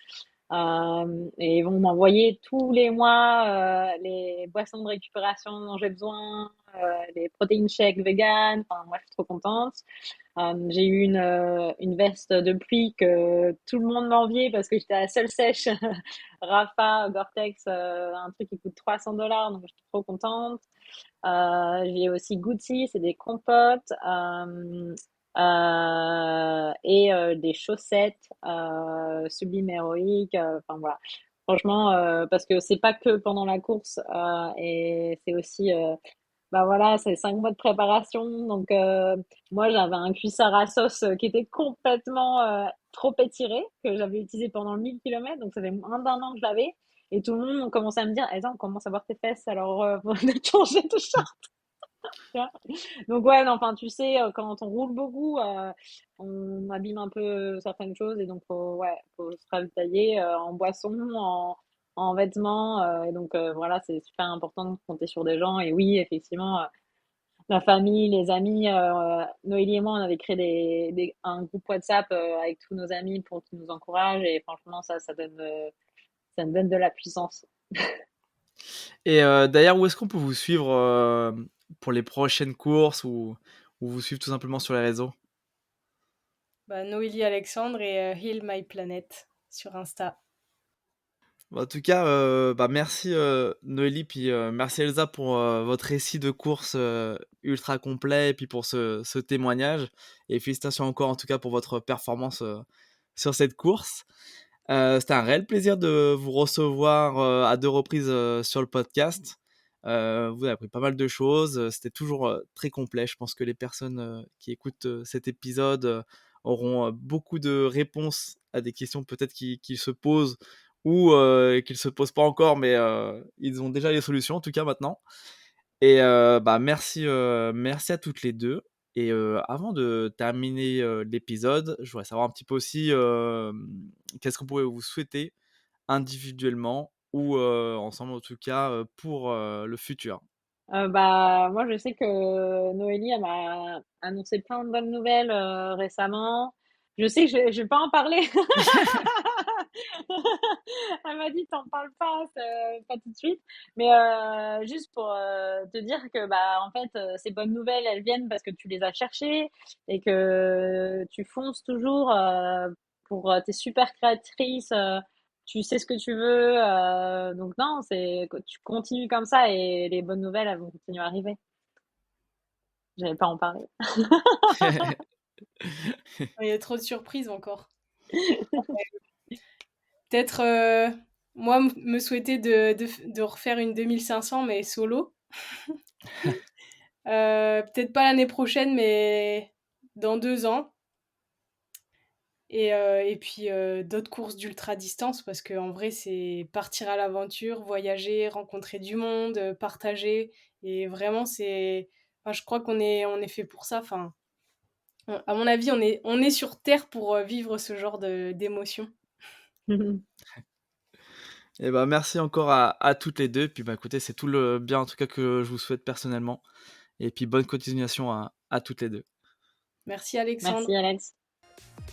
Speaker 3: Et ils vont m'envoyer tous les mois les boissons de récupération dont j'ai besoin, les protéines shakes vegan. Enfin, moi, je suis trop contente. J'ai eu une veste de pluie que tout le monde m'enviait parce que j'étais la seule sèche. Rafa, Gore-Tex, un truc qui coûte $300, donc je suis trop contente. J'ai aussi Gucci, c'est des compotes. Et des chaussettes Sublime Héroïque. Enfin voilà. Franchement, parce que c'est pas que pendant la course et c'est aussi bah voilà, c'est 5 mois de préparation. Donc moi j'avais un cuissard à sauce qui était complètement trop étiré que j'avais utilisé pendant 1000 km. Donc ça fait moins d'un an que je l'avais. Et tout le monde commençait à me dire, Elsa, on commence à voir tes fesses, alors faut changer de short. Tu vois. Donc ouais, non, enfin tu sais, quand on roule beaucoup, on abîme un peu certaines choses et donc faut se ravitailler en boisson, en vêtements. Et donc voilà, c'est super important de compter sur des gens. Et oui, effectivement, la famille, les amis, Noélie et moi, on avait créé un groupe WhatsApp avec tous nos amis pour qu'ils nous encouragent. Et franchement, ça me donne de la puissance.
Speaker 2: Et d'ailleurs, où est-ce qu'on peut vous suivre pour les prochaines courses ou vous suivre tout simplement sur les réseaux?
Speaker 1: Bah, Noélie Alexandre et Heal My Planet sur Insta.
Speaker 2: Bah, en tout cas, bah, merci Noélie, puis merci Elsa pour votre récit de course ultra complet et puis pour ce témoignage. Et félicitations encore en tout cas pour votre performance sur cette course. C'était un réel plaisir de vous recevoir à 2 reprises sur le podcast. Vous avez appris pas mal de choses. C'était toujours très complet. Je pense que les personnes qui écoutent cet épisode auront beaucoup de réponses à des questions peut-être qui se posent ou qu'ils ne se posent pas encore, mais ils ont déjà les solutions en tout cas maintenant. Et bah, merci à toutes les deux. Et avant de terminer l'épisode, je voudrais savoir un petit peu aussi qu'est-ce qu'on pourrait vous souhaiter individuellement ou ensemble en tout cas pour le futur.
Speaker 3: Bah, moi, je sais que Noélie, elle m'a annoncé plein de bonnes nouvelles récemment. Je sais que je vais pas en parler. Elle m'a dit, t'en parles pas, pas tout de suite. Mais juste pour te dire que, bah, en fait, ces bonnes nouvelles, elles viennent parce que tu les as cherchées et que tu fonces toujours pour t'es super créatrice. Tu sais ce que tu veux. Donc non, tu continues comme ça et les bonnes nouvelles, elles vont continuer à arriver. J'allais pas en parler.
Speaker 1: Il y a trop de surprises encore. Peut-être moi me souhaiter de refaire une 2500 mais solo. Peut-être pas l'année prochaine mais dans 2 ans. Et puis d'autres courses d'ultra distance parce qu'en vrai c'est partir à l'aventure, voyager, rencontrer du monde, partager et vraiment enfin, je crois on est fait pour ça. Enfin, à mon avis on est sur Terre pour vivre ce genre d'émotions.
Speaker 2: Et bah, merci encore à toutes les deux. Puis bah, écoutez, c'est tout le bien en tout cas que je vous souhaite personnellement. Et puis bonne continuation à toutes les deux.
Speaker 1: Merci Alexandre.
Speaker 3: Merci Alex.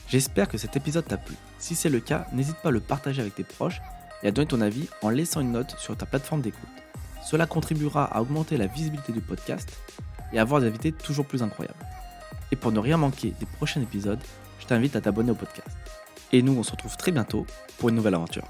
Speaker 2: J'espère que cet épisode t'a plu. Si c'est le cas, n'hésite pas à le partager avec tes proches et à donner ton avis en laissant une note sur ta plateforme d'écoute. Cela contribuera à augmenter la visibilité du podcast et à avoir des invités toujours plus incroyables. Et pour ne rien manquer des prochains épisodes, je t'invite à t'abonner au podcast. Et nous, on se retrouve très bientôt pour une nouvelle aventure.